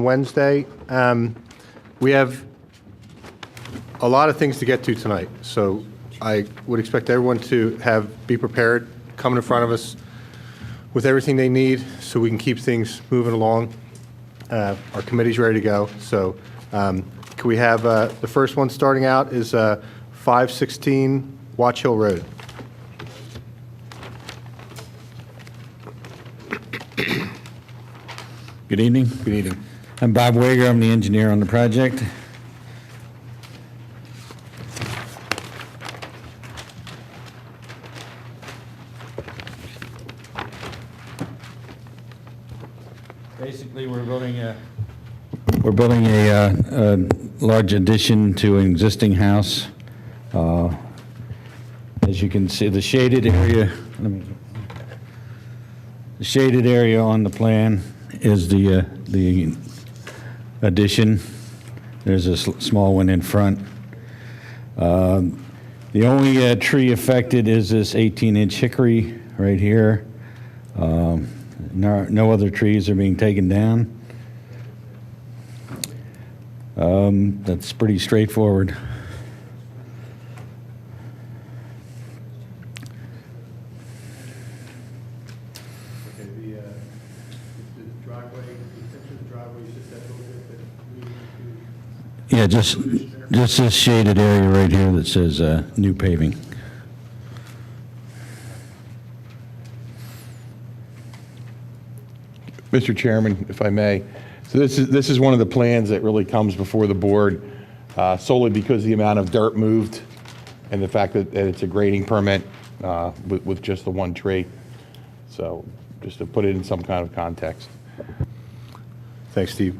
Wednesday. We have a lot of things to get to tonight, so I would expect everyone to be prepared, come in front of us with everything they need so we can keep things moving along. Our committee's ready to go, so can we have the first one starting out is 516 Watch Hill Road. Good evening. Good evening. I'm Bob Wager. I'm the engineer on the project. Basically, we're building a large addition to an existing house. As you can see, the shaded area on the plan is the addition. There's a small one in front. The only tree affected is this 18-inch hickory right here. No other trees are being taken down. That's pretty straightforward. Yeah, just this shaded area right here that says new paving. Mr. Chairman, if I may, so this is one of the plans that really comes before the board solely because the amount of dirt moved and the fact that it's a grading permit with just the one tree. So just to put it in some kind of context. Thanks, Steve.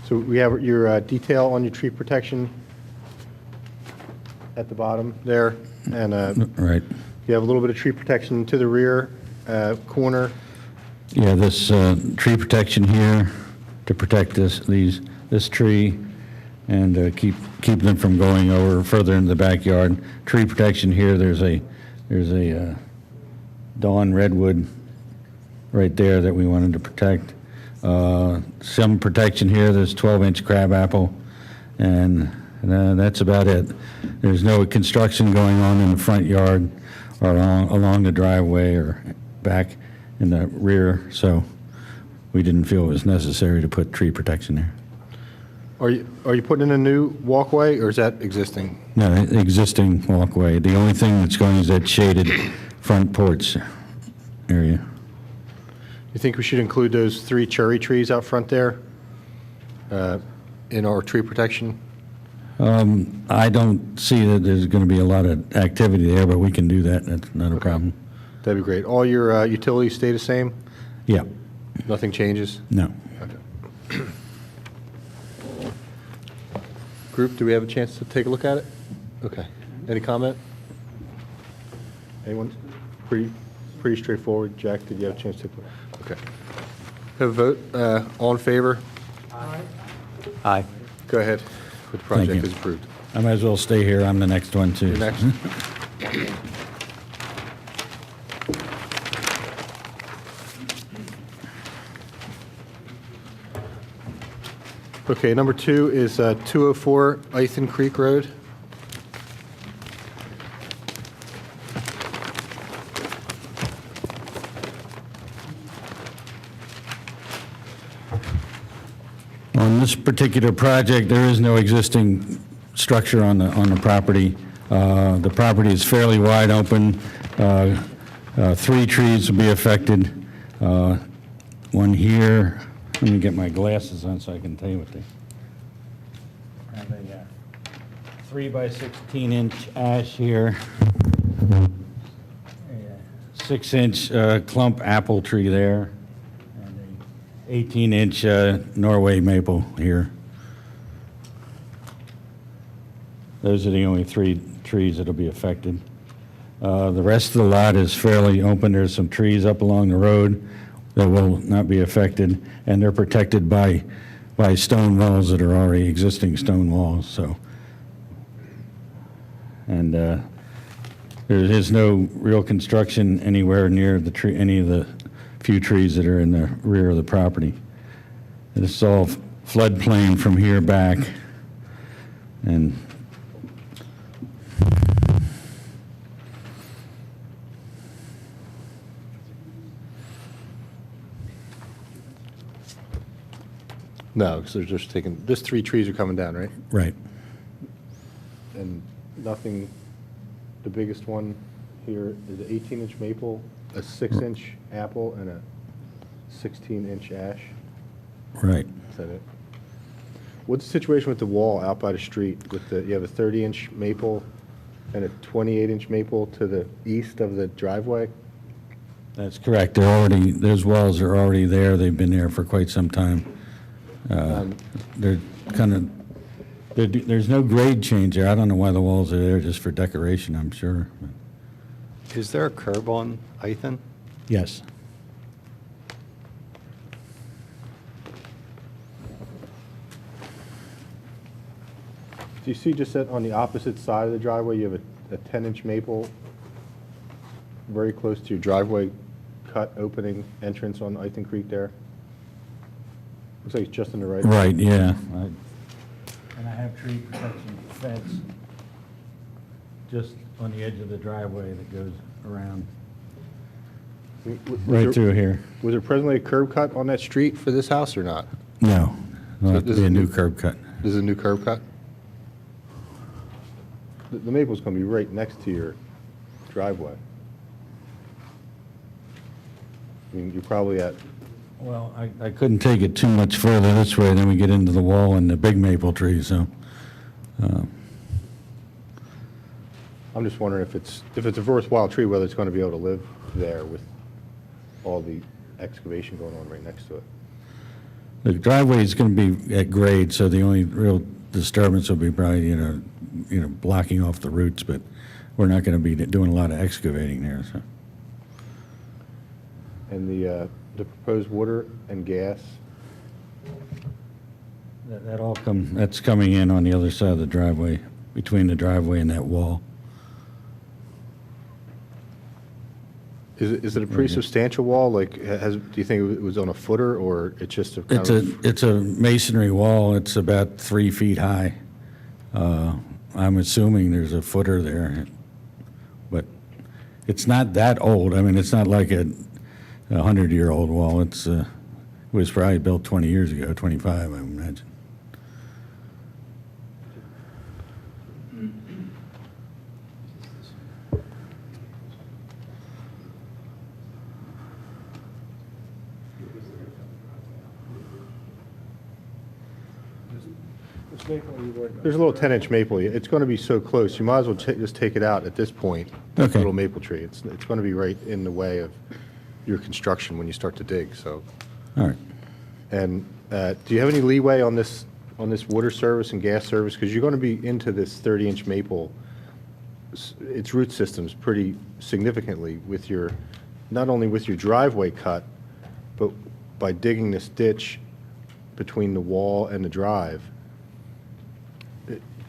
So we have your detail on your tree protection at the bottom there, and Right. you have a little bit of tree protection to the rear corner. Yeah, this tree protection here to protect this tree and keep them from going over further into the backyard. Tree protection here. There's a dawn redwood right there that we wanted to protect. Some protection here. There's 12-inch crabapple, and that's about it. There's no construction going on in the front yard or along the driveway or back in the rear, so we didn't feel it was necessary to put tree protection there. Are you putting in a new walkway, or is that existing? No, existing walkway. The only thing that's going is that shaded front porch area. You think we should include those 3 cherry trees out front there in our tree protection? I don't see that there's going to be a lot of activity there, but we can do that. That's not a problem. That'd be great. All your utilities stay the same? Yeah. Nothing changes? No. Okay. Group, do we have a chance to take a look at it? Okay. Any comment? Anyone? Pretty straightforward. Jack, did you have a chance to take a look? Okay. Have a vote. All in favor? Aye. Aye. Go ahead. The project you. is approved. I might as well stay here. I'm the next one, too. You're next. Okay, number 2 is 204 Ithan Creek Road. On this particular project, there is no existing structure on the property. The property is fairly wide open. 3 trees will be affected. One here. Let me get my glasses on so I can tell you what they have. A 3 by 16-inch ash here. A 6-inch clump apple tree there. 18-inch Norway maple here. Those are the only 3 trees that'll be affected. The rest of the lot is fairly open. There's some trees up along the road that will not be affected, and they're protected by stone walls that are already existing stone walls. So, and there is no real construction anywhere near the tree, any of the few trees that are in the rear of the property. This is all floodplain from here back, and No, because they're just taking, this 3 trees are coming down, right? right. And nothing, the biggest one here is an 18-inch maple, a 6-inch apple, and a 16-inch ash. Right. Is that it? What's the situation with the wall out by the street? With the, you have a 30-inch maple and a 28-inch maple to the east of the driveway? That's correct. They're already, those walls are already there. They've been there for quite some time. They're kind of, there's no grade change there. I don't know why the walls are there, just for decoration, I'm sure. Is there a curb on Ethan? Yes. Do you see just that on the opposite side of the driveway, you have a 10-inch maple very close to your driveway cut opening entrance on Ethan Creek there? Looks like it's just in the right. Right, yeah. And I have tree protection fence just on the edge of the driveway that goes around right through here. Was there presently a curb cut on that street for this house or not? No, it'll have this to be is a new new- curb cut. This is a new curb cut? The maple's going to be right next to your driveway. I mean, you're probably at, Well, I couldn't take it too much further this way, then we get into the wall and the big maple tree, so. I'm just wondering if it's a worthwhile tree, whether it's going to be able to live there with all the excavation going on right next to it. The driveway is going to be at grade, so the only real disturbance will be probably, blocking off the roots, but we're not going to be doing a lot of excavating there, so. And the proposed water and gas, That's coming in on the other side of the driveway, between the driveway and that wall. is it a pretty substantial wall? Like, do you think it was on a footer, or it's just a kind of? It's a masonry wall, it's about 3 feet high. I'm assuming there's a footer there, but it's not that old. I mean, it's not like a 100-year-old wall. It was probably built 20 years ago, 25, I would imagine. There's a little 10-inch maple. It's going to be so close, you might as well just take it out at this point. Okay. Little maple tree. It's going to be right in the way of your construction when you start to dig, so. All right. And do you have any leeway on this water service and gas service? Because you're going to be into this 30-inch maple, its root systems pretty significantly with your, not only with your driveway cut, but by digging this ditch between the wall and the drive.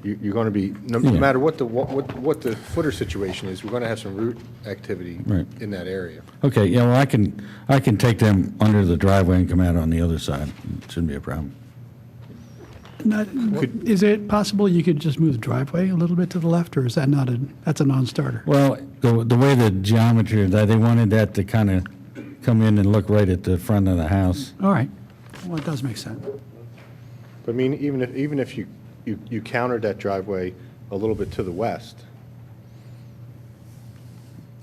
You're going to be, no Yeah. matter what the footer situation is, we're going to have some root activity Right. in that area. Okay, yeah, well, I can take them under the driveway and come out on the other side. It shouldn't be a problem. Is it possible you could just move the driveway a little bit to the left, or is that that's a non-starter? Well, the way the geometry, they wanted that to kind of come in and look right at the front of the house. All right. Well, it does make sense. But I mean, even if you countered that driveway a little bit to the west,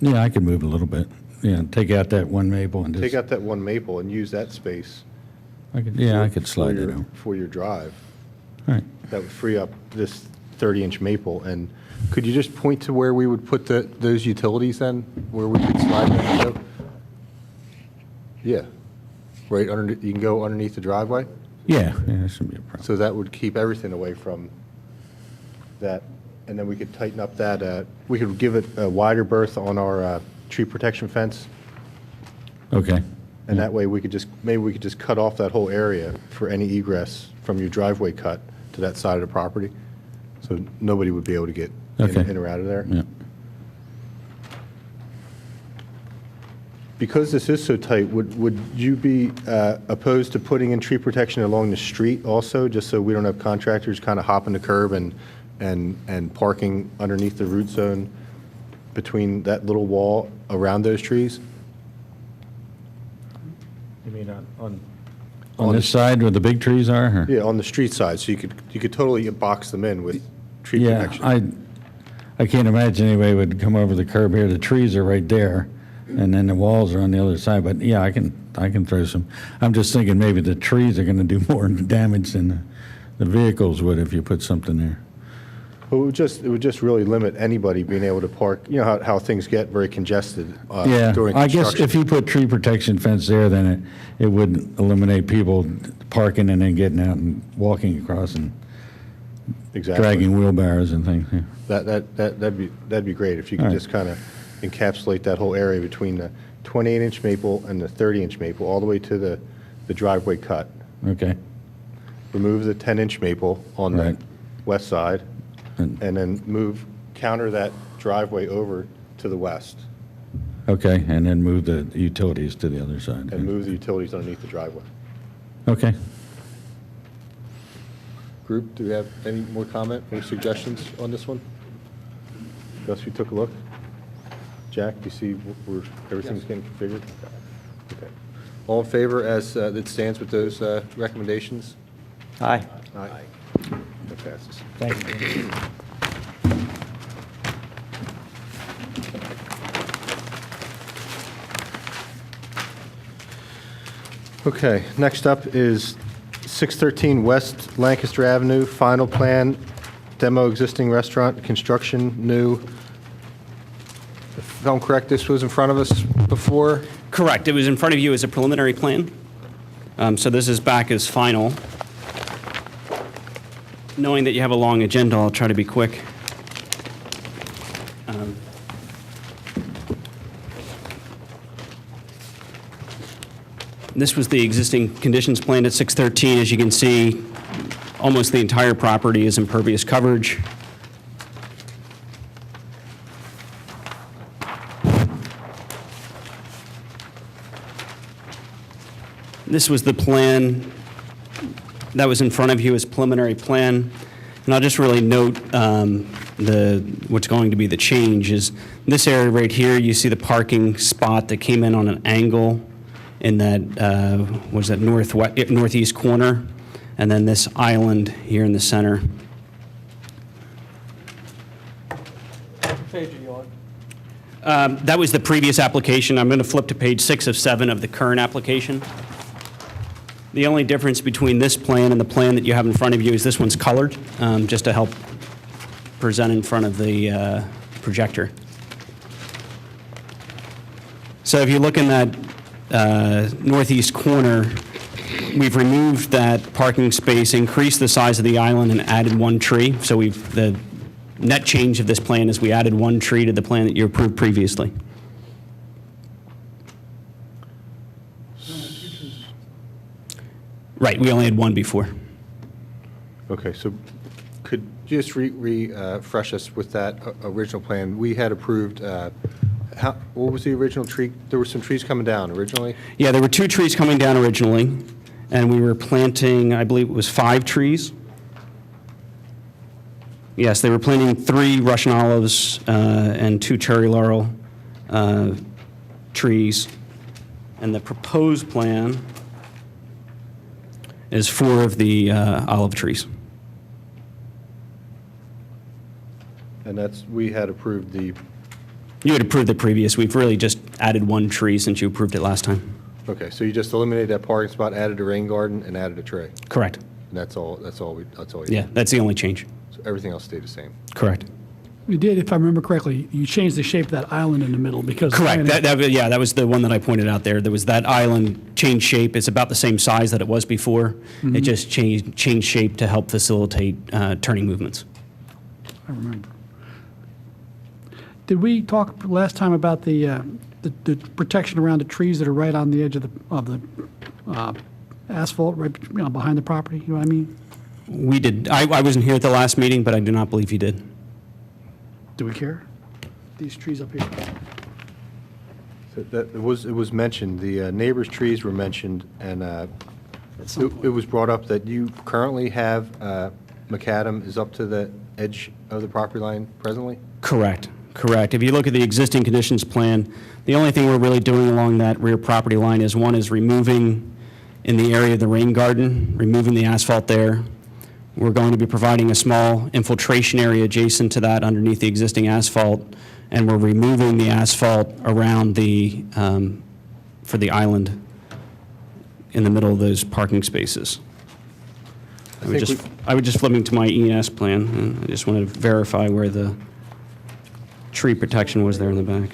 Yeah, I could move a little bit. Yeah, take out that one maple and just. take out that one maple and use that space. I could slide it over. For your drive. All right. That would free up this 30-inch maple. And could you just point to where we would put those utilities then, where we could slide them into? Yeah, right underneath, you can go underneath the driveway? Yeah, that shouldn't be a problem. So that would keep everything away from that, and then we could tighten up that, we could give it a wider berth on our tree protection fence, Okay. and that way maybe we could just cut off that whole area for any egress from your driveway cut to that side of the property, so nobody would be able to get Okay. in or out of there. Yeah. Because this is so tight, would you be opposed to putting in tree protection along the street also, just so we don't have contractors kind of hopping the curb and parking underneath the root zone between that little wall around those trees? You mean On this side where the big trees are? Or? Yeah, on the street side, so you could totally box them in with tree Yeah, protection. I can't imagine anybody would come over the curb here. The trees are right there, and then the walls are on the other side. But yeah, I can throw some. I'm just thinking maybe the trees are going to do more damage than the vehicles would if you put something there. It would just really limit anybody being able to park. You know how things get very congested Yeah, during I guess construction. if you put tree protection fence there, then it would eliminate people parking and then getting out and walking across and Exactly. dragging wheelbarrows and things. Yeah. That'd be great if you could All right. just kind of encapsulate that whole area between the 28-inch maple and the 30-inch maple, all the way to the driveway cut. Okay. Remove the 10-inch maple on the Right. west side, And- and then counter that driveway over to the west, Okay, and then move the utilities to the other side. and move the utilities underneath the driveway. Okay. Group, do we have any more comment, any suggestions on this one? Gus, we took a look. Jack, do you see where everything's getting configured? Okay. All in favor as it stands with those recommendations? Aye. Aye. That passes. Thank you. Okay, next up is 613 West Lancaster Avenue, final plan, demo existing restaurant, construction new. If I'm correct, this was in front of us before? Correct. It was in front of you as a preliminary plan. So this is back as final. Knowing that you have a long agenda, I'll try to be quick. This was the existing conditions plan at 613. As you can see, almost the entire property is impervious coverage. This was the plan that was in front of you as preliminary plan. And I'll just really note what's going to be the change is this area right here, you see the parking spot that came in on an angle in that, was that northeast corner, and then this island here in the center. That was the previous application. I'm going to flip to page 6 of 7 of the current application. The only difference between this plan and the plan that you have in front of you is this one's colored, just to help present in front of the projector. So if you look in that northeast corner, we've removed that parking space, increased the size of the island, and added one tree. So the net change of this plan is we added one tree to the plan that you approved previously. Right, we only had one before. Okay, so could you just refresh us with that original plan? We had approved, what was the original tree? There were some trees coming down originally? Yeah, there were 2 trees coming down originally, and we were planting, I believe it was 5 trees. Yes, they were planting 3 Russian olives and 2 cherry laurel trees. And the proposed plan is 4 of the olive trees. And we had approved the, You had approved the previous. We've really just added 1 tree since you approved it last time. okay, so you just eliminated that parking spot, added a rain garden, and added a tray? Correct. And that's all you Yeah, did? that's the only change. So everything else stayed the same? Correct. You did, if I remember correctly, you changed the shape of that island in the middle because. Correct. That was the one that I pointed out there. There was that island changed shape. It's about the same size that it was before. It just changed shape to help facilitate turning movements. I remember. Did we talk last time about the protection around the trees that are right on the edge of the asphalt, right behind the property? You know what I mean? We did. I wasn't here at the last meeting, but I do not believe you did. Do we care? These trees up here. It was mentioned, the neighbor's trees were mentioned, and it was brought up that you currently have macadam is up to the edge of the property line presently? Correct, correct. If you look at the existing conditions plan, the only thing we're really doing along that rear property line is, one is removing, in the area of the rain garden, removing the asphalt there. We're going to be providing a small infiltration area adjacent to that underneath the existing asphalt, and we're removing the asphalt around the, for the island in the middle of those parking spaces. I would just flipping to my E&S plan, and I just wanted to verify where the tree protection was there in the back.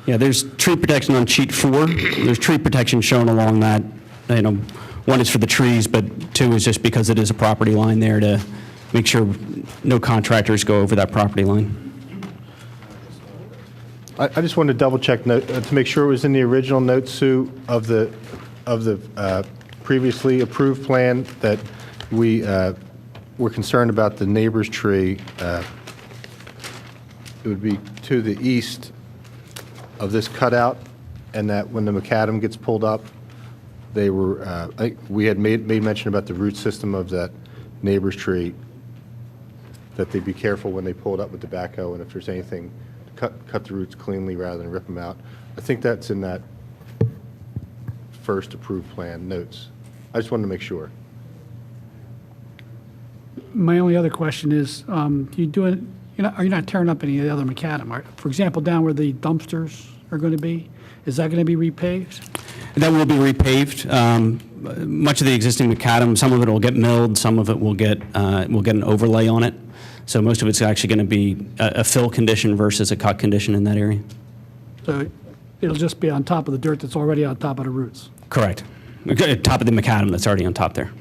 Yeah, there's tree protection on sheet 4. There's tree protection shown along that. You know, one is for the trees, but 2 is just because it is a property line there to make sure no contractors go over that property line. I just wanted to double check to make sure it was in the original note, Sue, of the previously approved plan, that we were concerned about the neighbor's tree. It would be to the east of this cutout, and that when the macadam gets pulled up, they were, we had made mention about the root system of that neighbor's tree, that they'd be careful when they pull it up with the backhoe, and if there's anything, cut the roots cleanly rather than rip them out. I think that's in that first approved plan notes. I just wanted to make sure. My only other question is, are you not tearing up any of the other macadam? For example, down where the dumpsters are going to be, is that going to be repaved? That will be repaved. Much of the existing macadam, some of it will get milled, some of it will get an overlay on it. So most of it's actually going to be a fill condition versus a cut condition in that area. So it'll just be on top of the dirt that's already on top of the roots? Correct. Top of the macadam that's already on top there.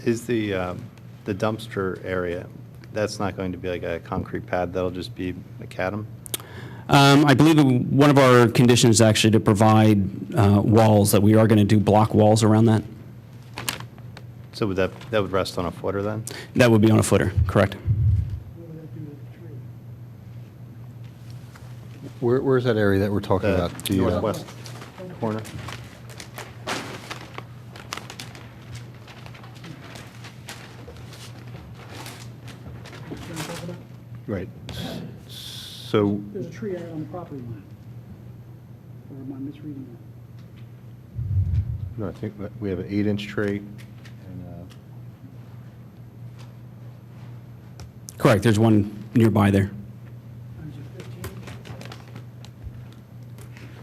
Is the dumpster area, that's not going to be like a concrete pad, that'll just be macadam? I believe one of our conditions is actually to provide walls, that we are going to do block walls around that. So would that would rest on a footer then? That would be on a footer, correct. Where's that area that we're talking about? The northwest corner? Right. So, There's a tree area on the property line. Or am I misreading that? no, I think that we have an 8-inch tree. Correct, there's one nearby there.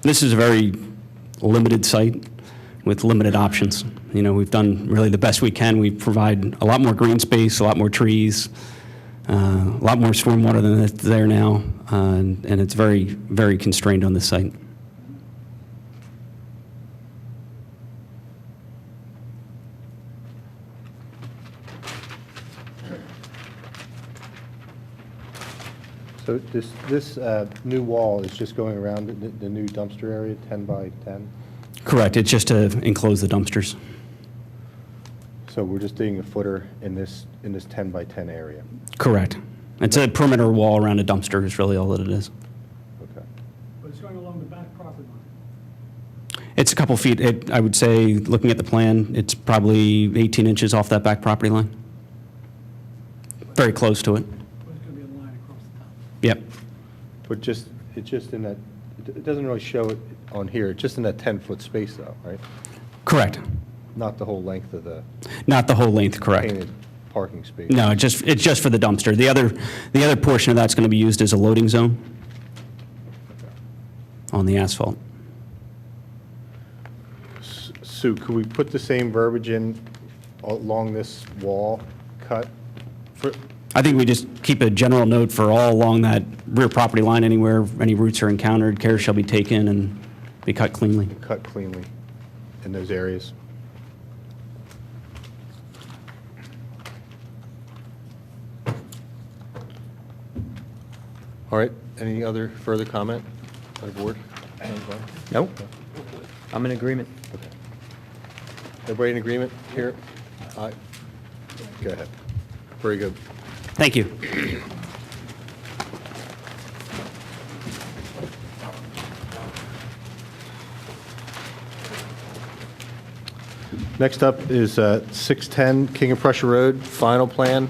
This is a very limited site with limited options. You know, we've done really the best we can. We provide a lot more green space, a lot more trees, a lot more stormwater than that's there now, and it's very, very constrained on this site. So this new wall is just going around the new dumpster area, 10 by 10? Correct, it's just to enclose the dumpsters. So we're just digging a footer in this 10 by 10 area? Correct. It's a perimeter wall around a dumpster is really all that it is. Okay. But it's going along the back property line? It's a couple feet, I would say, looking at the plan, it's probably 18 inches off that back property line. Very close to it. But it's going to be a line across the top? Yep. But it's just in that, it doesn't really show it on here, it's just in that 10-foot space though, right? Correct. Not the whole length of the Not the whole length, correct. painted parking space? No, it's just for the dumpster. The other portion of that's going to be used as a loading zone on the asphalt. Sue, could we put the same verbiage in along this wall cut? I think we just keep a general note for all along that rear property line, anywhere any roots are encountered, care shall be taken and be cut cleanly. Cut cleanly in those areas? All right, any other further comment by the board? Nope. I'm in agreement. Everybody in agreement here? Aye. Go ahead. Very good. Thank you. Next up is 610 King of Prussia Road, final plan.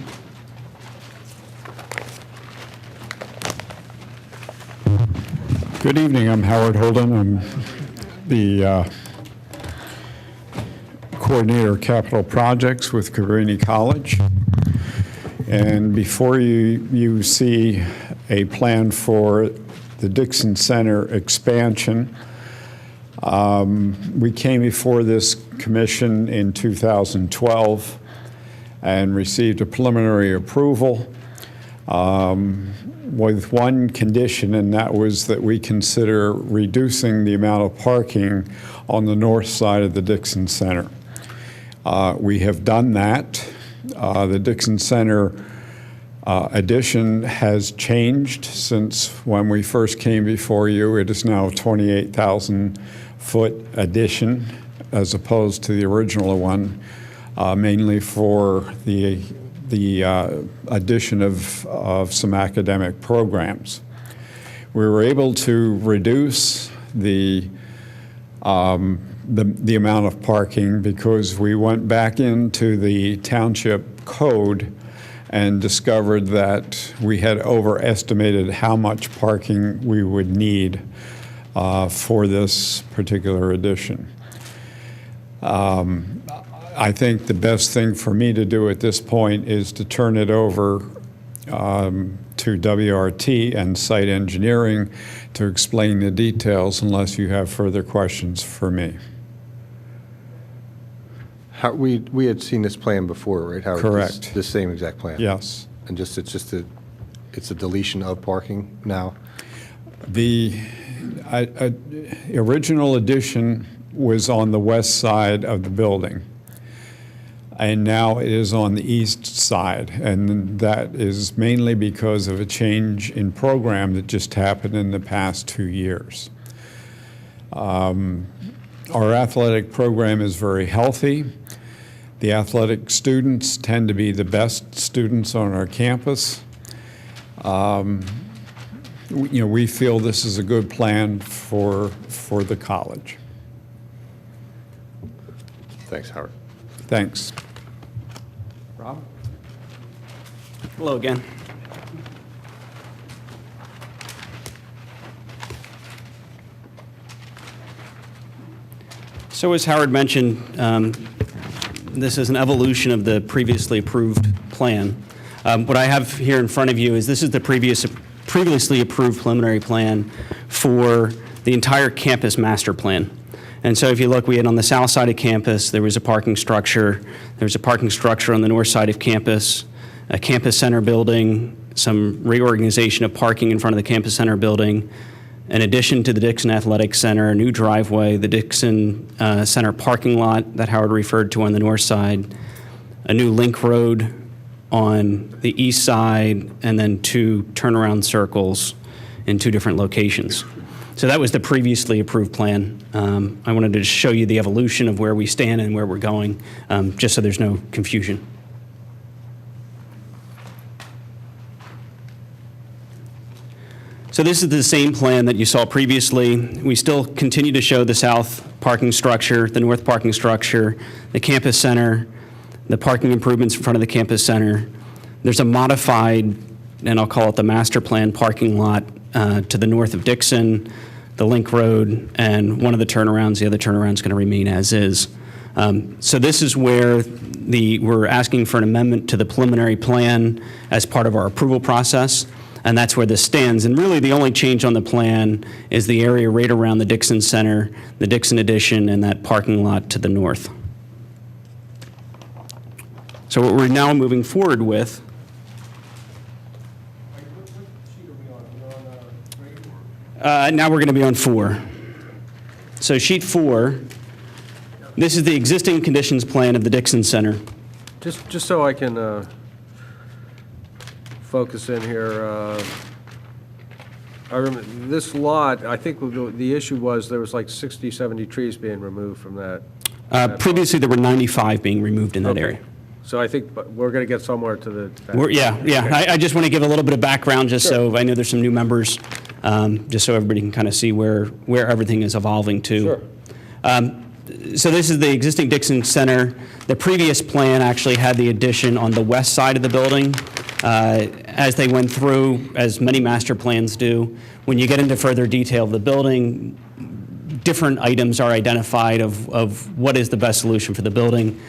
Good evening, I'm Howard Holden. I'm the Coordinator of Capital Projects with Cabrini College. And before you see a plan for the Dixon Center expansion. We came before this commission in 2012 and received a preliminary approval with one condition, and that was that we consider reducing the amount of parking on the north side of the Dixon Center. We have done that. The Dixon Center addition has changed since when we first came before you. It is now a 28,000-foot addition as opposed to the original one, mainly for the addition of some academic programs. We were able to reduce the amount of parking because we went back into the Township code and discovered that we had overestimated how much parking we would need for this particular addition. I think the best thing for me to do at this point is to turn it over to WRT and site engineering to explain the details unless you have further questions for me. We had seen this plan before, right, Howard? Correct. The same exact plan? Yes. And it's a deletion of parking now? The original addition was on the west side of the building, and now it is on the east side, and that is mainly because of a change in program that just happened in the past 2 years. Our athletic program is very healthy. The athletic students tend to be the best students on our campus. We feel this is a good plan for the college. Thanks, Howard. Thanks. Rob? Hello again. So as Howard mentioned, this is an evolution of the previously approved plan. What I have here in front of you is this is the previously approved preliminary plan for the entire campus master plan. And so if you look, we had on the south side of campus, there was a parking structure. There was a parking structure on the north side of campus, a campus center building, some reorganization of parking in front of the campus center building, in addition to the Dixon Athletic Center, a new driveway, the Dixon Center parking lot that Howard referred to on the north side, a new link road on the east side, and then 2 turnaround circles in 2 different locations. So that was the previously approved plan. I wanted to just show you the evolution of where we stand and where we're going, just so there's no confusion. So this is the same plan that you saw previously. We still continue to show the south parking structure, the north parking structure, the campus center, the parking improvements in front of the campus center. There's a modified, and I'll call it the master plan parking lot to the north of Dixon, the link road, and one of the turnarounds. The other turnaround is going to remain as is. So this is where we're asking for an amendment to the preliminary plan as part of our approval process, and that's where this stands. And really the only change on the plan is the area right around the Dixon Center, the Dixon Addition, and that parking lot to the north. So what we're now moving forward with now we're going to be on 4. So sheet 4, this is the existing conditions plan of the Dixon Center. Just so I can focus in here, I remember this lot, I think the issue was there was like 60, 70 trees being removed from that. Previously, there were 95 being removed in that area. So I think we're going to get somewhere to the. Yeah. I just want to give a little bit of background, just so I know there's some new members, just so everybody can kind of see where everything is evolving to. Sure. So this is the existing Dixon Center. The previous plan actually had the addition on the west side of the building. As they went through, as many master plans do, when you get into further detail of the building, different items are identified of what is the best solution for the building.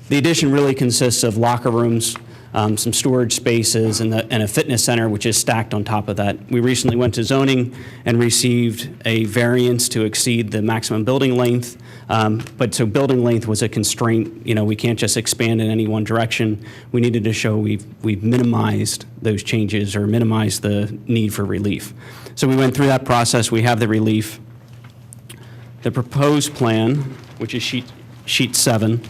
The addition really consists of locker rooms, some storage spaces, and a fitness center, which is stacked on top of that. We recently went to zoning and received a variance to exceed the maximum building length. But so building length was a constraint. You know, we can't just expand in any one direction. We needed to show we've minimized those changes or minimized the need for relief. So we went through that process. We have the relief. The proposed plan, which is sheet 7.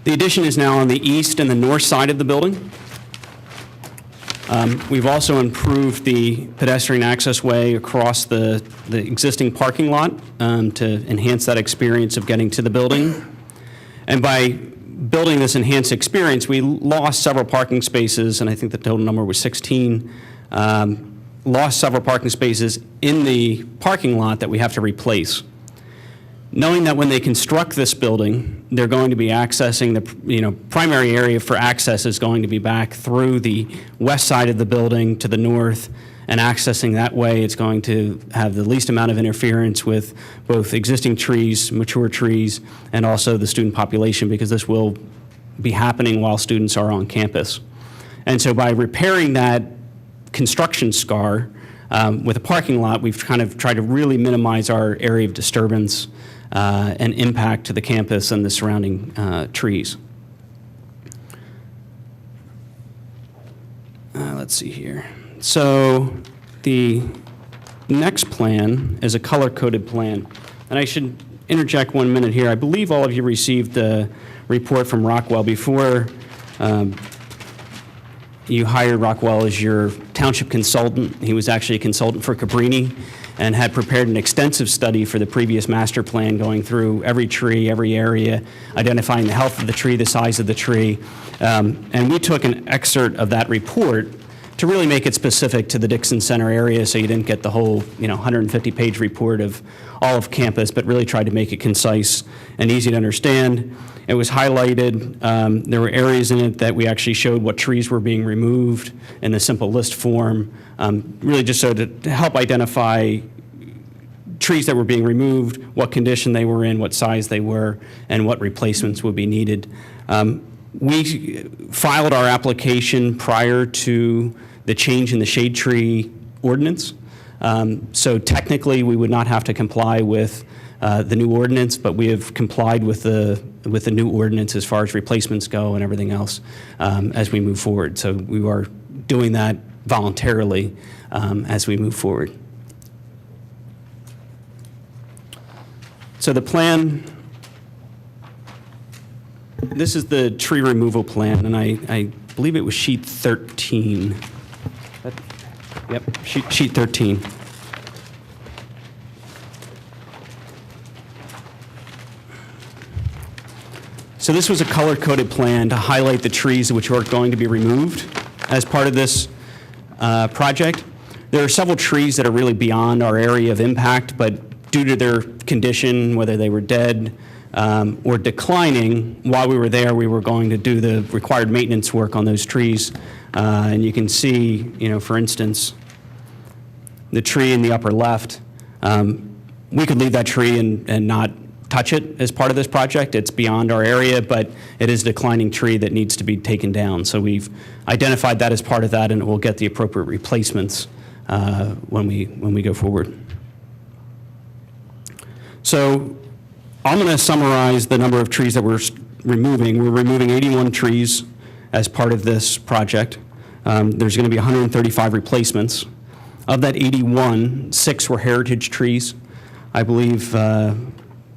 The addition is now on the east and the north side of the building. We've also improved the pedestrian access way across the existing parking lot to enhance that experience of getting to the building. And by building this enhanced experience, we lost several parking spaces, and I think the total number was 16, lost several parking spaces in the parking lot that we have to replace. Knowing that when they construct this building, they're going to be accessing the primary area for access is going to be back through the west side of the building to the north, and accessing that way, it's going to have the least amount of interference with both existing trees, mature trees, and also the student population, because this will be happening while students are on campus. And so by repairing that construction scar with a parking lot, we've kind of tried to really minimize our area of disturbance and impact to the campus and the surrounding trees. Let's see here. So the next plan is a color-coded plan. And I should interject 1 minute here. I believe all of you received the report from Rockwell before you hired Rockwell as your township consultant. He was actually a consultant for Cabrini and had prepared an extensive study for the previous master plan, going through every tree, every area, identifying the health of the tree, the size of the tree. And we took an excerpt of that report to really make it specific to the Dixon Center area, so you didn't get the whole 150-page report of all of campus, but really tried to make it concise and easy to understand. It was highlighted. There were areas in it that we actually showed what trees were being removed in a simple list form, really just so to help identify trees that were being removed, what condition they were in, what size they were, and what replacements would be needed. We filed our application prior to the change in the shade tree ordinance. So technically, we would not have to comply with the new ordinance, but we have complied with the new ordinance as far as replacements go and everything else as we move forward. So we are doing that voluntarily as we move forward. So the plan, this is the tree removal plan, and I believe it was sheet 13. Yep, sheet 13. So this was a color-coded plan to highlight the trees which are going to be removed as part of this project. There are several trees that are really beyond our area of impact, but due to their condition, whether they were dead or declining, while we were there, we were going to do the required maintenance work on those trees. And you can see, for instance, the tree in the upper left, we could leave that tree and not touch it as part of this project. It's beyond our area, but it is a declining tree that needs to be taken down. So we've identified that as part of that, and we'll get the appropriate replacements when we go forward. So I'm going to summarize the number of trees that we're removing. We're removing 81 trees as part of this project. There's going to be 135 replacements. Of that 81, 6 were heritage trees. I believe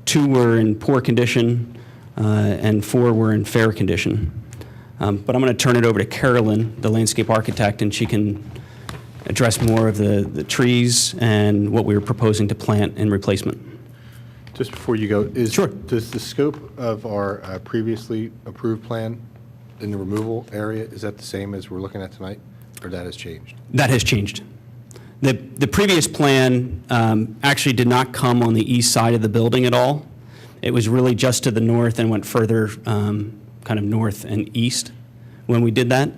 2 were in poor condition and 4 were in fair condition. But I'm going to turn it over to Carolyn, the landscape architect, and she can address more of the trees and what we were proposing to plant in replacement. Just before you go, Sure. Does the scope of our previously approved plan in the removal area, is that the same as we're looking at tonight? Or that has changed? That has changed. The previous plan actually did not come on the east side of the building at all. It was really just to the north and went further kind of north and east when we did that.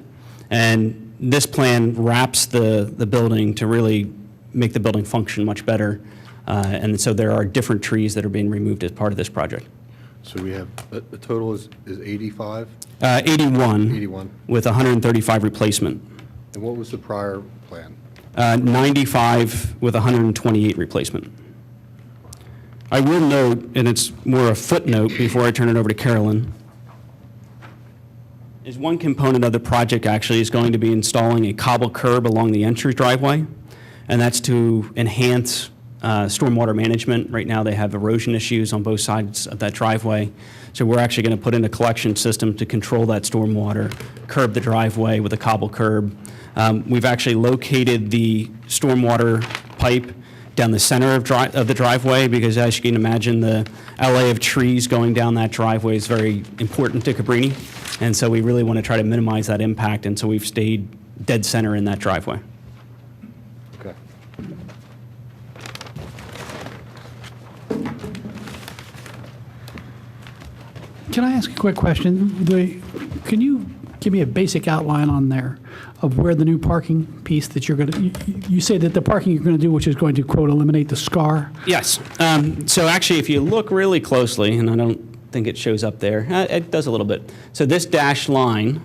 And this plan wraps the building to really make the building function much better. And so there are different trees that are being removed as part of this project. So we have, the total is 85? 81. 81. With 135 replacement. And what was the prior plan? 95 with 128 replacement. I will note, and it's more a footnote before I turn it over to Carolyn, is one component of the project actually is going to be installing a cobble curb along the entrance driveway, and that's to enhance stormwater management. Right now they have erosion issues on both sides of that driveway, so we're actually going to put in a collection system to control that stormwater, curb the driveway with a cobble curb. We've actually located the stormwater pipe down the center of the driveway because, as you can imagine, the alley of trees going down that driveway is very important to Cabrini, and so we really want to try to minimize that impact, and so we've stayed dead center in that driveway. Okay. Can I ask a quick question? Can you give me a basic outline on there of where the new parking piece that you're going to, you say that the parking you're going to do, which is going to, quote, eliminate the scar? Yes. So actually, if you look really closely, and I don't think it shows up there, it does a little bit. So this dashed line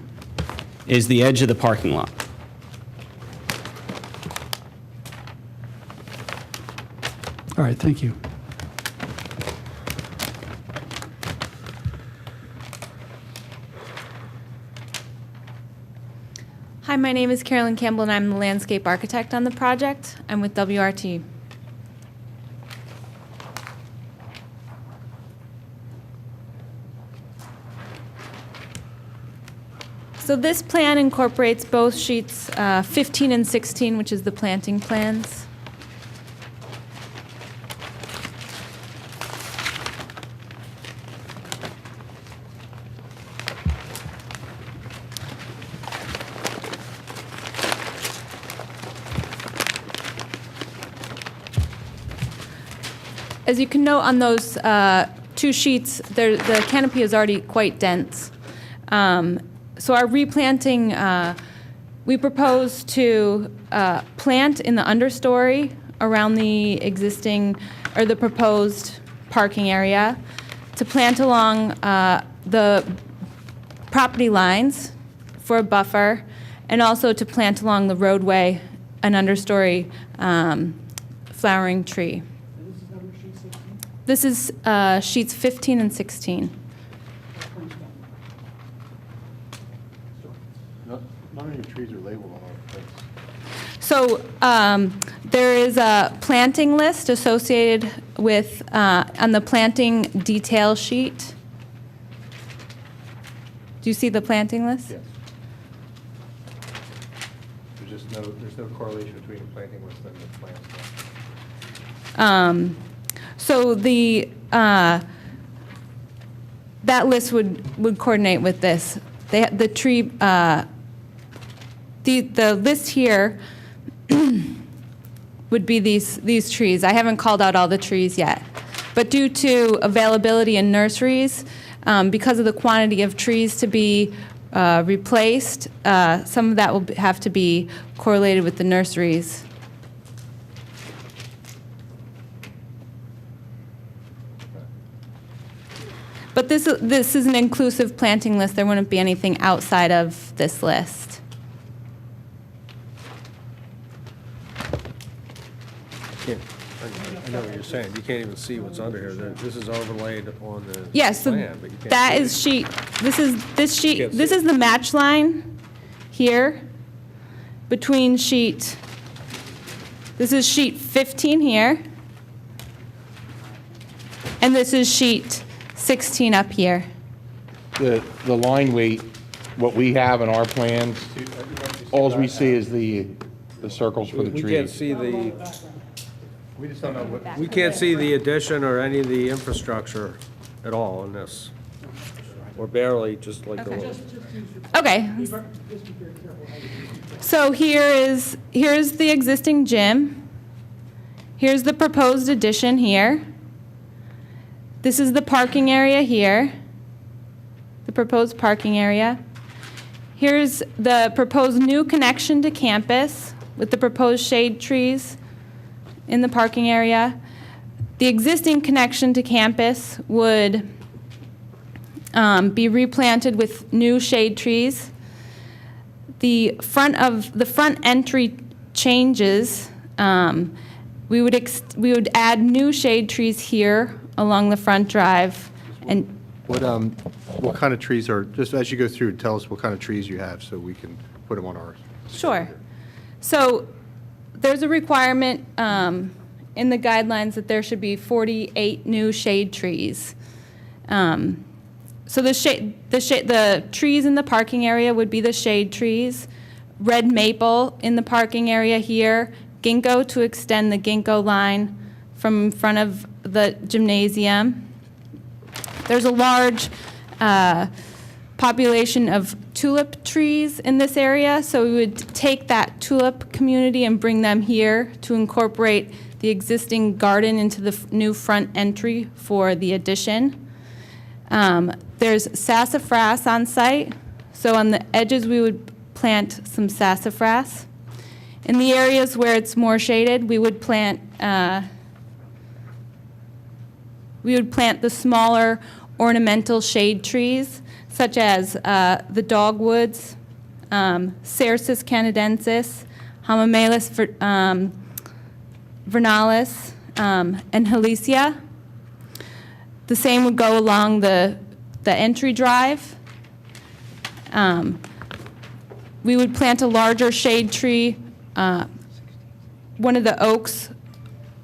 is the edge of the parking lot. All right, thank you. Hi, my name is Carolyn Campbell, and I'm the landscape architect on the project. I'm with WRT. So this plan incorporates both sheets 15 and 16, which is the planting plans. As you can note on those two sheets, the canopy is already quite dense. So our replanting, we propose to plant in the understory around the existing, or the proposed parking area, to plant along the property lines for a buffer, and also to plant along the roadway an understory flowering tree. This is sheets 15 and 16. None of your trees are labeled on our plans. So there is a planting list associated with, on the planting detail sheet. Do you see the planting list? Yes. There's no correlation between the planting list and the plants. So the that list would coordinate with this. The tree, the list here would be these trees. I haven't called out all the trees yet, but due to availability in nurseries, because of the quantity of trees to be replaced, some of that will have to be correlated with the nurseries. But this is an inclusive planting list. There wouldn't be anything outside of this list. I know what you're saying. You can't even see what's under here. This is overlaid on the Yes, so plan, but you can't that see is it. sheet, this sheet, Can't see this it. is the match line here between sheet, this is sheet 15 here, and this is sheet 16 up here. The line weight, what we have in our plans, all we see is the circles for the We can't trees. see the, We just don't know what, we can't see the addition or any of the infrastructure at all in this. or barely, just like a Okay. little? Okay. So here's the existing gym. Here's the proposed addition here. This is the parking area here, the proposed parking area. Here's the proposed new connection to campus with the proposed shade trees in the parking area. The existing connection to campus would be replanted with new shade trees. The front entry changes. We would add new shade trees here along the front drive, and What kind of trees are, just as you go through, tell us what kind of trees you have so we can put them on ours. sure. So there's a requirement in the guidelines that there should be 48 new shade trees. So the trees in the parking area would be the shade trees, red maple in the parking area here, ginkgo to extend the ginkgo line from in front of the gymnasium. There's a large population of tulip trees in this area, so we would take that tulip community and bring them here to incorporate the existing garden into the new front entry for the addition. There's sassafras on site, so on the edges we would plant some sassafras. In the areas where it's more shaded, we would plant the smaller ornamental shade trees, such as the dogwoods, Cercis canadensis, Hamamelis vernalis, and Helicia. The same would go along the entry drive. We would plant a larger shade tree, one of the oaks,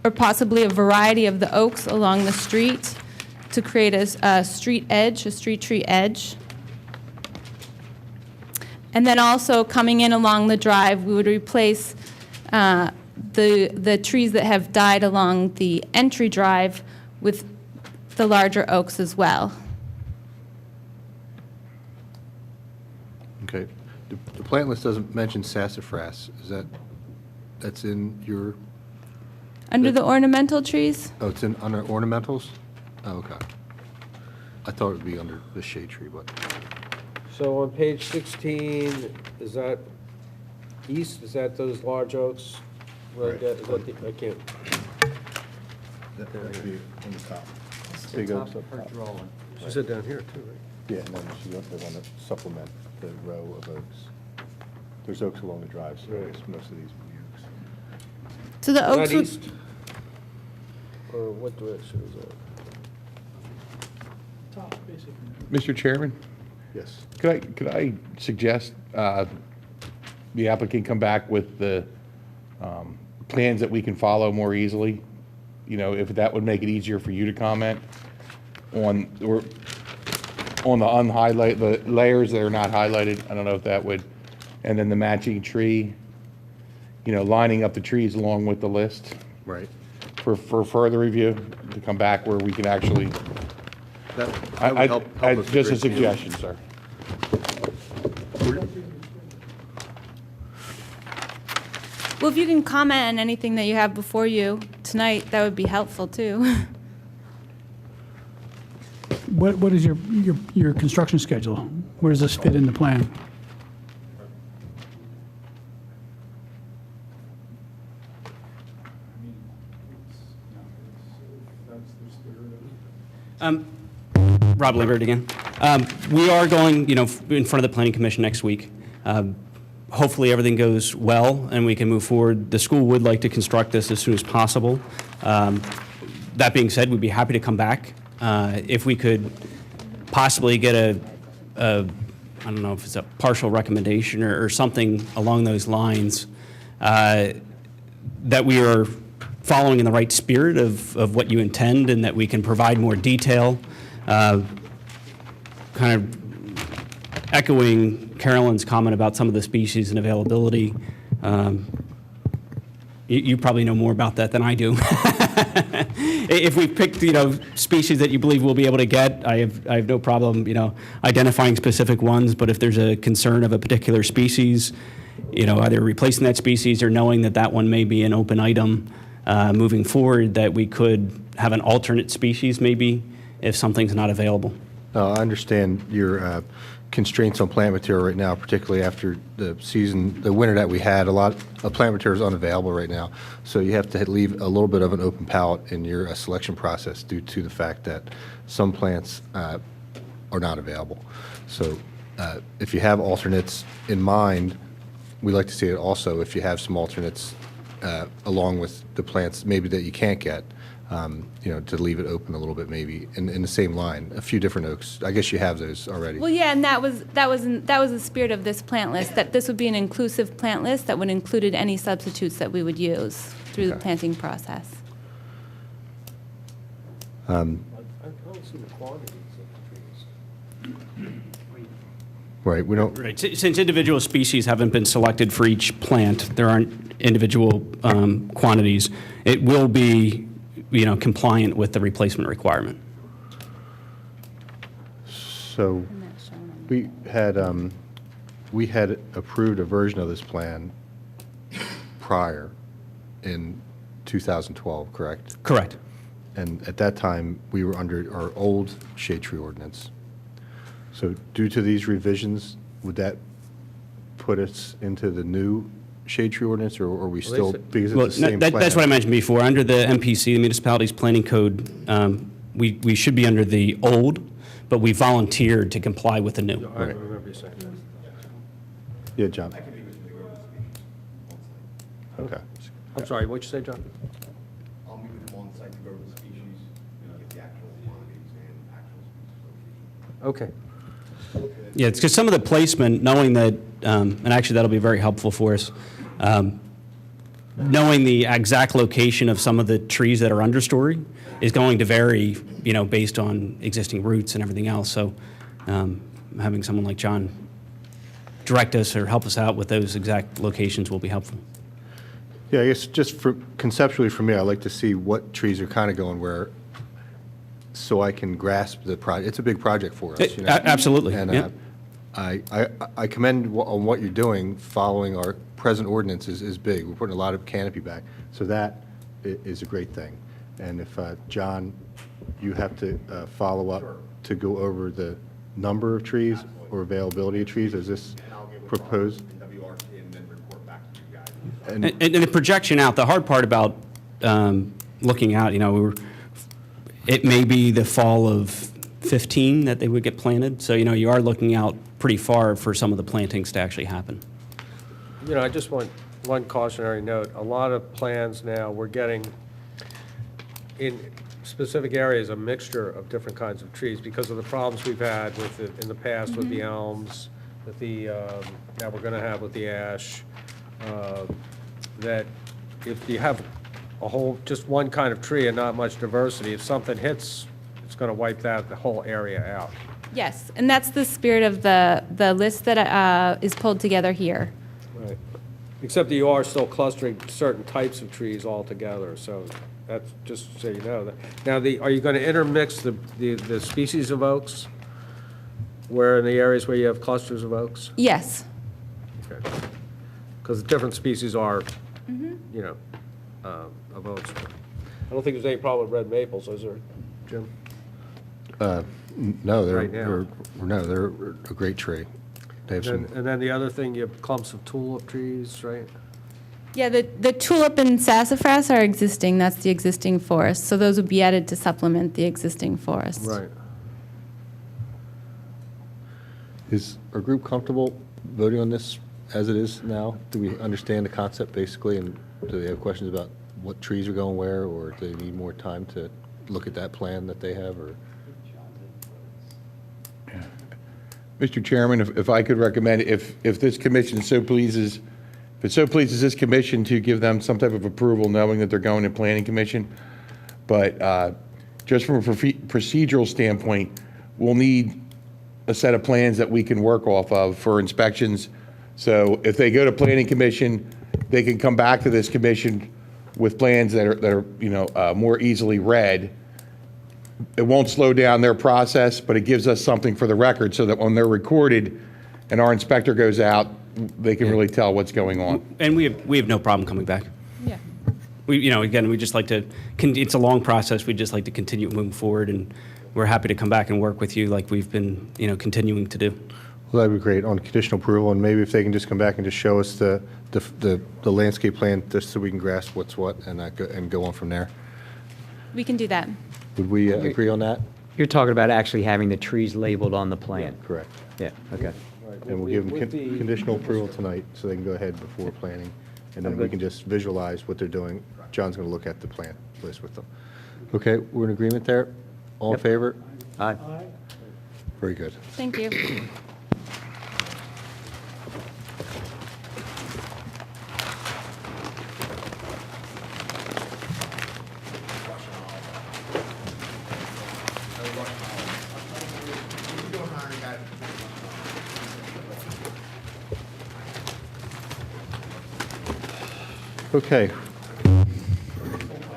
or possibly a variety of the oaks along the street to create a street edge, a street tree edge. And then also coming in along the drive, we would replace the trees that have died along the entry drive with the larger oaks as well. Okay. The plant list doesn't mention sassafras. That's in your, Under the ornamental trees? oh, it's under ornamentals? Oh, okay. I thought it would be under the shade tree, but, So on page 16, is that east, is that those large oaks? Where I Right. get- is that the- I can't, that would be on the top. Big oaks up top. she said down here too, right? Yeah, and then they want to supplement the row of oaks. There's oaks along the drive, so I guess most of these will be oaks. So the Is oaks that would, east? Or what direction is that? Mr. Chairman, Yes. could I suggest the applicant come back with the plans that we can follow more easily? You know, if that would make it easier for you to comment on the unhighlight, the layers that are not highlighted. I don't know if that would, and then the matching tree, you know, lining up the trees along with the list Right. for further review, to come back where we can actually, That would help us just a great deal. suggestion, sir. well, if you can comment on anything that you have before you tonight, that would be helpful too. What is your construction schedule? Where does this fit in the plan? Rob Liebert again. We are going, in front of the Planning Commission next week. Hopefully, everything goes well and we can move forward. The school would like to construct this as soon as possible. That being said, we'd be happy to come back. If we could possibly get I don't know if it's a partial recommendation or something along those lines, that we are following in the right spirit of what you intend and that we can provide more detail. Kind of echoing Carolyn's comment about some of the species and availability. You probably know more about that than I do. if we picked, species that you believe we'll be able to get, I have no problem, identifying specific ones, but if there's a concern of a particular species, either replacing that species or knowing that that one may be an open item moving forward, that we could have an alternate species maybe if something's not available. I understand your constraints on plant material right now, particularly after the winter that we had. A lot of plant material is unavailable right now, so you have to leave a little bit of an open palette in your selection process due to the fact that some plants are not available. So if you have alternates in mind, we'd like to see it also if you have some alternates along with the plants maybe that you can't get. To leave it open a little bit, maybe in the same line, a few different oaks. I guess you have those already. Well, yeah, and that was the spirit of this plant list, that this would be an inclusive plant list that would include any substitutes that we would use through the planting process. I don't see the quantities of the trees. Right. We don't. Right. Since individual species haven't been selected for each plant, there aren't individual quantities. It will be compliant with the replacement requirement. So we had approved a version of this plan prior in 2012, correct? Correct. And at that time, we were under our old shade tree ordinance. So due to these revisions, would that put us into the new shade tree ordinance, or are we still, because it's the same plan? That's what I mentioned before. Under the MPC, the Municipalities Planning Code, we should be under the old, but we volunteered to comply with the new. I remember you saying that. Yeah, John. Okay. I'm sorry, what'd you say, John? I'll meet with them on site to go over the species, get the actual quantities and actual species located. Okay. Yeah, it's because some of the placement, knowing that, and actually that'll be very helpful for us, knowing the exact location of some of the trees that are understory is going to vary, based on existing roots and everything else. So having someone like John direct us or help us out with those exact locations will be helpful. Yeah, I guess just conceptually for me, I like to see what trees are kind of going where, so I can grasp the project. It's a big project for us. Absolutely. And yeah. I commend on what you're doing, following our present ordinance is big. We're putting a lot of canopy back. So that is a great thing. And if, John, you have to follow up to go over the number of trees or availability of trees, as this proposed? WRC and then report back to you guys. And the projection out, the hard part about looking out, it may be the fall of 15 that they would get planted. So, you are looking out pretty far for some of the plantings to actually happen. I just want one cautionary note. A lot of plans now, we're getting in specific areas a mixture of different kinds of trees because of the problems we've had with it in the past with the elms, with the, that we're gonna have with the ash. That if you have just one kind of tree and not much diversity, if something hits, it's gonna wipe the whole area out. Yes, and that's the spirit of the list that is pulled together here. Right. Except that you are still clustering certain types of trees all together, so that's just so you know. Now, are you going to intermix the species of oaks where in the areas where you have clusters of oaks? Yes. Okay. Because different species are, of oaks. I don't think there's any problem with red maples, is there, Jim? No, Right now. they're a great tree. They have some. And then the other thing, you have clumps of tulip trees, right? Yeah, the tulip and sassafras are existing. That's the existing forest. So those would be added to supplement the existing forest. Right. Is our group comfortable voting on this as it is now? Do we understand the concept basically, and do they have questions about what trees are going where, or do they need more time to look at that plan that they have, or? Mr. Chairman, if I could recommend, if this commission so pleases, if it so pleases this commission to give them some type of approval, knowing that they're going to planning commission, but just from a procedural standpoint, we'll need a set of plans that we can work off of for inspections. So if they go to planning commission, they can come back to this commission with plans that are more easily read, it won't slow down their process, but it gives us something for the record so that when they're recorded and our inspector goes out, they can really tell what's going on. And we have no problem coming back. Yeah. Again, we just like to, it's a long process. We just like to continue moving forward, and we're happy to come back and work with you like we've been, continuing to do. Well, that'd be great on conditional approval, and maybe if they can just come back and just show us the landscape plan, just so we can grasp what's what, and go on from there. We can do that. Would we agree on that? You're talking about actually having the trees labeled on the plan? Correct. Yeah, okay. And we'll give them conditional approval tonight, so they can go ahead before planning, and then we can just visualize what they're doing. John's going to look at the plan list with them. Okay, we're in agreement there? All in favor? Aye. Very good. Thank you. Okay.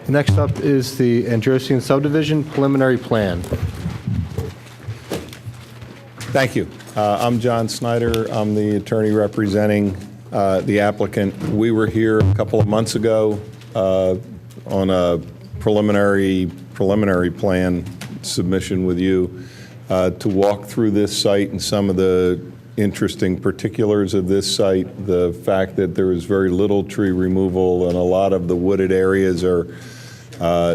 Next up is the Androsian subdivision preliminary plan. Thank you. I'm John Snyder. I'm the attorney representing the applicant. We were here a couple of months ago on a preliminary plan submission with you to walk through this site and some of the interesting particulars of this site, the fact that there is very little tree removal and a lot of the wooded areas are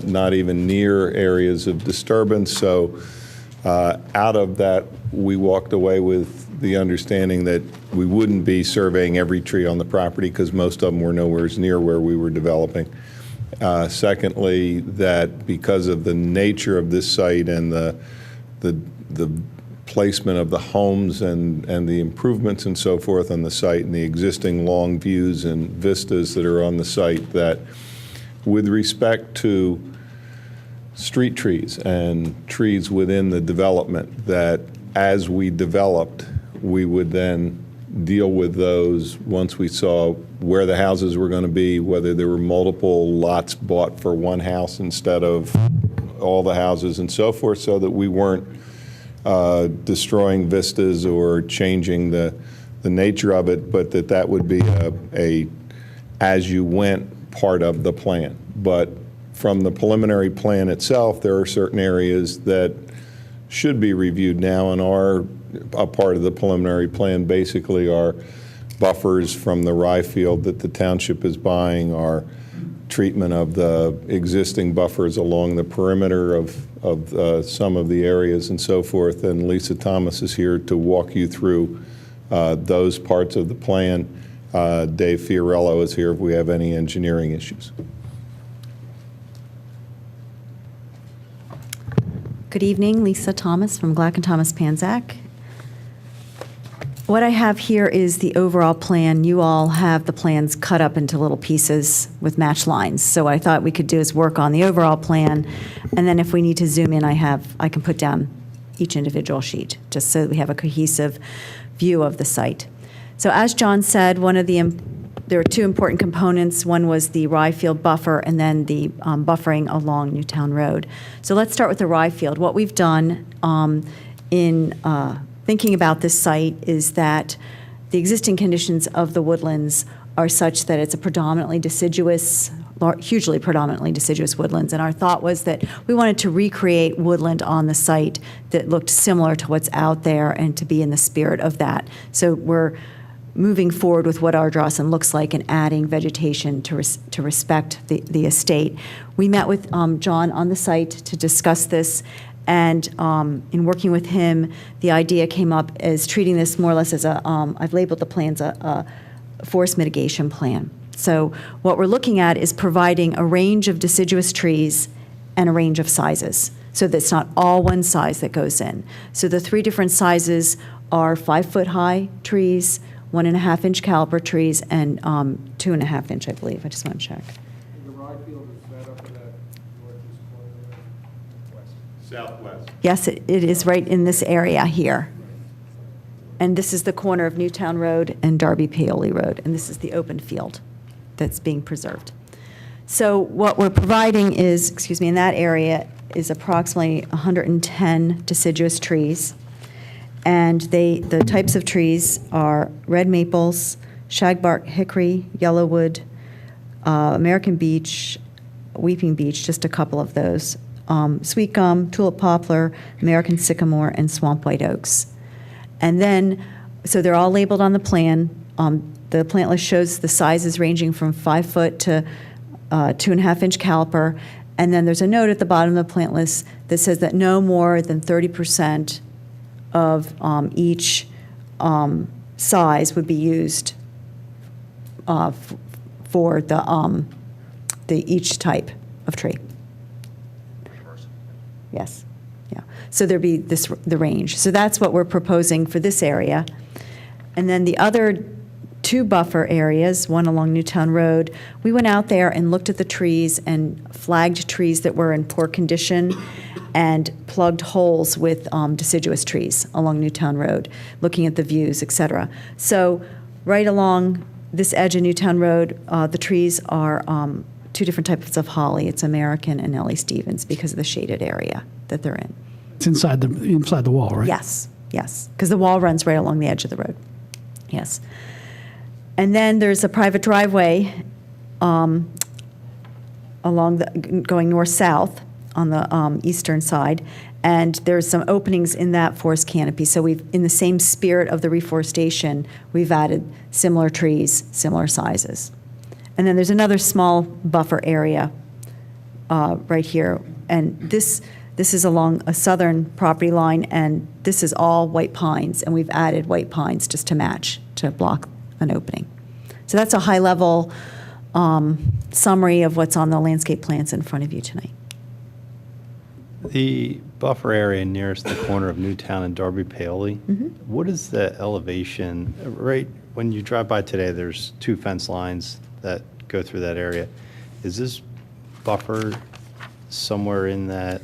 not even near areas of disturbance. So out of that, we walked away with the understanding that we wouldn't be surveying every tree on the property because most of them were nowhere near where we were developing. Secondly, that because of the nature of this site and the placement of the homes and the improvements and so forth on the site and the existing long views and vistas that are on the site, that with respect to street trees and trees within the development, that as we developed, we would then deal with those once we saw where the houses were going to be, whether there were multiple lots bought for one house instead of all the houses and so forth, so that we weren't destroying vistas or changing the nature of it, but that would be a as you went part of the plan. But from the preliminary plan itself, there are certain areas that should be reviewed now and are a part of the preliminary plan. Basically, are buffers from the rye field that the township is buying, our treatment of the existing buffers along the perimeter of some of the areas and so forth. And Lisa Thomas is here to walk you through those parts of the plan. Dave Fiorello is here if we have any engineering issues. Good evening, Lisa Thomas from Glack & Thomas Panzak. What I have here is the overall plan. You all have the plans cut up into little pieces with match lines. So what I thought we could do is work on the overall plan, and then if we need to zoom in, I can put down each individual sheet, just so that we have a cohesive view of the site. So as John said, there are two important components. One was the rye field buffer, and then the buffering along Newtown Road. So let's start with the rye field. What we've done in thinking about this site is that the existing conditions of the woodlands are such that it's a predominantly deciduous, hugely predominantly deciduous woodlands. And our thought was that we wanted to recreate woodland on the site that looked similar to what's out there and to be in the spirit of that. So we're moving forward with what Ardrossan looks like and adding vegetation to respect the estate. We met with John on the site to discuss this, and in working with him, the idea came up as treating this more or less as I've labeled the plans a forest mitigation plan. So what we're looking at is providing a range of deciduous trees and a range of sizes, so that it's not all one size that goes in. So the three different sizes are 5-foot-high trees, 1.5-inch caliper trees, and 2.5-inch, I believe. I just want to check. The rye field is that up in that northeast corner there? West. Southwest. Yes, it is right in this area here. And this is the corner of Newtown Road and Darby Paoli Road, and this is the open field that's being preserved. So what we're providing is, excuse me, in that area is approximately 110 deciduous trees. And the types of trees are red maples, shagbark hickory, yellowwood, American beech, weeping beech, just a couple of those, sweet gum, tulip poplar, American sycamore, and swamp white oaks. And then, so they're all labeled on the plan. The plant list shows the sizes ranging from 5 foot to 2.5-inch caliper. And then there's a note at the bottom of the plant list that says that no more than 30% of each size would be used for the each type of tree. Yes, yeah. So there'd be the range. So that's what we're proposing for this area. And then the other 2 buffer areas, one along Newtown Road, we went out there and looked at the trees and flagged trees that were in poor condition and plugged holes with deciduous trees along Newtown Road, looking at the views, et cetera. So right along this edge of Newtown Road, the trees are 2 different types of holly. It's American and Ellie Stevens because of the shaded area that they're in. It's inside the wall, right? Yes, yes, because the wall runs right along the edge of the road. Yes. And then there's a private driveway along going north-south on the eastern side, and there's some openings in that forest canopy. So we've, in the same spirit of the reforestation, we've added similar trees, similar sizes. And then there's another small buffer area right here, and this is along a southern property line, and this is all white pines, and we've added white pines just to match, to block an opening. So that's a high-level summary of what's on the landscape plans in front of you tonight. The buffer area nearest the corner of Newtown and Darby Paoli, what is the elevation? Right when you drive by today, there's 2 fence lines that go through that area. Is this buffer somewhere in that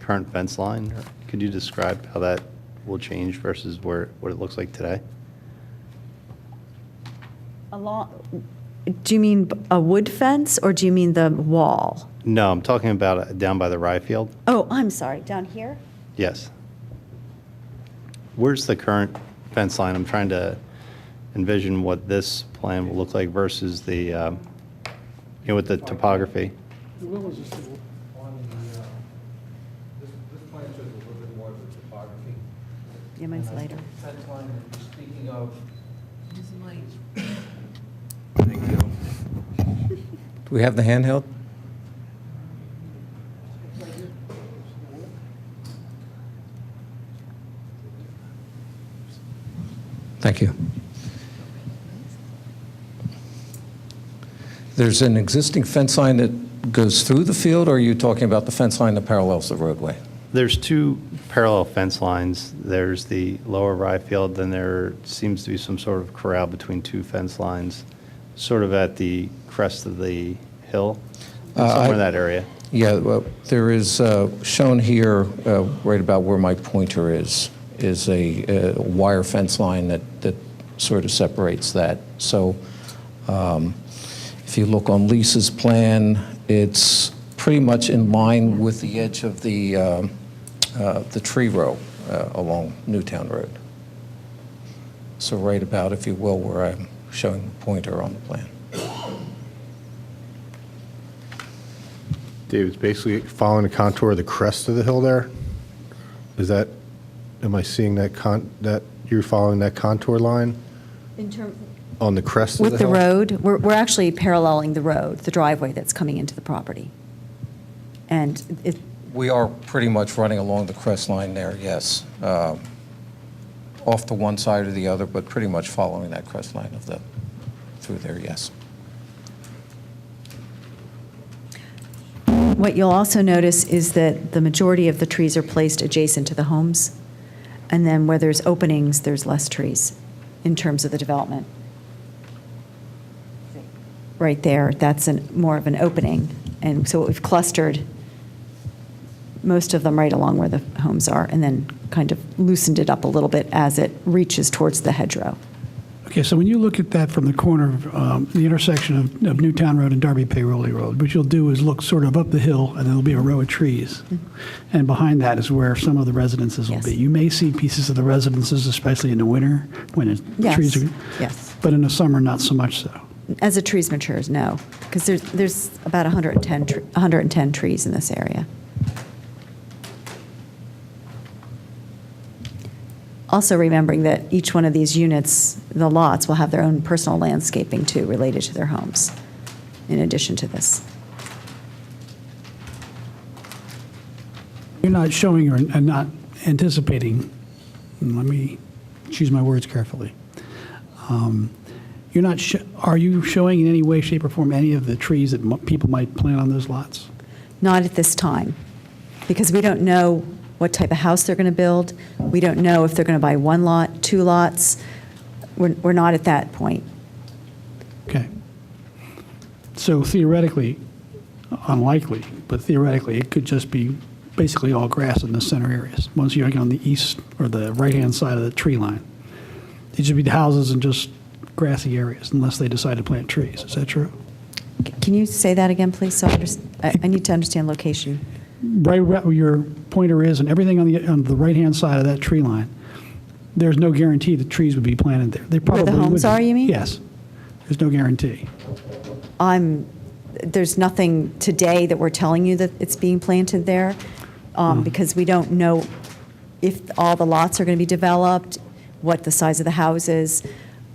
current fence line? Could you describe how that will change versus what it looks like today? Do you mean a wood fence, or do you mean the wall? No, I'm talking about down by the rye field. Oh, I'm sorry, down here? Yes. Where's the current fence line? I'm trying to envision what this plan will look like versus the, with the topography. This plan shows a little bit more of the topography. Yeah, mine's later. Fence line that you're speaking of. Do we have the handheld? Thank you. There's an existing fence line that goes through the field, or are you talking about the fence line that parallels the roadway? There's 2 parallel fence lines. There's the lower rye field, then there seems to be some sort of corral between 2 fence lines, sort of at the crest of the hill, somewhere in that area. Yeah, well, there is, shown here, right about where my pointer is a wire fence line that sort of separates that. So if you look on Lisa's plan, it's pretty much in line with the edge of the tree row along Newtown Road. So right about, if you will, where I'm showing the pointer on the plan. Dave, it's basically following the contour of the crest of the hill there? Is that, am I seeing that that you're following that contour line In terms on the crest of the with the hill? road, we're actually paralleling the road, the driveway that's coming into the property. And We are pretty much running along the crest line there, yes. Off to one side or the other, but pretty much following that crest line through there, yes. what you'll also notice is that the majority of the trees are placed adjacent to the homes. And then where there's openings, there's less trees in terms of the development. Right there, that's more of an opening. And so we've clustered most of them right along where the homes are, and then kind of loosened it up a little bit as it reaches towards the hedgerow. Okay, so when you look at that from the corner of the intersection of Newtown Road and Darby Payrolli Road, what you'll do is look sort of up the hill, and there'll be a row of trees. And behind that is where some of the residences will Yes. be. You may see pieces of the residences, especially in the winter, when the Yes, trees are... yes. But in the summer, not so much so. As the trees matures, no, because there's about 110 trees in this area. Also remembering that each one of these units, the lots, will have their own personal landscaping too, related to their homes, in addition to this. You're not showing or not anticipating, let me choose my words carefully. You're not, are you showing in any way, shape, or form any of the trees that people might plant on those lots? Not at this time, because we don't know what type of house they're going to build. We don't know if they're going to buy one lot, two lots. We're not at that point. Okay. So theoretically, unlikely, but theoretically, it could just be basically all grass in the center areas, once you're on the east or the right-hand side of the tree line. These would be the houses and just grassy areas, unless they decide to plant trees. Is that true? Can you say that again, please? So I need to understand location. Right where your pointer is, and everything on the right-hand side of that tree line, there's no guarantee that trees would be planted there. They probably Where the homes would be. are, you mean? Yes. There's no guarantee. There's nothing today that we're telling you that it's being planted there, because we don't know if all the lots are going to be developed, what the size of the house is.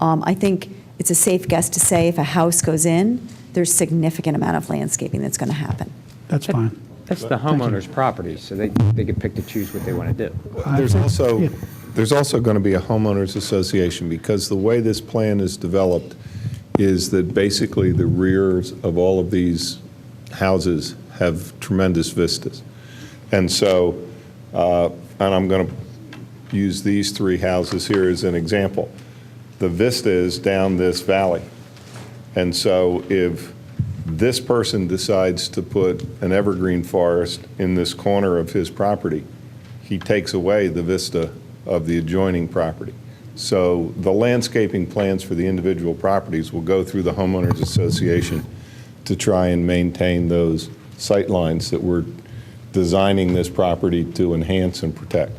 I think it's a safe guess to say if a house goes in, there's significant amount of landscaping that's going to happen. That's fine. That's the homeowner's property, so they can pick to choose what they want to do. There's also going to be a homeowners association, because the way this plan is developed is that basically the rears of all of these houses have tremendous vistas. And so, and I'm going to use these three houses here as an example. The vista is down this valley. And so if this person decides to put an evergreen forest in this corner of his property, he takes away the vista of the adjoining property. So the landscaping plans for the individual properties will go through the homeowners association to try and maintain those sight lines that we're designing this property to enhance and protect.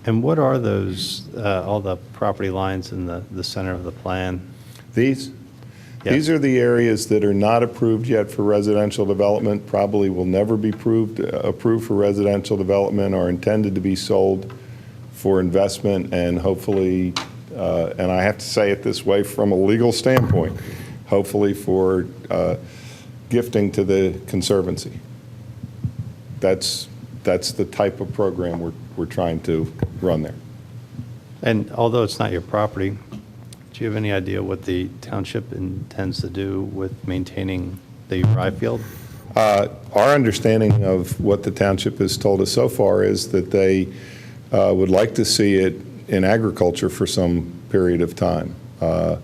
And what are those, all the property lines in the center of the plan? These? Yes. These are the areas that are not approved yet for residential development, probably will never be approved for residential development, or intended to be sold for investment, and hopefully, and I have to say it this way from a legal standpoint, hopefully for gifting to the Conservancy. That's the type of program we're trying to run there. And although it's not your property, do you have any idea what the township intends to do with maintaining the rye field? Our understanding of what the township has told us so far is that they would like to see it in agriculture for some period of time. I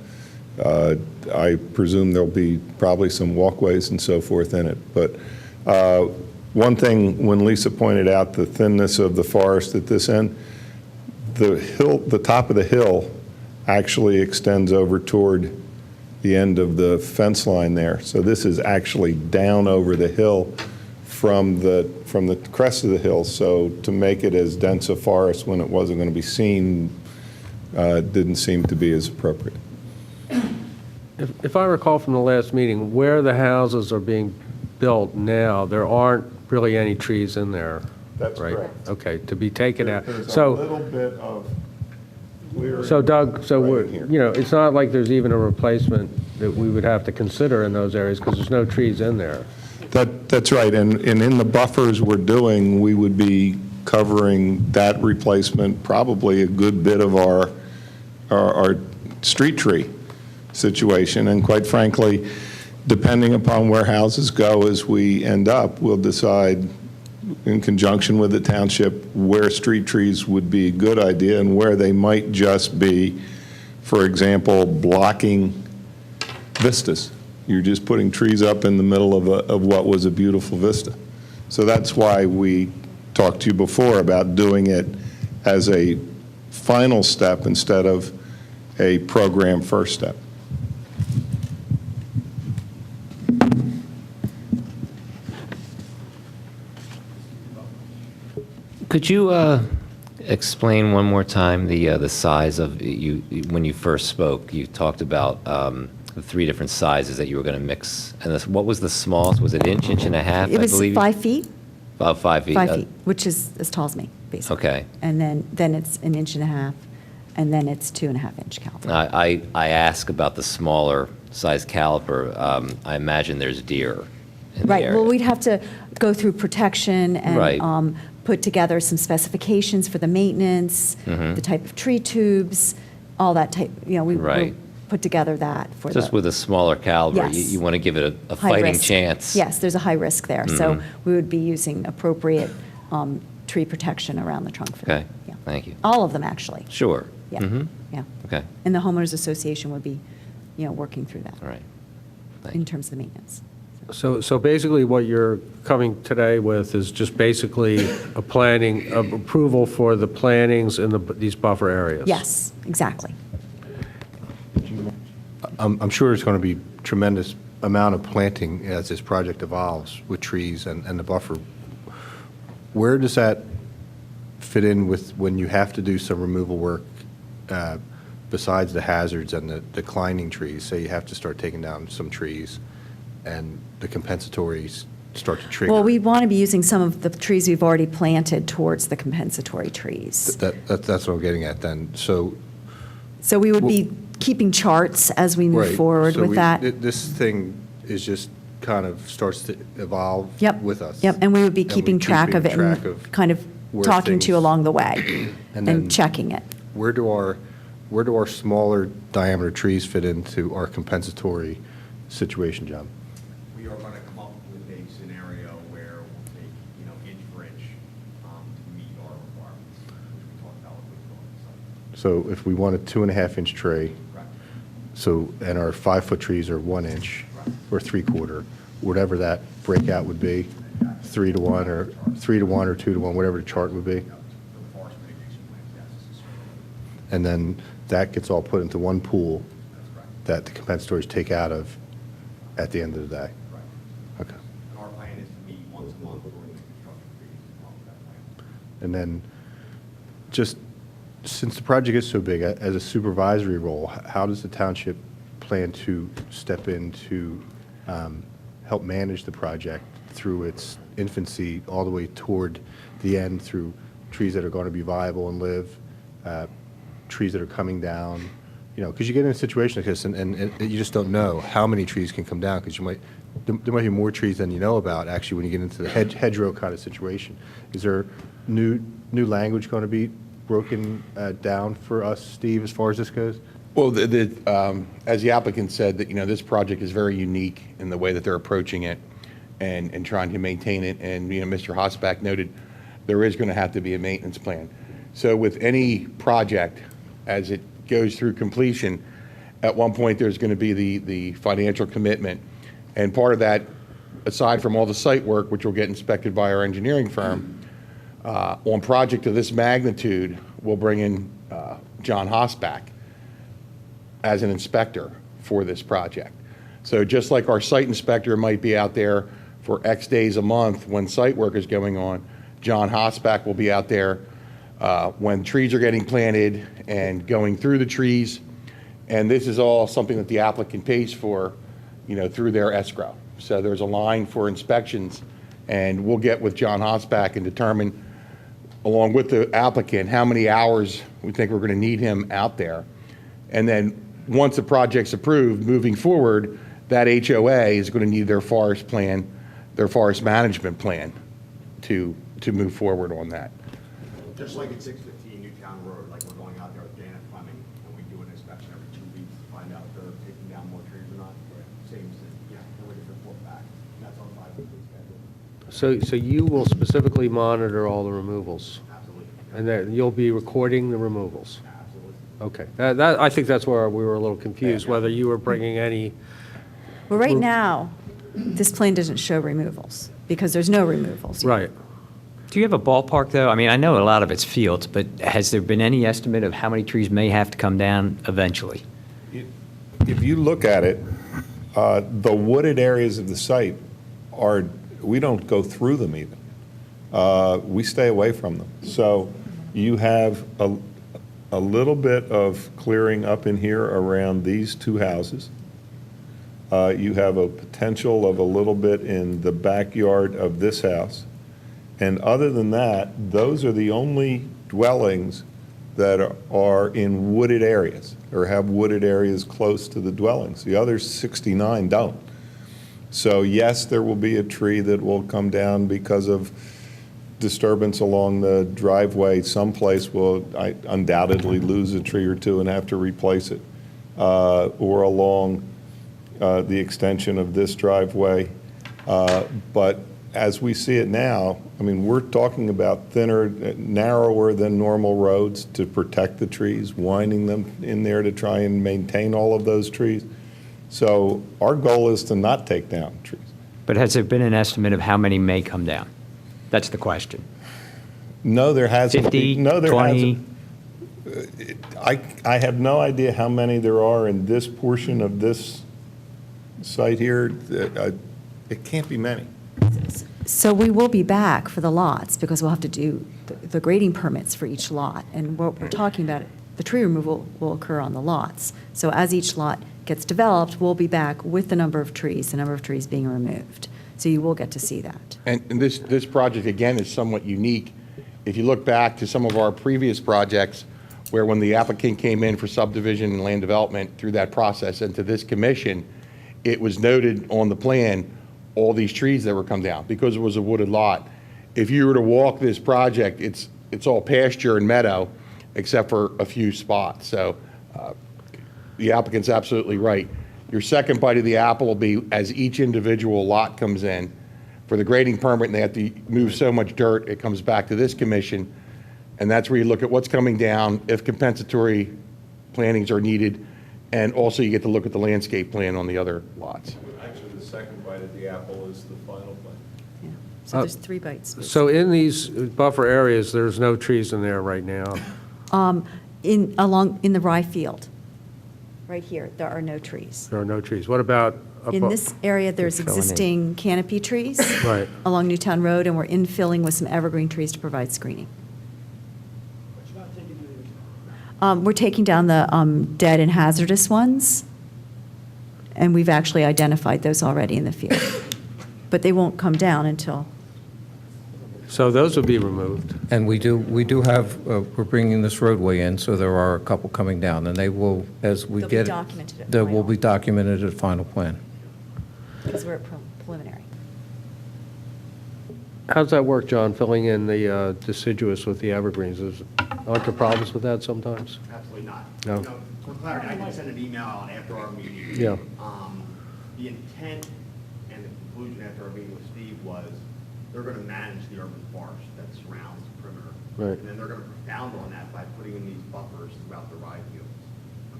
presume there'll be probably some walkways and so forth in it. But one thing, when Lisa pointed out the thinness of the forest at this end, the top of the hill actually extends over toward the end of the fence line there. So this is actually down over the hill from the crest of the hill. So to make it as dense a forest when it wasn't going to be seen didn't seem to be as appropriate. If I recall from the last meeting, where the houses are being built now, there aren't really any trees in there. That's right? correct. Okay, to be taken out. There's a So, little bit of clearing. so Doug, so right we're, in here. you know, it's not like there's even a replacement that we would have to consider in those areas, because there's no trees in there. That's right, and in the buffers we're doing, we would be covering that replacement, probably a good bit of our street tree situation, and quite frankly, depending upon where houses go as we end up, we'll decide in conjunction with the township where street trees would be a good idea and where they might just be, for example, blocking vistas. You're just putting trees up in the middle of what was a beautiful vista. So that's why we talked to you before about doing it as a final step instead of a program first step. Could you explain one more time the size of you when you first spoke? You talked about the 3 different sizes that you were going to mix. And what was the smallest? Was it inch, inch and a half? It was I believe 5 feet, About 5 feet. 5 feet, which is as tall as me, basically. Okay. And then it's an inch and a half, and then it's 2.5-inch caliper. I ask about the smaller size caliper. I imagine there's deer in the Right, area. well, we'd have to go through protection Right. and put together some specifications for the maintenance, the type of tree tubes, all that type, we'll Right. put together that for Just the with a smaller caliber, Yes. you want to give it a high fighting risk. chance. Yes, there's a high risk there, so Mhm. we would be using appropriate tree protection around the trunk for that. Okay, Yeah. thank you. All of them, actually. Sure. Yeah, Mhm. yeah. Okay, And the homeowners association would be, working through that all right. in terms of the maintenance. So basically, what you're coming today with is just basically a planning, approval for the plantings in these buffer areas? Yes, exactly. I'm sure there's going to be tremendous amount of planting as this project evolves with trees and the buffer. Where does that fit in with when you have to do some removal work besides the hazards and the declining trees? Say you have to start taking down some trees and the compensatories start to trigger. Well, we want to be using some of the trees we've already planted towards the compensatory trees. That's what I'm getting at then. So So we would be keeping charts as we move Right. forward So with that. This thing is just kind of starts to evolve Yep. with us. Yep, and we would be And keeping track of it track and of kind of where talking to you things- along the way And then- and checking it. Where do our smaller diameter trees fit into our compensatory situation, John? We are going to come up with a scenario where we'll take, inch for inch to meet our requirements, which we talked about with the site. So if we want a 2.5-inch tray, Correct. and our 5-foot trees are 1 inch Right. or 3/4, whatever that breakout would be, 3-to-1 or 3-to-1 or 2-to-1, whatever the chart would be. For the forest mitigation plans, yes. And then that gets all put into one pool That's correct. that the compensatories take out of at the end of the day. Right. Okay. And our plan is to meet once a month during the construction phase to come up with that plan. And then, just since the project is so big, as a supervisory role, how does the township plan to step in to help manage the project through its infancy all the way toward the end, through trees that are going to be viable and live, trees that are coming down? Because you get in a situation like this, and you just don't know how many trees can come down, because there might be more trees than you know about, actually, when you get into the hedgerow kind of situation. Is there new language going to be broken down for us, Steve, as far as this goes? Well, as the applicant said, that, this project is very unique in the way that they're approaching it and trying to maintain it. And, Mr. Hosbach noted there is going to have to be a maintenance plan. So with any project, as it goes through completion, at one point, there's going to be the financial commitment. And part of that, aside from all the site work, which will get inspected by our engineering firm, on project of this magnitude, we'll bring in John Hosbach as an inspector for this project. So just like our site inspector might be out there for X days a month when site work is going on, John Hosbach will be out there when trees are getting planted and going through the trees. And this is all something that the applicant pays for, through their escrow. So there's a line for inspections, and we'll get with John Hosbach and determine, along with the applicant, how many hours we think we're going to need him out there. And then once the project's approved, moving forward, that HOA is going to need their forest plan, their forest management plan to move forward on that. Just like at 615 Newtown Road, like we're going out there with Janet Fleming, and we do an inspection every 2 weeks to find out if they're taking down more trees or not. Same, and we just report back. And that's on 5-weekly schedule. So you will specifically monitor all the removals? Absolutely. And then you'll be recording the removals? Absolutely. Okay. I think that's where we were a little confused, whether you were bringing any, Well, right now, this plan doesn't show removals, because there's no removals. right. Do you have a ballpark, though? I mean, I know a lot of it's fields, but has there been any estimate of how many trees may have to come down eventually? If you look at it, the wooded areas of the site are, we don't go through them even. We stay away from them. So you have a little bit of clearing up in here around these two houses. You have a potential of a little bit in the backyard of this house. And other than that, those are the only dwellings that are in wooded areas or have wooded areas close to the dwellings. The other 69 don't. So yes, there will be a tree that will come down because of disturbance along the driveway. Someplace will undoubtedly lose a tree or two and have to replace it. Or along the extension of this driveway. But as we see it now, I mean, we're talking about thinner, narrower than normal roads to protect the trees, winding them in there to try and maintain all of those trees. So our goal is to not take down trees. But has there been an estimate of how many may come down? That's the question. No, there hasn't. 50, No, there 20? hasn't. I have no idea how many there are in this portion of this site here. It can't be many. So we will be back for the lots because we'll have to do the grading permits for each lot. And what we're talking about, the tree removal will occur on the lots. So as each lot gets developed, we'll be back with the number of trees being removed. So you will get to see that. And this project, again, is somewhat unique. If you look back to some of our previous projects, where when the applicant came in for subdivision and land development through that process and to this commission, it was noted on the plan, all these trees that were come down, because it was a wooded lot. If you were to walk this project, it's all pasture and meadow, except for a few spots. So the applicant's absolutely right. Your second bite of the apple will be as each individual lot comes in. For the grading permit, and they have to move so much dirt, it comes back to this commission, and that's where you look at what's coming down, if compensatory plantings are needed, and also you get to look at the landscape plan on the other lots. Actually, the second bite of the apple is the final plan. Yeah. So there's 3 bites. So in these buffer areas, there's no trees in there right now? In the rye field, right here, there are no trees. There are no trees. What about? In this area, there's You're filling in. existing canopy trees Right. along Newtown Road, and we're infilling with some evergreen trees to provide screening. We're taking down the dead and hazardous ones, and we've actually identified those already in the field. But they won't come down until, So those would be removed? And we do have, we're bringing this roadway in, so there are a couple coming down, and they will, as we They'll be get. documented at They will final. be documented at final plan. because we're at preliminary. How's that work, John, filling in the deciduous with the evergreens? Aren't there problems with that sometimes? Absolutely not. No. You know, for clarity, I can send an email out after our meeting. Yeah. The intent and the conclusion after our meeting with Steve was they're going to manage the urban forest that surrounds the perimeter. Right. And then they're going to propound on that by putting in these buffers throughout the rye fields.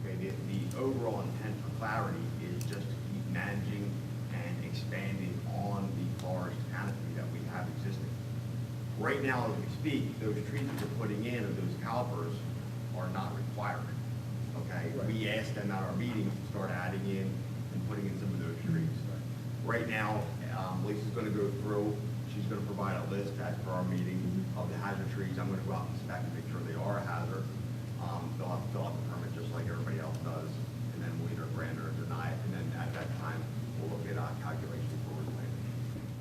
Okay, the overall intent for clarity is just to keep managing and expanding on the forest canopy that we have existing. Right now, as we speak, those trees that we're putting in, or those calipers, are not required. Okay? We asked them at our meetings to start adding in and putting in some of those trees. Right now, Lisa's going to go through, she's going to provide a list as per our meeting of the hazard trees. I'm going to go out and inspect and make sure they are a hazard. They'll have to fill out the permit just like everybody else does, and then we'll either grant or deny it, and then at that time, we'll look at calculations for replanting.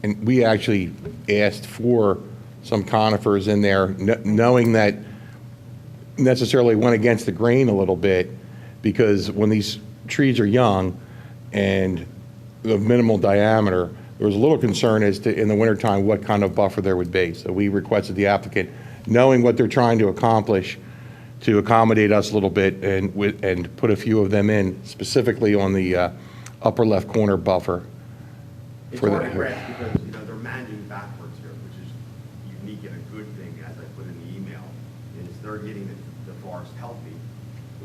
And we actually asked for some conifers in there, knowing that necessarily went against the grain a little bit, because when these trees are young and of minimal diameter, there was a little concern as to, in the wintertime, what kind of buffer there would be. So we requested the applicant, knowing what they're trying to accomplish, to accommodate us a little bit and put a few of them in, specifically on the upper left corner buffer. It's For the- hard to grasp because, you know, they're managing backwards here, which is unique and a good thing, as I put in the email, is they're getting the forest healthy,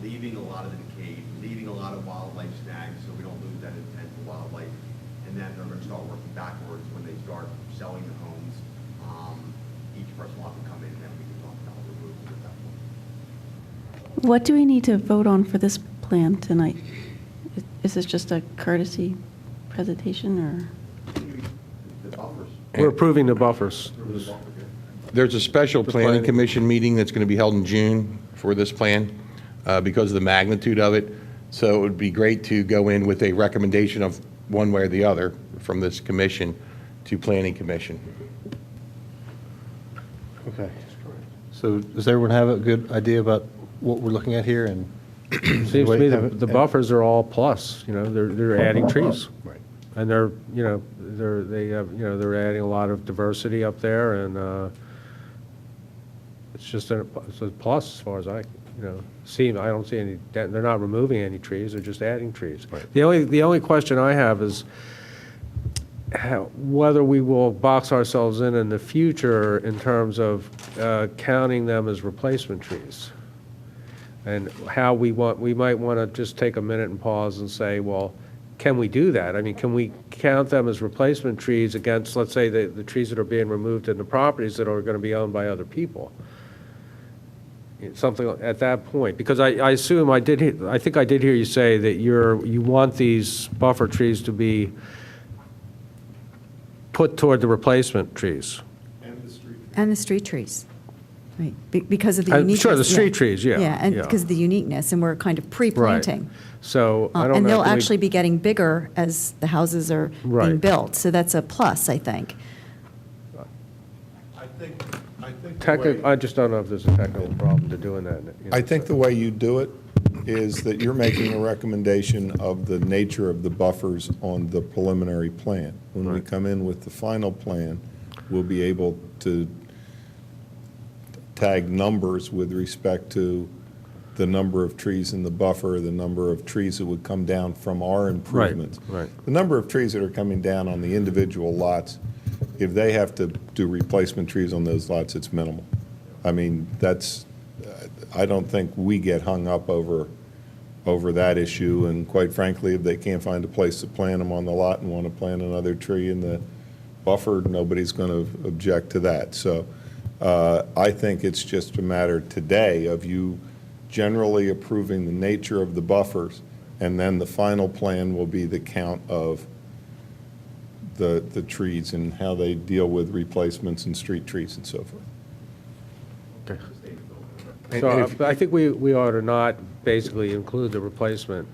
leaving a lot of the decay, leaving a lot of wildlife snags, so we don't lose that intent for wildlife. And then they're going to start working backwards when they start selling the homes. each person will have to come in, and then we can talk about removals at that point. What do we need to vote on for this plan tonight? Is this just a courtesy presentation, or? The buffers. We're approving the buffers. There's a special planning commission meeting that's going to be held in June for this plan because of the magnitude of it. So it would be great to go in with a recommendation of one way or the other from this commission to planning commission. Okay. So does everyone have a good idea about what we're looking at here? And Seems to me the buffers are all plus, they're adding trees. Right. And they're adding a lot of diversity up there, and it's a plus as far as I don't see any, they're not removing any trees, they're just adding trees. Right. The only question I have is whether we will box ourselves in the future in terms of counting them as replacement trees. And how we might want to just take a minute and pause and say, well, can we do that? I mean, can we count them as replacement trees against, let's say, the trees that are being removed in the properties that are going to be owned by other people? Something at that point, because I assume I think I did hear you say that you want these buffer trees to be put toward the replacement trees. And the street trees, right, because of the uniqueness. Sure, the street trees, yeah. Yeah, and because of the uniqueness, and we're kind of pre-planting. So I don't know. And they'll if we- actually be getting bigger as the houses are being Right. built, so that's a plus, I think. I just don't know if there's a technical problem to doing that. I think the way you do it is that you're making a recommendation of the nature of the buffers on the preliminary plan. When we come in with the final plan, we'll be able to tag numbers with respect to the number of trees in the buffer, the number of trees that would come down from our improvements. Right. The number of trees that are coming down on the individual lots, if they have to do replacement trees on those lots, it's minimal. I mean, I don't think we get hung up over that issue, and quite frankly, if they can't find a place to plant them on the lot and want to plant another tree in the buffer, nobody's going to object to that. So I think it's just a matter today of you generally approving the nature of the buffers, and then the final plan will be the count of the trees and how they deal with replacements and street trees and so forth. So I think we ought to not basically include the replacement.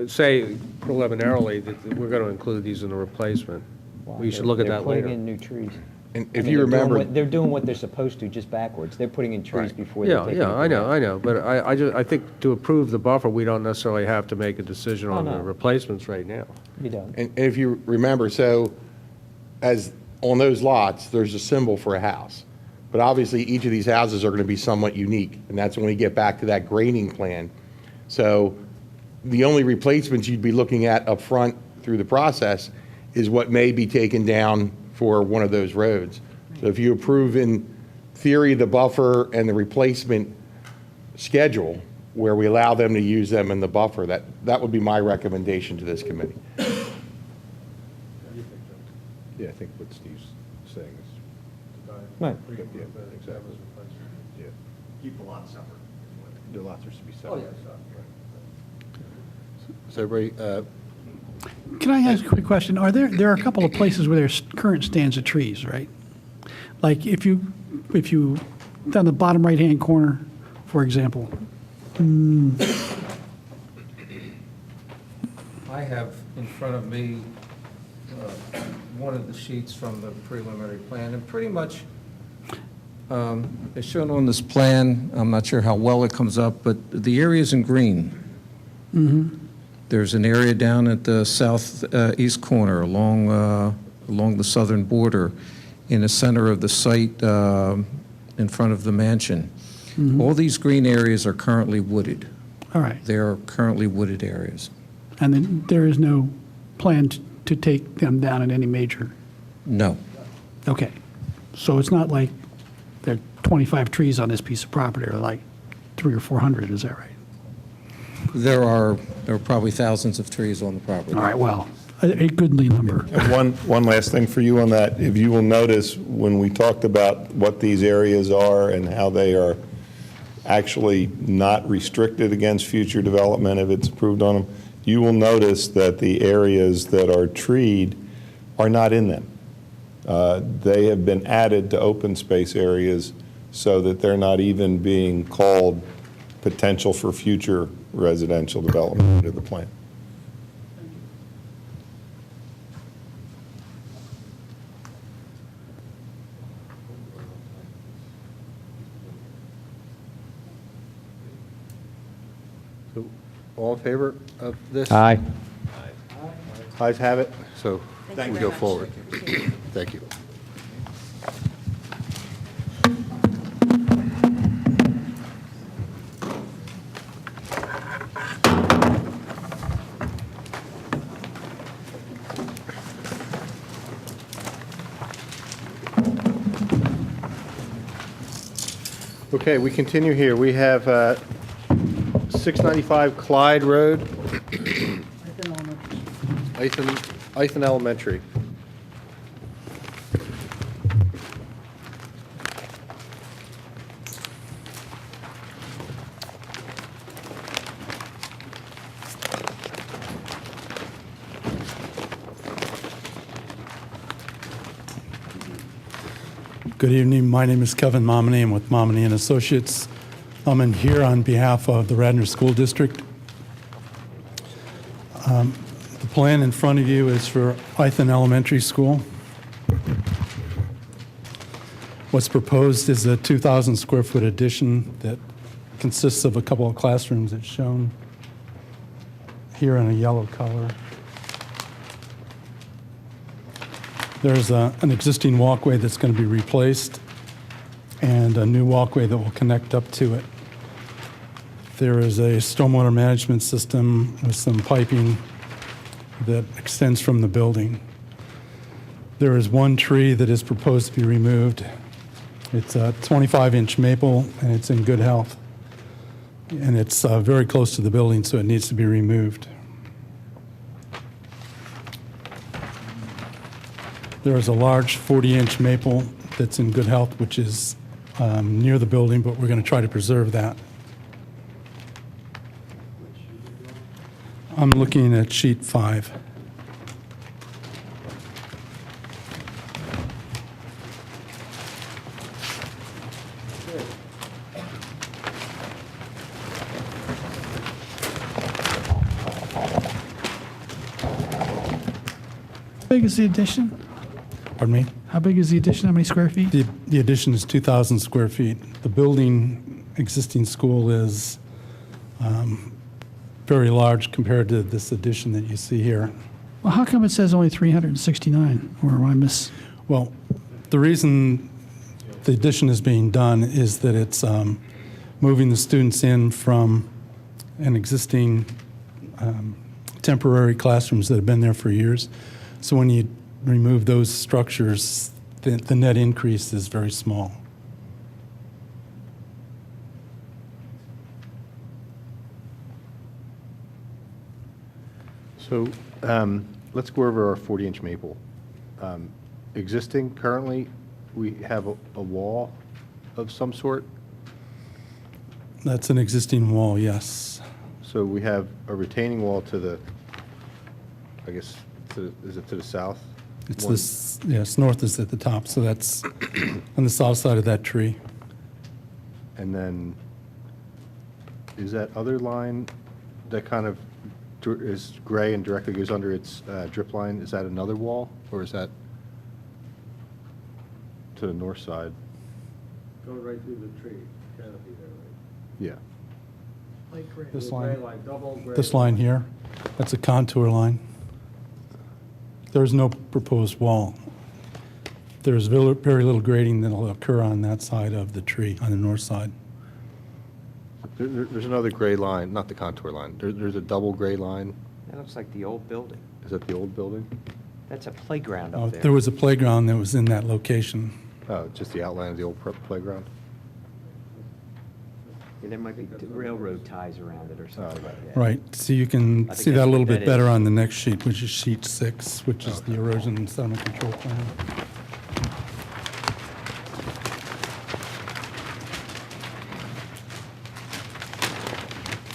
Say preliminarily that we're going to include these in the replacement. We should look at that They're later. putting in new trees. And I if mean, you they're doing remember, they're doing what they're supposed to, just backwards. They're putting in trees before they're taking. Yeah, I know, but I think to approve the buffer, we don't necessarily have to make a decision on the no. replacements right now. You don't. and if you remember, so as on those lots, there's a symbol for a house. But obviously, each of these houses are going to be somewhat unique, and that's when we get back to that grading plan. So the only replacements you'd be looking at up front through the process is what may be taken down for one of those roads. So if you approve in theory the buffer and the replacement schedule, where we allow them to use them in the buffer, that would be my recommendation to this committee. Yeah, I think what Steve's saying is. Right. Yeah, exactly. Yeah. Keep the lots separate. The lots are to be separate. yeah. So everybody, Can I ask a quick question? There are a couple of places where there's current stands of trees, right? Like if you down the bottom right-hand corner, for example. I have in front of me one of the sheets from the preliminary plan, and pretty much, as shown on this plan, I'm not sure how well it comes up, but the area's in green. There's an area down at the southeast corner along the southern border in the center of the site in front of the mansion. All these green areas are currently wooded. All right. They are currently wooded areas. And then there is no plan to take them down in any major? No. Okay. So it's not like there are 25 trees on this piece of property, or like 300 or 400, is that right? There are probably thousands of trees on the property. All right, well, a goodly number. And one last thing for you on that. If you will notice, when we talked about what these areas are and how they are actually not restricted against future development if it's approved on them, you will notice that the areas that are treed are not in them. They have been added to open space areas so that they're not even being called potential for future residential development under the plan. So, all in favor of this? Aye. Ayes have it, so we go forward. Thank you. Okay, we continue here. We have 695 Clyde Road. Ethan Elementary. Good evening. My name is Kevin Momini. I'm with Momini & Associates. I'm in here on behalf of the Radnor School District. The plan in front of you is for Ethan Elementary School. What's proposed is a 2,000 square foot addition that consists of a couple of classrooms that's shown here in a yellow color. There's an existing walkway that's going to be replaced and a new walkway that will connect up to it. There is a stormwater management system with some piping that extends from the building. There is one tree that is proposed to be removed. It's a 25-inch maple, and it's in good health. And it's very close to the building, so it needs to be removed. There is a large 40-inch maple that's in good health, which is near the building, but we're going to try to preserve that. I'm looking at sheet 5. How big is the addition? Pardon me? How big is the addition? How many square feet? The addition is 2,000 square feet. The building, existing school, is very large compared to this addition that you see here. Well, how come it says only 369? Or am I miss? Well, the reason the addition is being done is that it's moving the students in from an existing temporary classrooms that have been there for years. So when you remove those structures, the net increase is very small. So let's go over our 40-inch maple. Existing, currently, we have a wall of some sort. That's an existing wall, yes. So we have a retaining wall to the, I guess, is it to the south? It's this, yes, north is at the top, so that's on the south side of that tree. And then, is that other line that kind of is gray and directly goes under its drip line, is that another wall, or is that to the north side? Going right through the tree, canopy there, right? Yeah. This Gray line, double gray. this line here, that's a contour line. There's no proposed wall. There's very little grading that will occur on that side of the tree, on the north side. There's another gray line, not the contour line. There's a double gray line. That looks like the old building. Is that the old building? That's a playground Oh, up there. there was a playground that was in that location. Oh, just the outline of the old playground? Yeah, there might be railroad ties around it or something like that. Right, so you can I think see that a that's little what bit that better is. on the next sheet, which is sheet 6, which is the erosion and sediment control plan.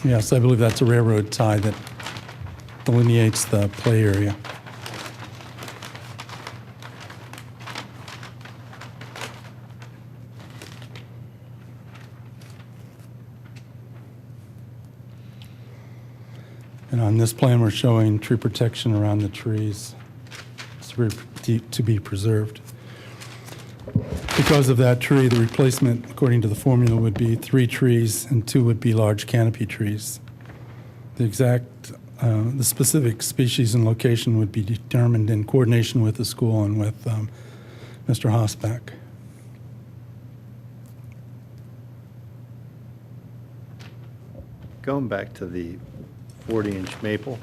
Yes, I believe that's a railroad tie that delineates the play area. And on this plan, we're showing tree protection around the trees to be preserved. Because of that tree, the replacement, according to the formula, would be 3 trees and 2 would be large canopy trees. The specific species and location would be determined in coordination with the school and with Mr. Hosback. Going back to the 40-inch maple,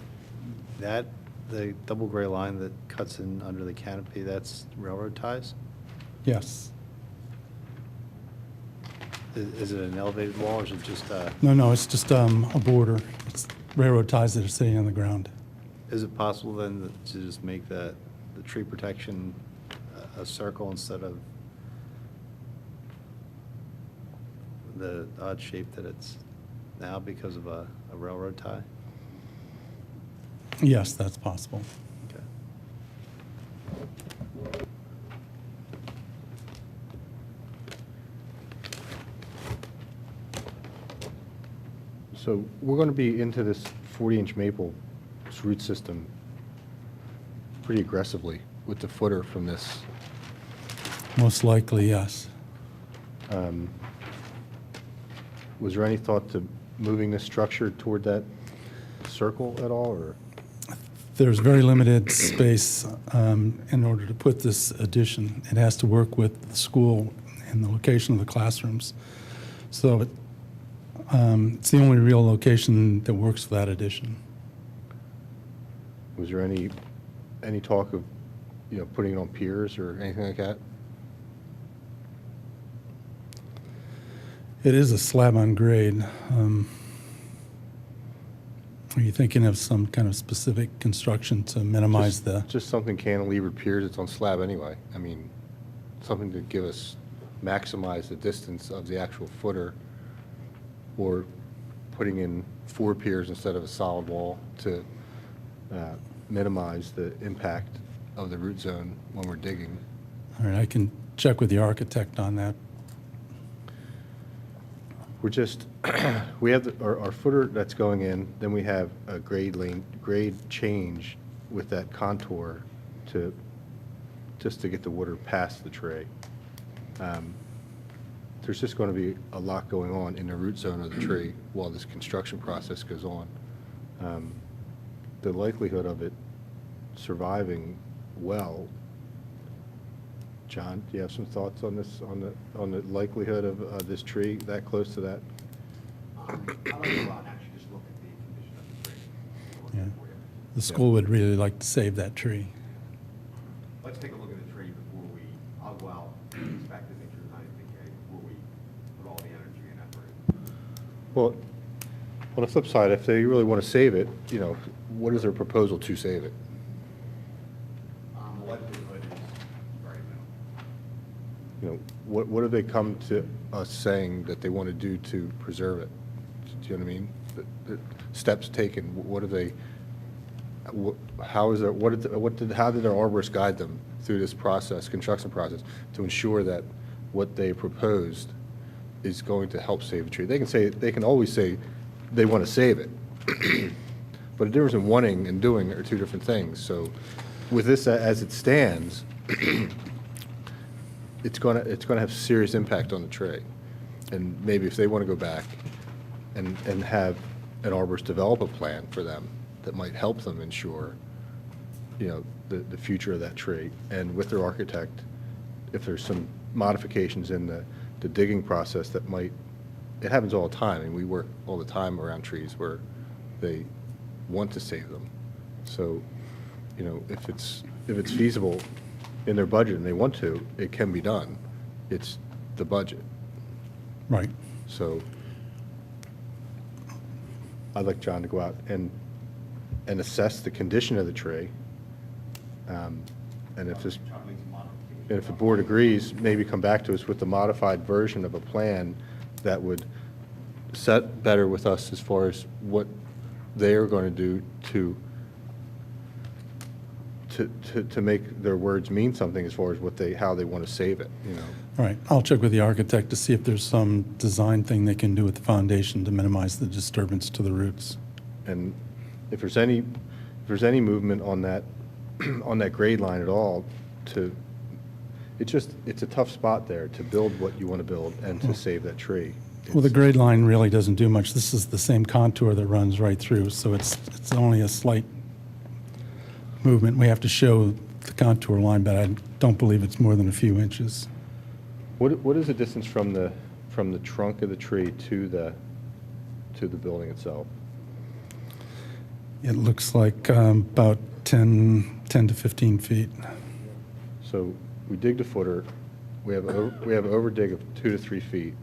that, the double gray line that cuts in under the canopy, that's railroad ties? Yes. Is it an elevated wall or is it just, No, it's just a border. It's railroad ties that are sitting on the ground. is it possible then to just make the tree protection a circle instead of the odd shape that it's now because of a railroad tie? Yes, that's possible. Okay. So we're going to be into this 40-inch maple root system pretty aggressively with the footer from this. Most likely, yes. Was there any thought to moving this structure toward that circle at all, or? There's very limited space in order to put this addition. It has to work with the school and the location of the classrooms. So it's the only real location that works for that addition. Was there any talk of, putting it on piers or anything like that? It is a slab on grade. Are you thinking of some kind of specific construction to minimize the? Just something cantilevered piers, it's on slab anyway. I mean, something to give us, maximize the distance of the actual footer, or putting in 4 piers instead of a solid wall to minimize the impact of the root zone when we're digging. All right, I can check with the architect on that. We're just, we have our footer that's going in, then we have a grade change with that contour just to get the water past the tray. There's just going to be a lot going on in the root zone of the tree while this construction process goes on. The likelihood of it surviving well, John, do you have some thoughts on this, on the likelihood of this tree that close to that? I'd like to go out and actually just look at the condition of the tree. Look Yeah. at it for you. The school would really like to save that tree. Let's take a look at the tree before I'll go out and inspect it, make sure there's not anything okay, before we put all the energy and effort in. Well, on the flip side, if they really want to save it, what is their proposal to save it? The likelihood is very minimal. What have they come to us saying that they want to do to preserve it? Do you know what I mean? The steps taken, what have they, how did their arborist guide them through this process, construction process, to ensure that what they proposed is going to help save the tree? They can always say they want to save it. But the difference in wanting and doing are 2 different things. So with this as it stands, it's going to have serious impact on the tree. And maybe if they want to go back and have an arborist develop a plan for them that might help them ensure, the future of that tree. And with their architect, if there's some modifications in the digging process that might, it happens all the time, and we work all the time around trees where they want to save them. So, if it's feasible in their budget and they want to, it can be done. It's the budget. Right. So, I'd like John to go out and assess the condition of the tree. And if the board agrees, maybe come back to us with the modified version of a plan that would set better with us as far as what they are going to do to make their words mean something as far as how they want to save it, you know. All right, I'll check with the architect to see if there's some design thing they can do with the foundation to minimize the disturbance to the roots. And if there's any movement on that, on that grade line at all, it's a tough spot there to build what you want to build and to save that tree. Well, the grade line really doesn't do much. This is the same contour that runs right through, so it's only a slight movement. We have to show the contour line, but I don't believe it's more than a few inches. What is the distance from the trunk of the tree to the building itself? It looks like about 10 to 15 feet. So we digged a footer. We have over dig of 2 to 3 feet.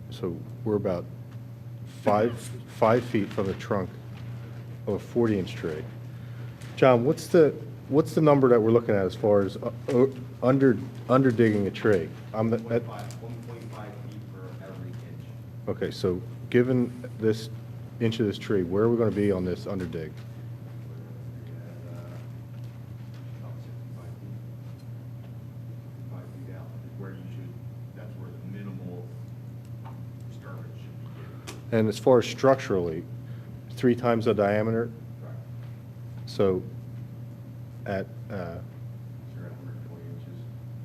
So we're about 5 feet from the trunk of a 40-inch tree. John, what's the number that we're looking at as far as under digging a tree? 1.5 feet for every inch. Okay, so given this inch of this tree, where are we going to be on this under dig? About 65 feet out is where that's where the minimal disturbance should be. And as far as structurally, 3 times the diameter? Correct. So at, You're at 120 inches.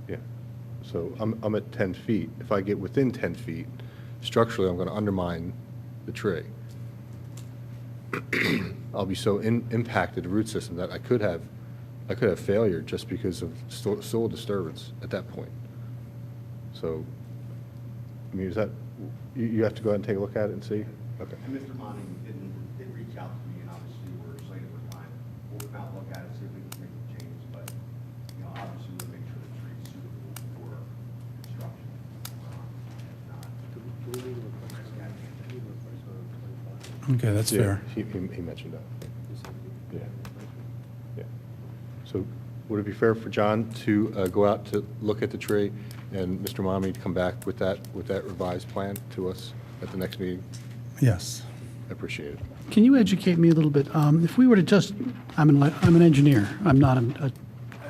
yeah, so I'm at 10 feet. If I get within 10 feet, structurally, I'm going to undermine the tree. I'll be so impacted the root system that I could have failure just because of soil disturbance at that point. So, I mean, is that, you have to go ahead and take a look at it and see? Okay. And Mr. Monning did reach out to me, and obviously we're slated for time. We'll come out, look at it, see if we can make the changes, but, you know, obviously we'll make sure the tree's suitable for construction. Okay, that's Yeah, fair. he mentioned that. Yeah. Yeah. So would it be fair for John to go out to look at the tree and Mr. Mommy to come back with that revised plan to us at the next meeting? Yes. I appreciate it. Can you educate me a little bit? If we were to just, I'm an engineer, I'm not an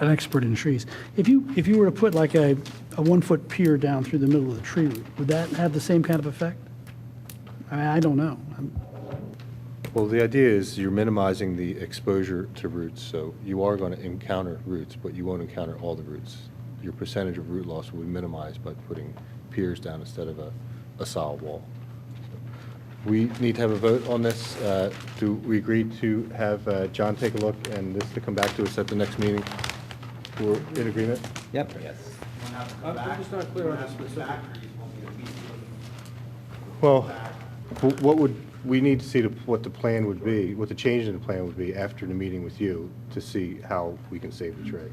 expert in trees. If you were to put like a 1-foot pier down through the middle of the tree root, would that have the same kind of effect? I mean, I don't know. Well, the idea is you're minimizing the exposure to roots, so you are going to encounter roots, but you won't encounter all the roots. Your percentage of root loss will be minimized by putting piers down instead of a solid wall. We need to have a vote on this. Do we agree to have John take a look and this to come back to us at the next meeting? We're in agreement? Yep. Yes. I'm just not clear on the specific. Well, what would, we need to see what the plan would be, what the change in the plan would be after the meeting with you to see how we can save the tree.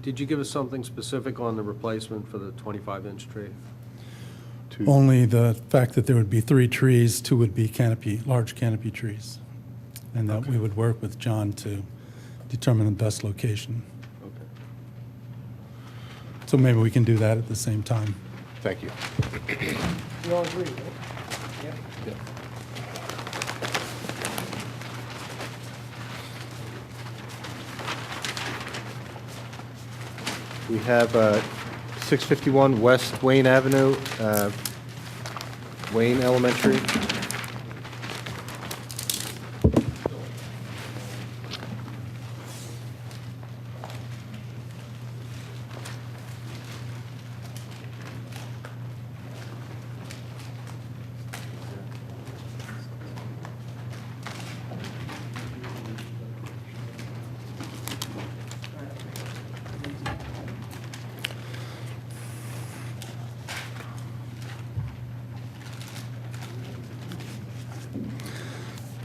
Did you give us something specific on the replacement for the 25-inch tree? Only the fact that there would be 3 trees, 2 would be large canopy trees, and that we would work with John to determine the best location. Okay. So maybe we can do that at the same time. Thank you. You all agree, right? Yep. We have 651 West Wayne Avenue, Wayne Elementary.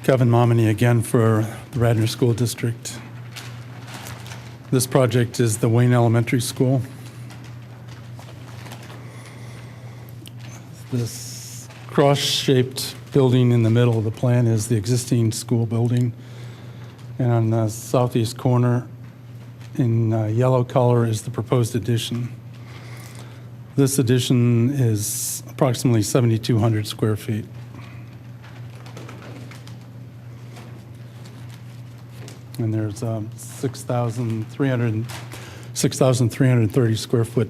Kevin Momini again for the Radnor School District. This project is the Wayne Elementary School. This cross-shaped building in the middle of the plan is the existing school building. And on the southeast corner, in yellow color, is the proposed addition. This addition is approximately 7,200 square feet. And there's 6,330 square foot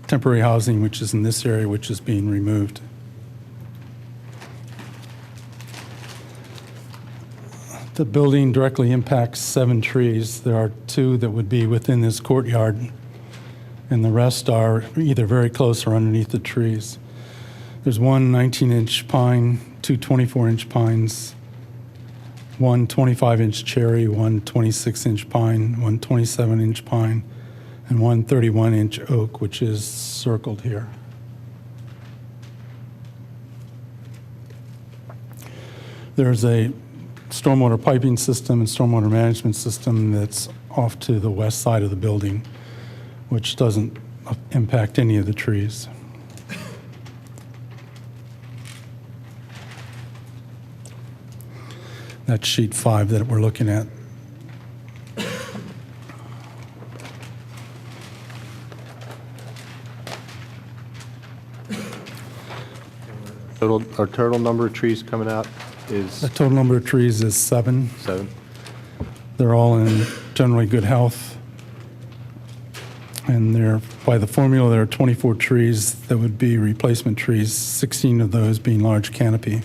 temporary housing, which is in this area, which is being removed. The building directly impacts 7 trees. There are 2 that would be within this courtyard, and the rest are either very close or underneath the trees. There's 1 19-inch pine, 2 24-inch pines, 1 25-inch cherry, 1 26-inch pine, 1 27-inch pine, and 1 31-inch oak, which is circled here. There's a stormwater piping system and stormwater management system that's off to the west side of the building, which doesn't impact any of the trees. That's sheet 5 that we're looking at. Our total number of trees coming out is The total number of trees is 7. 7. They're all in generally good health. And by the formula, there are 24 trees that would be replacement trees, 16 of those being large canopy.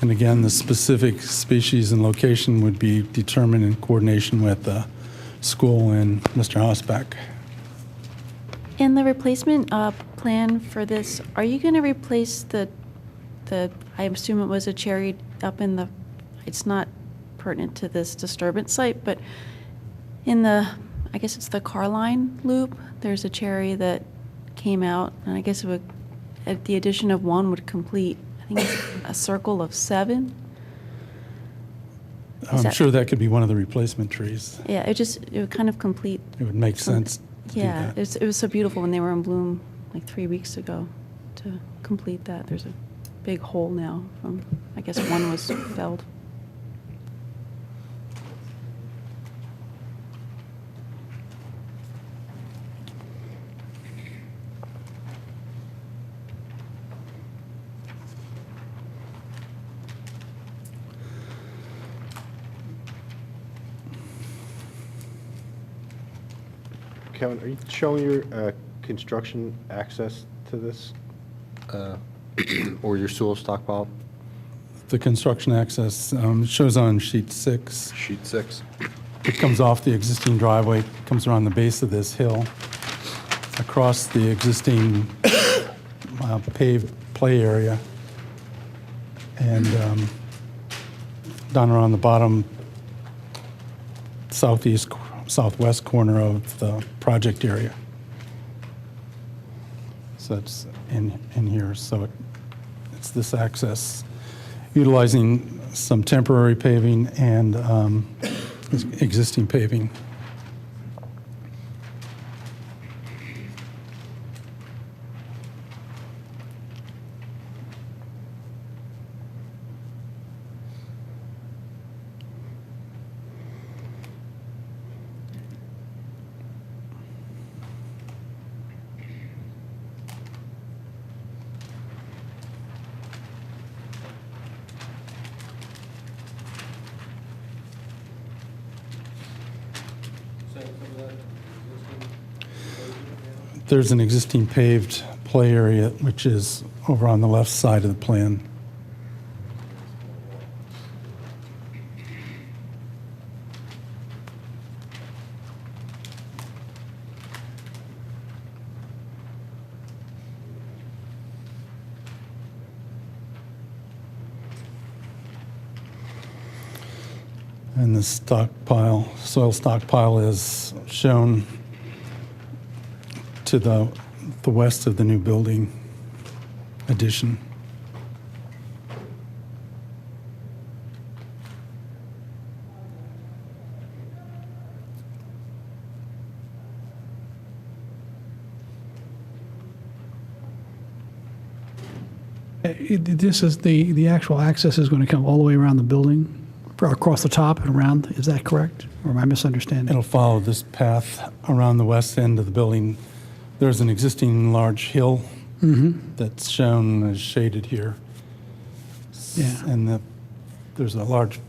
And again, the specific species and location would be determined in coordination with the school and Mr. Hausbeck. In the replacement plan for this, are you going to replace the, I assume it was a cherry up in the, it's not pertinent to this disturbance site, but in the, I guess it's the car line loop, there's a cherry that came out, and I guess it would, the addition of 1 would complete, I think it's a circle of 7. I'm sure that could be one of the replacement trees. Yeah, it would kind of complete. It would make sense to do Yeah, that. it was so beautiful when they were in bloom like 3 weeks ago to complete that. There's a big hole now from, I guess 1 was felled. Kevin, are you showing your construction access to this? Or your sewer stockpile? The construction access shows on sheet 6. Sheet 6. It comes off the existing driveway, comes around the base of this hill, across the existing paved play area, and down around the bottom southwest corner of the project area. So it's in here. So it's this access, utilizing some temporary paving and existing paving. There's an existing paved play area, which is over on the left side of the plan. And the stockpile, soil stockpile is shown to the west of the new building addition. This is, the actual access is going to come all the way around the building, across the top and around, is that correct? Or am I misunderstanding? It'll follow this path around the west end of the building. There's an existing large hill that's shown as shaded here. Yeah. And there's a large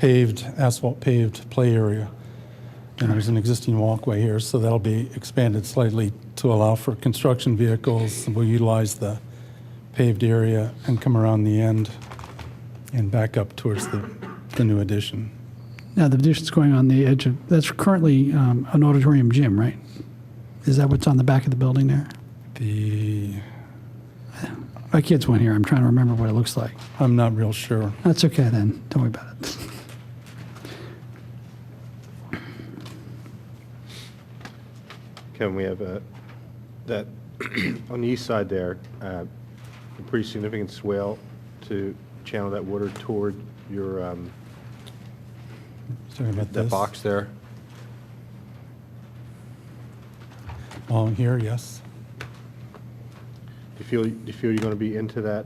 asphalt paved play area. And there's an existing walkway here, so that'll be expanded slightly to allow for construction vehicles. We'll utilize the paved area and come around the end and back up towards the new addition. Now, the addition's going on the edge of, that's currently an auditorium gym, right? Is that what's on the back of the building there? My kids went here. I'm trying to remember what it looks like. I'm not real sure. That's okay then. Don't worry about it. Kevin, we have that on the east side there, a pretty significant swale to channel that water toward your Sorry about that this. box there. Along here, yes. Do you feel you're going to be into that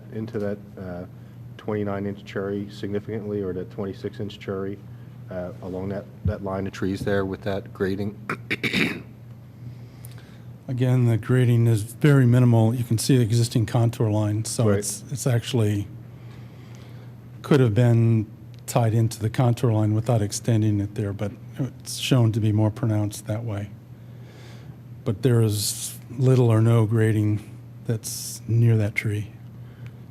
29-inch cherry significantly, or that 26-inch cherry along that line of trees there with that grading? Again, the grading is very minimal. You can see the existing contour line, so Right. it's actually could have been tied into the contour line without extending it there, but it's shown to be more pronounced that way. But there is little or no grading that's near that tree.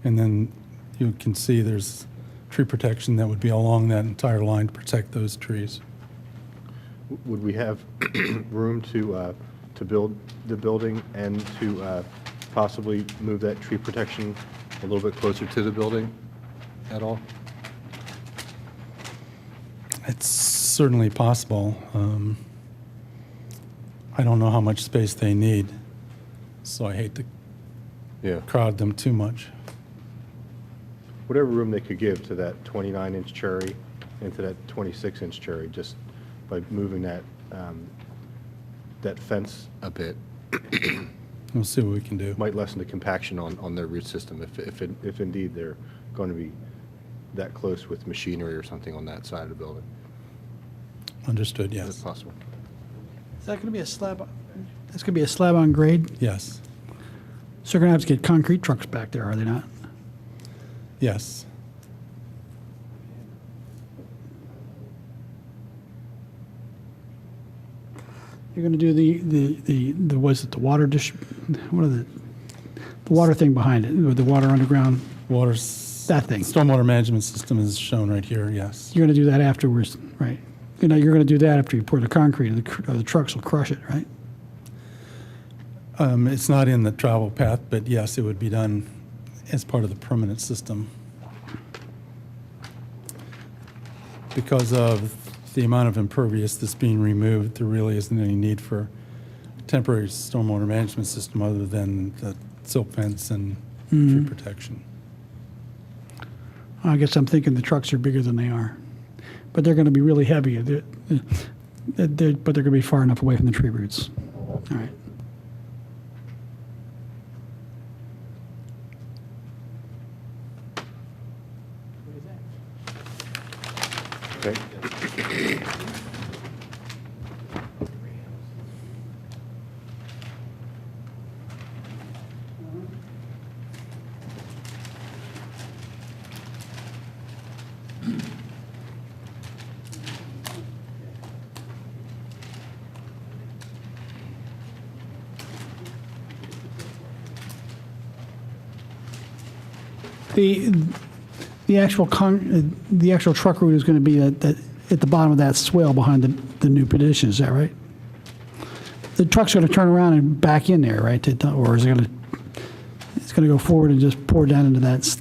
And then you can see there's tree protection that would be along that entire line to protect those trees. Would we have room to build the building and to possibly move that tree protection a little bit closer to the building at all? It's certainly possible. I don't know how much space they need, so I hate to crowd them too much. Whatever room they could give to that 29-inch cherry and to that 26-inch cherry, just by moving that that fence a bit. We'll see what we can do. Might lessen the compaction on their root system if indeed they're going to be that close with machinery or something on that side of the building. Understood, Is yes. it possible? Is that going to be a slab? That's going to be a slab on grade? Yes, So they're going to have to get concrete trucks back there, are they not? yes. You're going to do the was it the water dish? What are the water thing behind it? Or the water underground? That thing. Stormwater management system is shown right here, yes. You're going to do that afterwards, right? You're going to do that after you pour the concrete, or the trucks will crush it, right? It's not in the travel path, but yes, it would be done as part of the permanent system. Because of the amount of impervious that's being removed, there really isn't any need for a temporary stormwater management system other than the silt fence and tree protection. I guess I'm thinking the trucks are bigger than they are. But they're going to be really heavy. But they're going to be far enough away from the tree roots. All right. Okay. The actual truck route is going to be at the bottom of that swale behind the new petition. Is that right? The truck's going to turn around and back in there, right? Or is it going to? It's going to go forward and just pour down into that.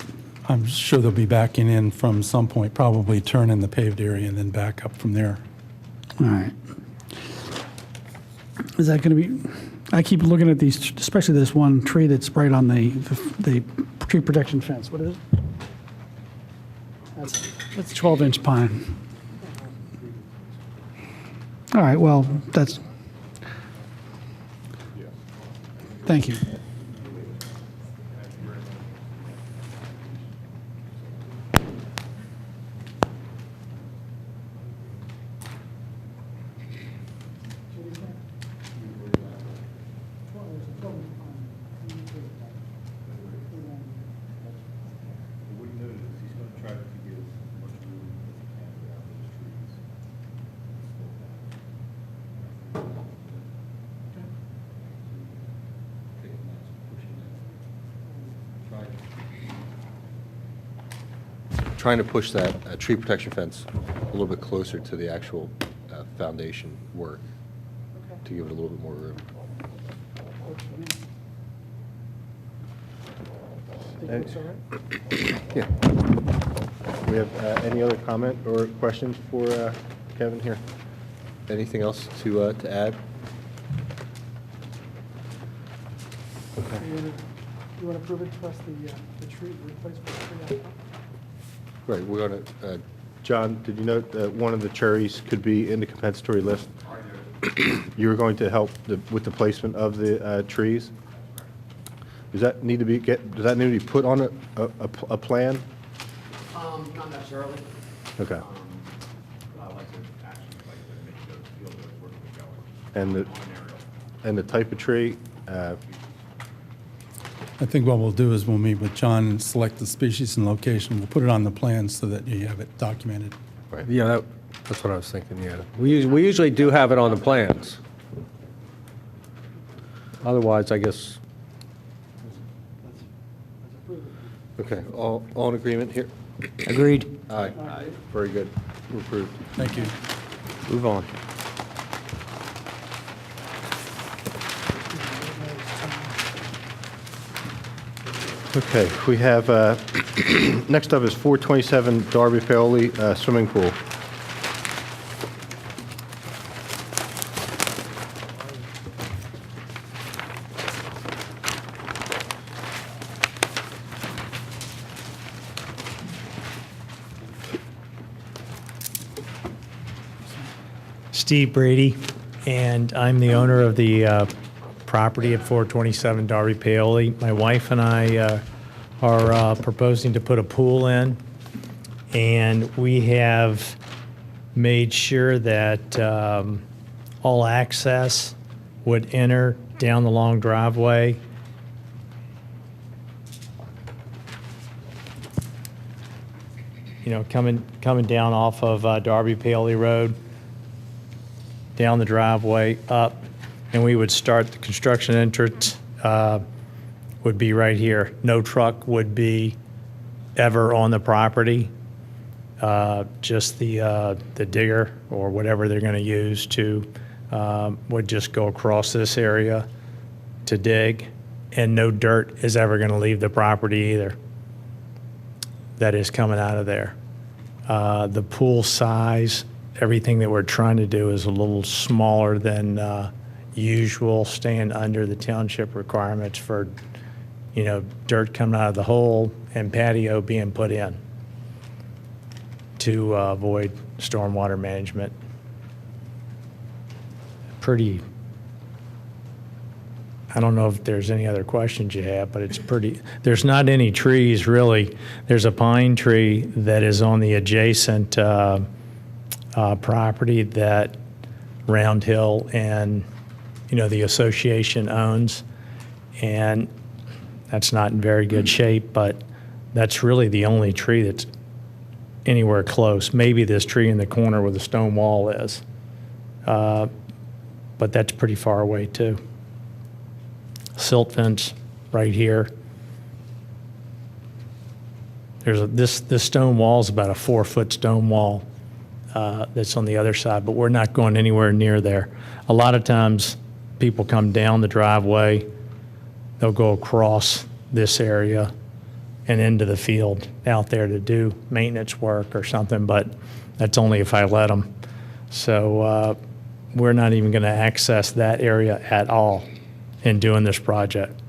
I'm sure they'll be backing in from some point, probably turn in the paved area and then back up from there. All right. Is that going to be? I keep looking at these, especially this one tree that's right on the tree protection fence. What is it? That's a 12-inch pine. All right, well, that's, thank you. Trying to push that tree protection fence a little bit closer to the actual foundation work to give it a little bit more room. Yeah. We have any other comment or questions for Kevin here? Anything else to add? Okay. You want to prove it to us, the tree, the replacement tree out front? Right, we're going to, John, did you note that one of the cherries could be in the compensatory list? You were going to help with the placement of the trees? Does that need to be does that need to be put on a plan? Not necessarily. Okay. I like to actually make the field where we're going. And the type of tree? I think what we'll do is we'll meet with John and select the species and location. We'll put it on the plan so that you have it documented. Right. Yeah, that's what I was thinking, yeah. We usually do have it on the plans. Otherwise, I guess. Okay, all in agreement here? Agreed. Aye. Very good. We're approved. Thank you. Move on. Okay, we have, next up is 427 Darby Paoli Swimming Pool. Steve Brady, and I'm the owner of the property at 427 Darby Paoli. My wife and I are proposing to put a pool in, and we have made sure that all access would enter down the long driveway. You know, coming down off of Darby Paoli Road, down the driveway, up, and we would start the construction entrance would be right here. No truck would be ever on the property. Just the digger or whatever they're going to use to would just go across this area to dig, and no dirt is ever going to leave the property either. That is coming out of there. The pool size, everything that we're trying to do is a little smaller than usual, staying under the township requirements for, you know, dirt coming out of the hole and patio being put in to avoid stormwater management. Pretty, I don't know if there's any other questions you have, but it's pretty, there's not any trees really. There's a pine tree that is on the adjacent property that Round Hill and, you know, the association owns, and that's not in very good shape, but that's really the only tree that's anywhere close. Maybe this tree in the corner where the stone wall is, but that's pretty far away too. Silt fence right here. There's this stone wall is about a 4-foot stone wall that's on the other side, but we're not going anywhere near there. A lot of times people come down the driveway, they'll go across this area and into the field out there to do maintenance work or something, but that's only if I let them. So we're not even going to access that area at all in doing this project.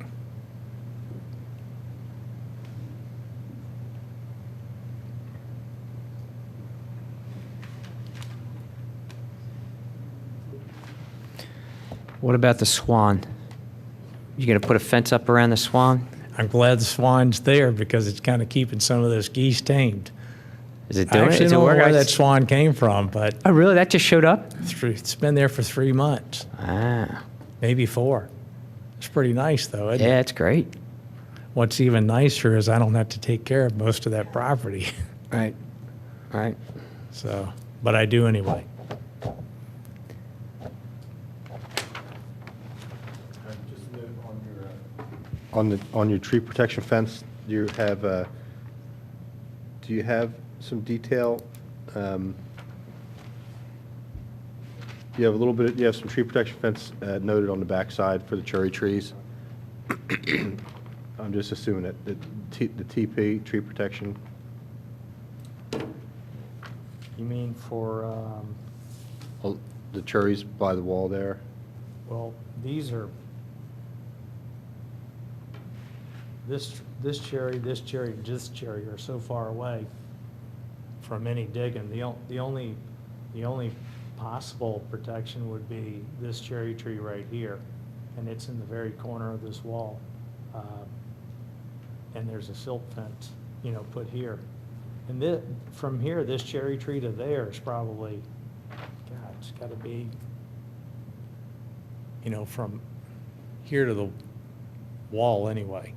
What about the swan? You going to put a fence up around the swan? I'm glad the swan's there because it's kind of keeping some of those geese tamed. Is it doing I actually it? don't know where that swan came from, but Oh, really? That just showed up? it's been there for 3 months, Ah, maybe 4. It's pretty nice, though, isn't it? yeah, it's great. What's even nicer is I don't have to take care of most of that property. Right, right. So, but I do anyway. on your tree protection fence, do you have some detail? You have a little bit, you have some tree protection fence noted on the backside for the cherry trees. I'm just assuming that the TP, tree protection. You mean for, The cherries by the wall there. well, these are, this cherry, this cherry, and this cherry are so far away from any digging. The only possible protection would be this cherry tree right here, and it's in the very corner of this wall. And there's a silt fence, put here. And from here, this cherry tree to there is probably, God, it's gotta be, from here to the wall anyway.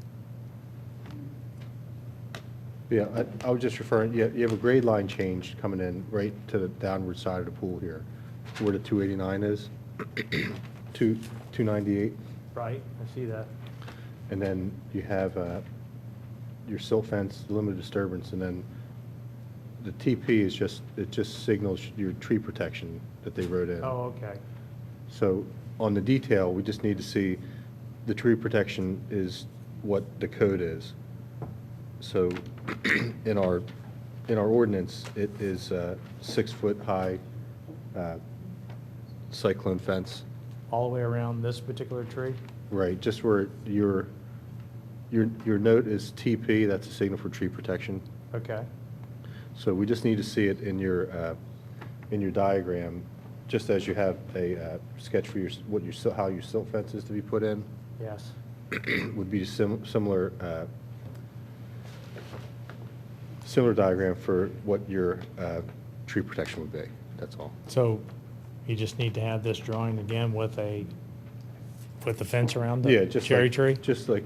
Yeah, I was just referring, you have a grade line change coming in right to the downward side of the pool here, where the 289 is, 298. Right, I see that. And then you have your silt fence, limited disturbance, and then the TP is it just signals your tree protection that they wrote in. Oh, okay. So on the detail, we just need to see the tree protection is what the code is. So in our ordinance, it is 6-foot high cyclone fence. All the way around this particular tree? Right, just where your note is TP, that's a signal for tree protection. Okay. So we just need to see it in your diagram, just as you have a sketch for how your silt fence is to be put in. Yes. Would be similar diagram for what your tree protection would be. That's all. So you just need to have this drawing again with the fence around Yeah, the just cherry like, tree? Just like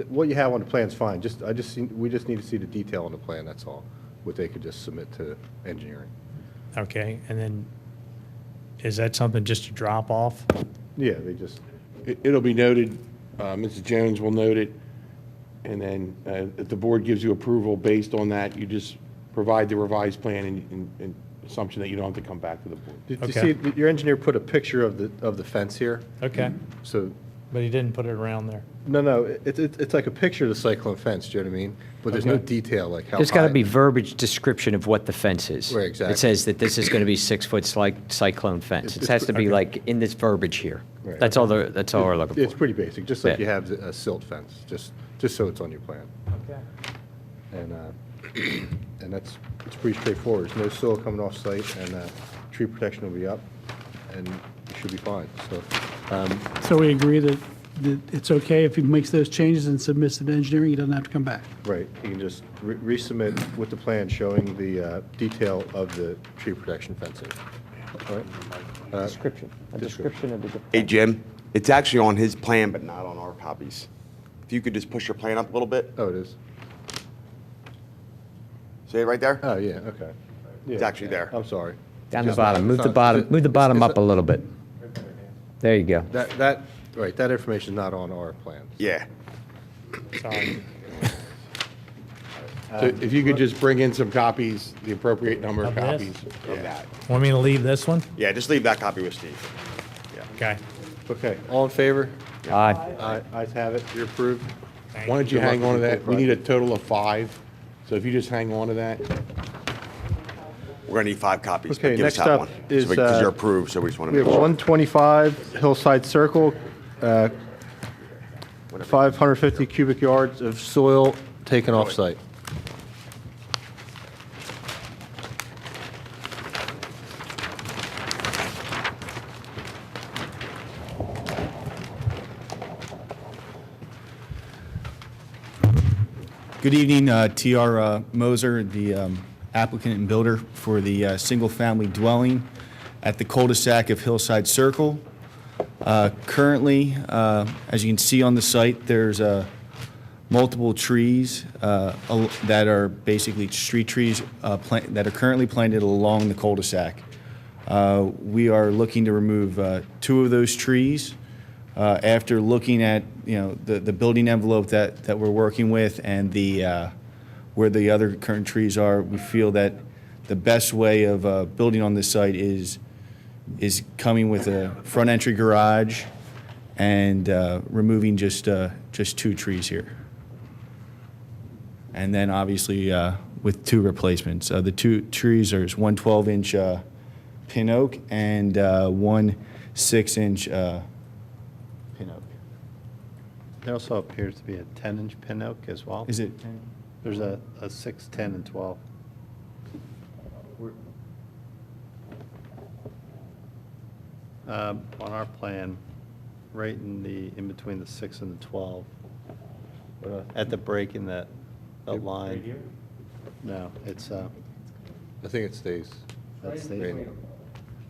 what you have on the plan's fine. We just need to see the detail on the plan. That's all. What they could just submit to engineering. Okay, and then is that something just to drop off? Yeah, they just. It'll be noted, Mrs. Jones will note it, and then if the board gives you approval based on that, you just provide the revised plan and assumption that you don't have to come back to the board. Did you see, your engineer put a picture of the fence here? Okay. So. But he didn't put it around there? No, it's like a picture of the cyclone fence, do you know what I mean? But there's no Okay. detail, like how There's got to high- be verbiage description of what the fence is. Right, exactly. It says that this is going to be 6-foot cyclone fence. It has to be okay. like in this verbiage here. Right. That's all we're looking for. It's pretty basic, just like Yeah. you have a silt fence, just so it's on your plan. Okay. And it's pretty straightforward. There's no soil coming off site, and tree protection will be up, and you should be fine. So we agree that it's okay if he makes those changes and submits it to engineering, he doesn't have to come back. Right, you can just resubmit with the plan showing the detail of the tree protection fencing. All right? Description, a description of the. Hey, Jim, it's actually on his plan, but not on our copies. If you could just push your plan up a little bit. Oh, it is? See it right there? Oh, yeah, okay. It's Yeah. actually there. I'm sorry. Down the Just bottom, not- move it's the not- bottom, move the bottom it's up a little bit. There you go. That information is not on our plans. Yeah. Sorry. So if you could just bring in some copies, the appropriate number of Of this? copies of that. Want me to leave this one? Yeah, just leave that copy with Steve. Okay. Okay, all in favor? Aye. Aye, ayes have it, you're approved. Why don't you Good luck hang on to with the that? We need a total of 5, so if you just hang on to that. We're gonna need 5 copies. but Okay, give us next that up one. is, Because you're approved, so we just want We to have make sure. 125 Hillside Circle, 550 cubic yards of soil taken off-site. Good evening, T.R. Moser, the applicant and builder for the single-family dwelling at the cul-de-sac of Hillside Circle. Currently, as you can see on the site, there's multiple trees that are basically street trees that are currently planted along the cul-de-sac. We are looking to remove 2 of those trees After looking at, the building envelope that we're working with and the, where the other current trees are, we feel that the best way of building on this site is coming with a front entry garage and removing just 2 trees here. And then obviously with 2 replacements. The 2 trees are 1 12-inch pin oak and 1 6-inch pin oak. There also appears to be a 10-inch pin oak as well. Is it 10? There's a 6, 10, and 12. On our plan, right in between the 6 and the 12, at the break in that line. Right here? No, it's, I think it stays. Right that's in the, between them.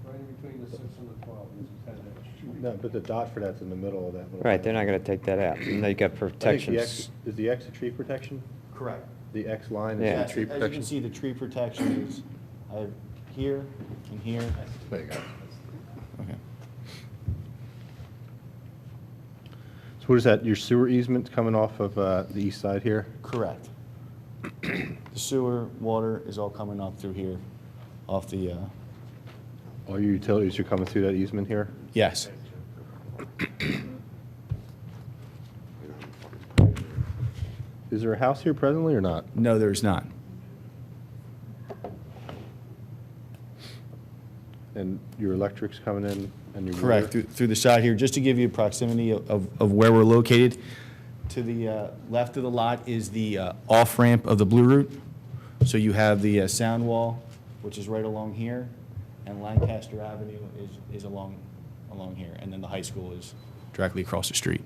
Right in between the 6 and the 12 is a 10-inch. No, but the dot for that's in the middle of that. little Right, thing. they're not going to take that out. And they got I think protections. is the X a tree protection? Correct. The X line Yeah. is a tree As you protection? can see, the tree protection is here and here. There you go. Okay. So what is that, your sewer easement coming off of the east side here? Correct. The sewer, water is all coming up through here, off the, All your utilities are coming through that easement here? yes. Is there a house here presently or not? No, there's not. And your electric's coming in and your Correct, water? through the side here, just to give you proximity of where we're located. To the left of the lot is the off-ramp of the Blue Route. So you have the sound wall, which is right along here, and Lancaster Avenue is along here, and then the high school is directly across the street.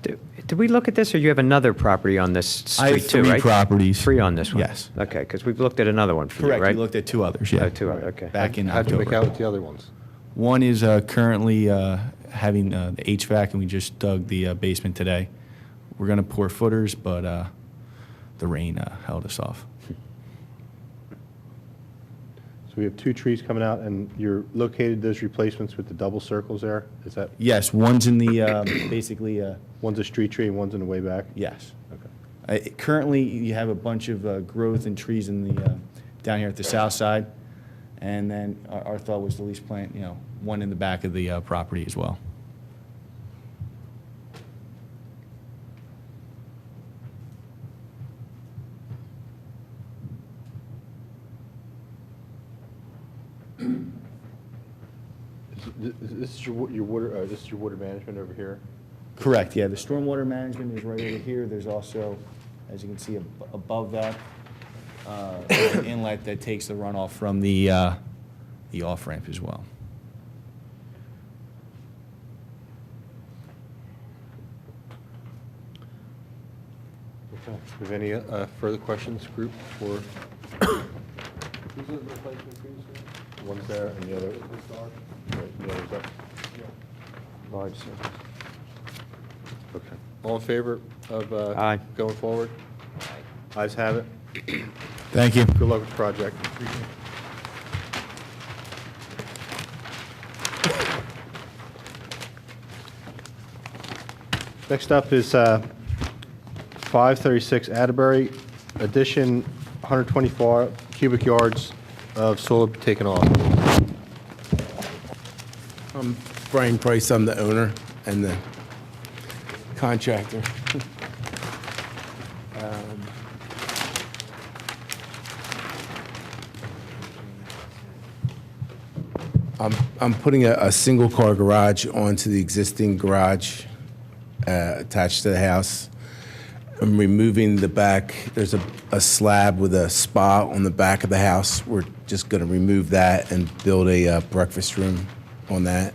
Did we look at this, or you have another property on this I have street too, 3 right? properties. 3 on this one? Yes. Okay, because we've looked at another one for you, Correct, right? we looked at 2 others, yeah. Oh, 2 other, okay. Back in How'd you make out October. with the other ones? One is currently having the HVAC, and we just dug the basement today. We're going to pour footers, but the rain held us off. So we have 2 trees coming out, and you're located those replacements with the double circles there? Is that, Yes, one's in the, basically, one's a street tree and one's in the way back? yes. Okay. Currently, you have a bunch of growth and trees in the, down here at the south side. And then our thought was to at least plant, one in the back of the property as well. This is your this is your water management over here? Correct, yeah. The stormwater management is right over here. There's also, as you can see above that, an inlet that takes the runoff from the off-ramp as well. Okay. Do you have any further questions, group, for? These are the replacement trees here? One's there and the other. Right, the other's up. Large circles. Okay. All in favor of Aye. going forward? Ayes have it. Thank you. Good luck with the project. Next up is 536 Atterbury, addition 124 cubic yards of soil taken off. I'm Brian Price, I'm the owner and the contractor. I'm putting a single-car garage onto the existing garage attached to the house. I'm removing the back, there's a slab with a spa on the back of the house. We're just going to remove that and build a breakfast room on that.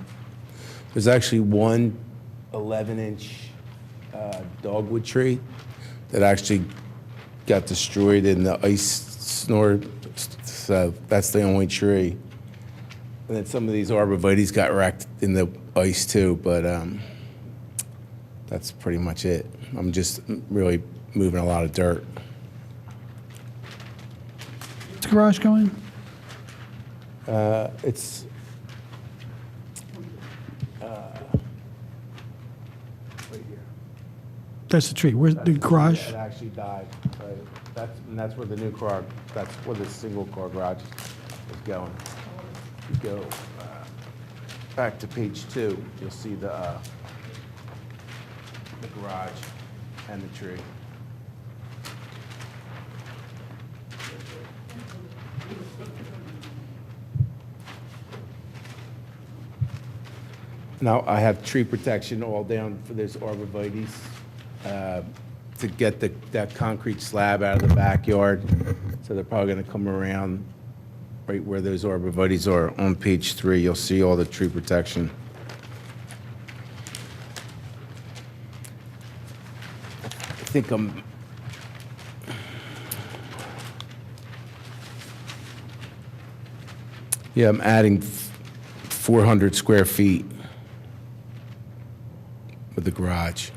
There's actually one 11-inch dogwood tree that actually got destroyed in the ice storm, so that's the only tree. And then some of these arborvitaes got wrecked in the ice too, but that's pretty much it. I'm just really moving a lot of dirt. What's the garage going? It's That's the tree. Where's the garage? It actually died. That's where the new car, that's where the single car garage is going. You go back to page 2, you'll see the garage and the tree. Now, I have tree protection all down for those arborvitaes to get that concrete slab out of the backyard. So they're probably going to come around right where those arborvitaes are. On page 3, you'll see all the tree protection. I think I'm... Yeah, I'm adding 400 square feet with the garage.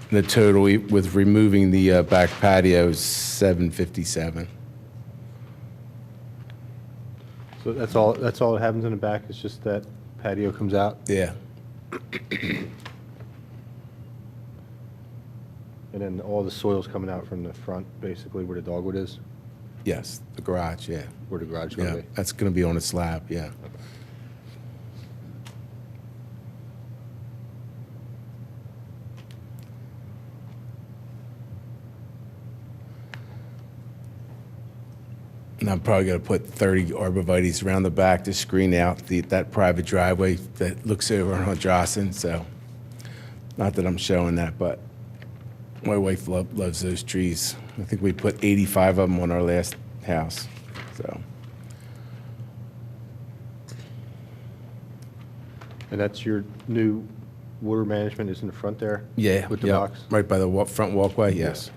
And the total, with removing the back patio, is 757. So that's all that happens in the back, it's just that patio comes out? Yeah. And then all the soil's coming out from the front, basically where the dogwood is? Yes, the garage, yeah. Where the garage is going Yeah, to be? that's going to be on a slab, yeah. And I'm probably going to put 30 arborvitaes around the back to screen out that private driveway that looks over on Jocelyn. So, not that I'm showing that, but my wife loves those trees. I think we put 85 of them on our last house. So, And that's your new water management is in the front there? yeah, With the yeah, box? right by the front walkway. Yes.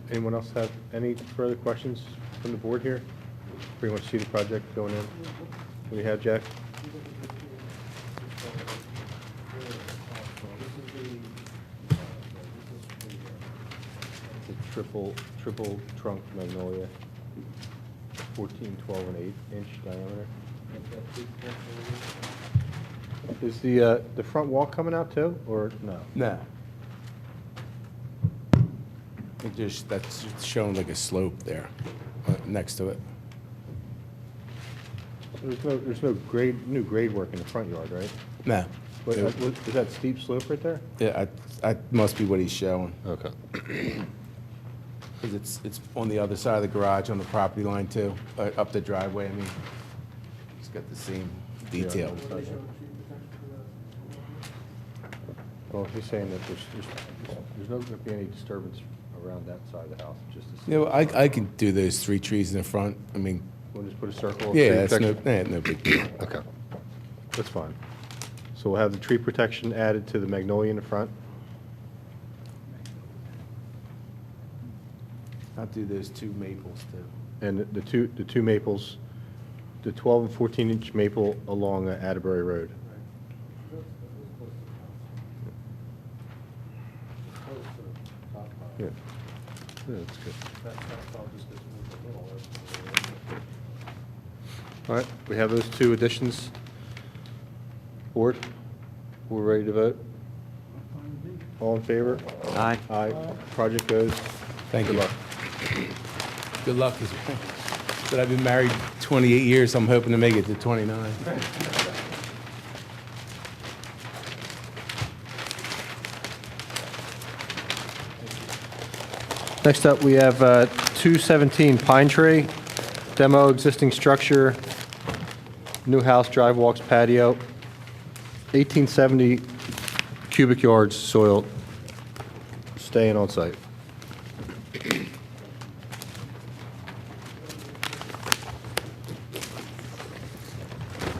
Anyone else have any further questions from the board here? Pretty much see the project going in. What do you have, Jack? It's a triple trunk magnolia, 14, 12, and 8-inch diameter. Is the front wall coming out too, or no? No. That's showing like a slope there next to it. There's no new grade work in the front yard, right? No. Wait, is that steep slope right there? Yeah, that must be what he's showing. Okay. Because it's on the other side of the garage, on the property line too, up the driveway, I mean. It's got the same detail. Well, he's saying that there's not going to be any disturbance around that side of the house, just to see. Yeah, well, I can do those 3 trees in the front, I mean. We'll just put a circle? Yeah, that's no big deal. Okay, that's fine. So we'll have the tree protection added to the magnolia in the front? I'll do those 2 maples too. And the two maples, the 12 and 14-inch maple along Atterbury Road? Yeah. Yeah, that's good. All right, we have those 2 additions. Board, we're ready to vote? All in favor? Aye. Aye. Project goes. Thank Good you. luck. Good luck. But I've been married 28 years, so I'm hoping to make it to 29. Next up, we have 217 Pine Tree, demo existing structure, new house, drive, walks, patio, 1870 cubic yards soil, staying on site.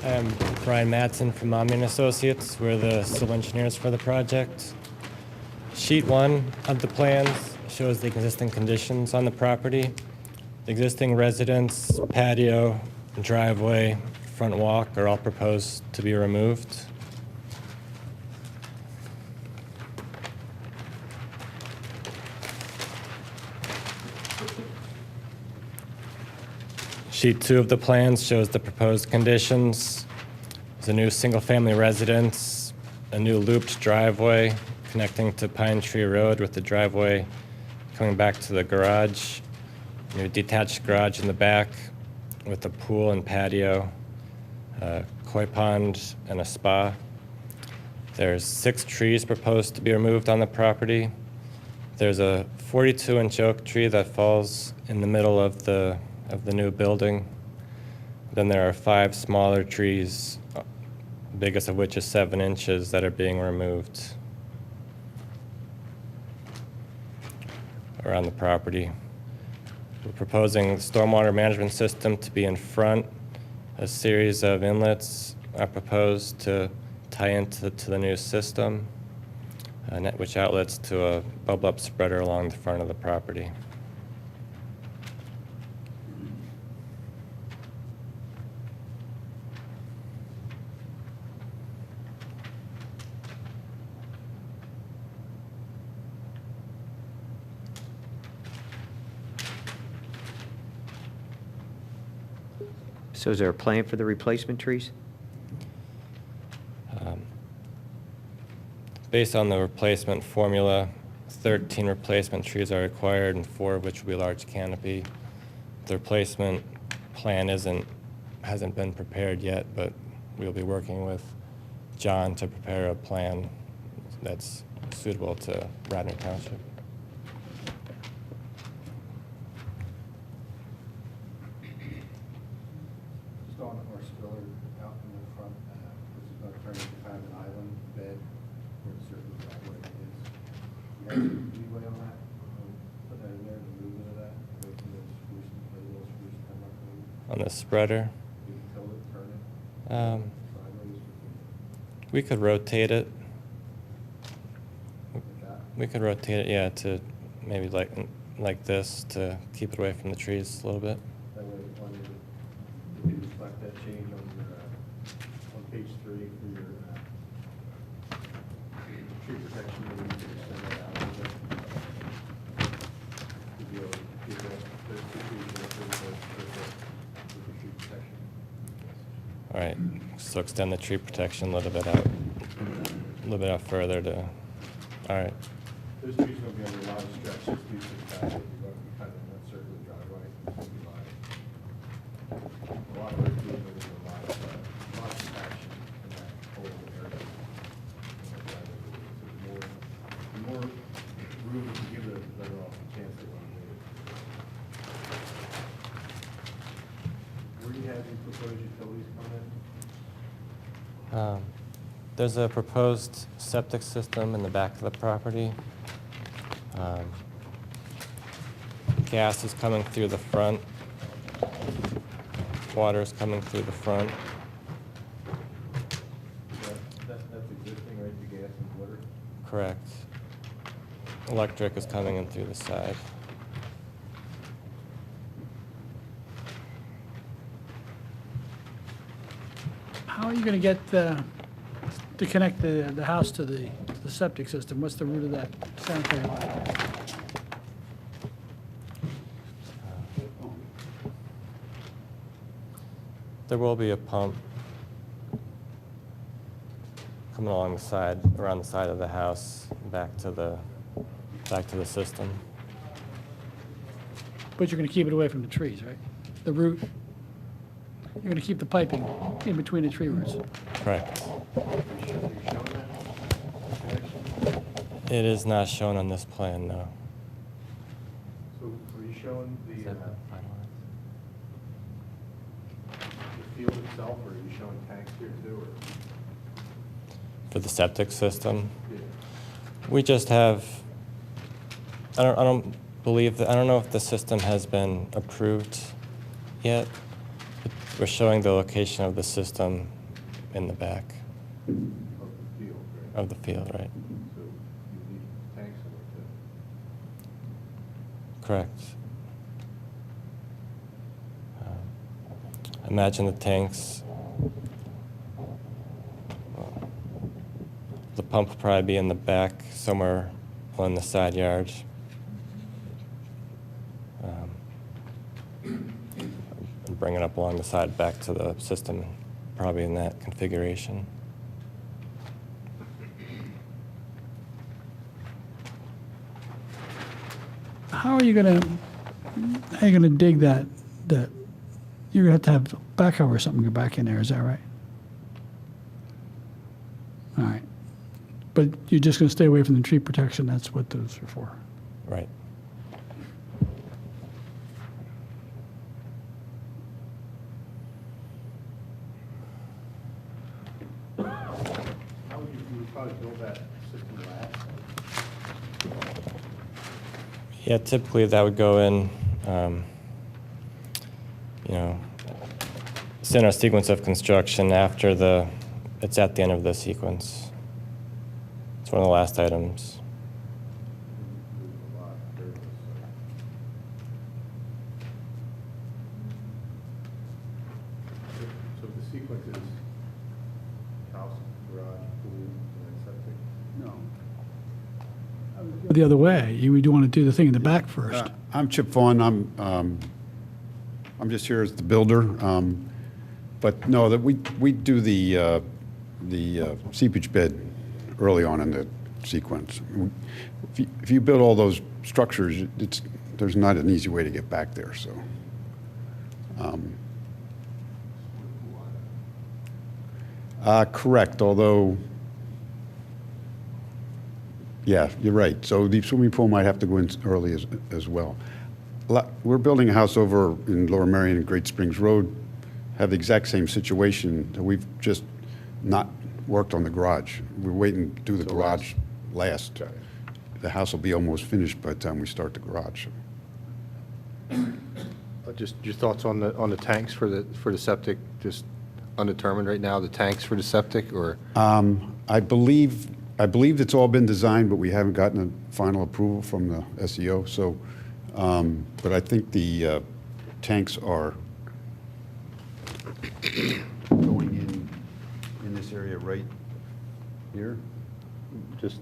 I'm Brian Matson from Mommy & Associates. We're the civil engineers for the project. Sheet 1 of the plans shows the existing conditions on the property. The existing residence, patio, driveway, front walk are all proposed to be removed. Sheet 2 of the plans shows the proposed conditions. There's a new single-family residence, a new looped driveway connecting to Pine Tree Road with the driveway coming back to the garage, new detached garage in the back with a pool and patio, a koi pond, and a spa. There's 6 trees proposed to be removed on the property. There's a 42-inch oak tree that falls in the middle of the new building. Then there are 5 smaller trees, biggest of which is 7 inches, that are being removed around the property. We're proposing the stormwater management system to be in front. A series of inlets are proposed to tie into the new system, which outlets to a bubble-up spreader along the front of the property. So is there a plan for the replacement trees? Based on the replacement formula, 13 replacement trees are required, and 4 of which will be large canopy. The replacement plan hasn't been prepared yet, but we'll be working with John to prepare a plan that's suitable to Radnor Township. Stone or spiller out in the front, which is going to turn into kind of an island bed where the circle driveway is. You have any leeway on that? Put that in there, the movement of that, go from the spruce, the little spruce come up and On the spreader, you can tilt it, turn it sideways. we could rotate it. Like that. We could rotate it, yeah, to maybe like this to keep it away from the trees a little bit. That way, when you reflect that change on your, on page 3 for your tree protection, maybe you can extend that out a little bit. To be able to get those 2 trees that are with the tree protection. All right, so extend the tree protection a little bit out further to, all right. Those trees are going to be under a lot of stress, just due to the fact that you're going to be cutting that circular driveway. It's going to be a lot of trees, there's a lot of compaction in that whole area. The more room you give it, the better off the chance they're going to move. Where do you have these proposed utilities come in? There's a proposed septic system in the back of the property. Gas is coming through the front. Water is coming through the front. That's existing, right, the gas and water? Correct. Electric is coming in through the side. How are you going to get to connect the house to the septic system? What's the route of that sanitary line? There will be a pump coming along the side, around the side of the house, back to the system. But you're going to keep it away from the trees, right? The root, you're going to keep the piping in between the tree roots. Correct. It is not shown on this plan, no. So are you showing the field itself, or are you showing tanks here too, or? For the septic system? Yeah. We just have, I don't know if the system has been approved yet. We're showing the location of the system in the back. Of the field, right? Of the field, right. So you need tanks Correct. Imagine the tanks. The pump will probably be in the back, somewhere on the side yard. And bring it up along the side back to the system, probably in that configuration. How are you gonna dig that, you're gonna have to backhoe or something go back in there, is that right? All right. But you're just gonna stay away from the tree protection, that's what those are for. Right. How would you probably build that system last? Yeah, typically that would go in, you know, it's in our sequence of construction after it's at the end of the sequence. It's one of the last items. So the sequence is house, garage, pool, and septic? No. The other way, you would want to do the thing in the back first. I'm Chip Vaughn. I'm just here as the builder. But no, that we do the seepage bed early on in the sequence. If you build all those structures, there's not an easy way to get back there. So. Correct, although, yeah, you're right. So the swimming pool might have to go in early as well. We're building a house over in Lower Merion and Great Springs Road, have the exact same situation. We've just not worked on the garage. We're waiting to do the garage last. The house will be almost finished by the time we start the garage. Just your thoughts on the tanks for the septic, just undetermined right now, the tanks for the septic, or? I believe it's all been designed, but we haven't gotten a final approval from the SEO. So, but I think the tanks are going in this area right here. Just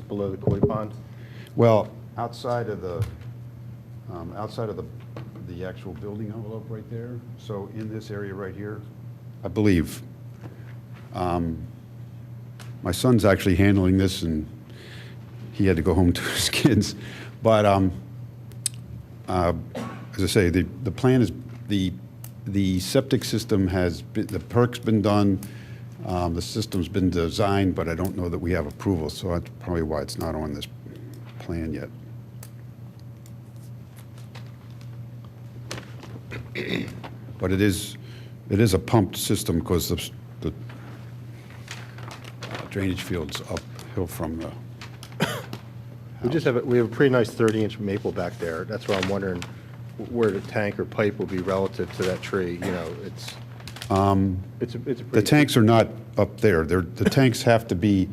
below the koi pond? Well, outside of the actual building envelope right there. So in this area right here, I believe. My son's actually handling this, and he had to go home to his kids. But as I say, the plan is the septic system has been, the perk's been done, the system's been designed, but I don't know that we have approval. So that's probably why it's not on this plan yet. But it is a pumped system because the drainage field's uphill from the We have a pretty nice 30-inch maple back there. That's why I'm wondering where the tank or pipe will be relative to that tree. You know, it's a pretty. The tanks are not up there. The tanks have to be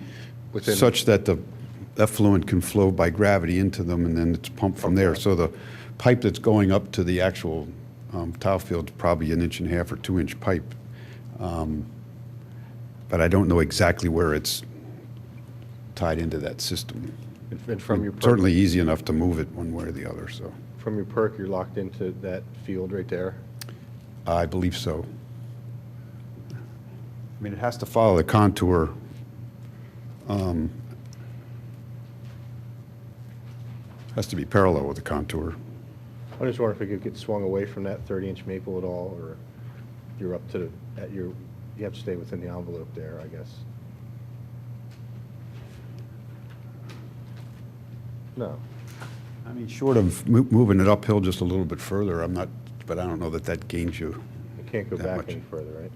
such that the effluent can flow by gravity into them, and then it's pumped from there. So the pipe that's going up to the actual tile field is probably 1.5 inch or 2-inch pipe. But I don't know exactly where it's tied into that system. And from your perk, certainly easy enough to move it one way or the other. So from your perk, you're locked into that field right there? I believe so. I mean, it has to follow the contour. Has to be parallel with the contour. I just wonder if it could get swung away from that 30-inch maple at all, or you're up to you have to stay within the envelope there, I guess. No. I mean, short of moving it uphill just a little bit further, but I don't know that gains you. It can't go that back much. any further, right?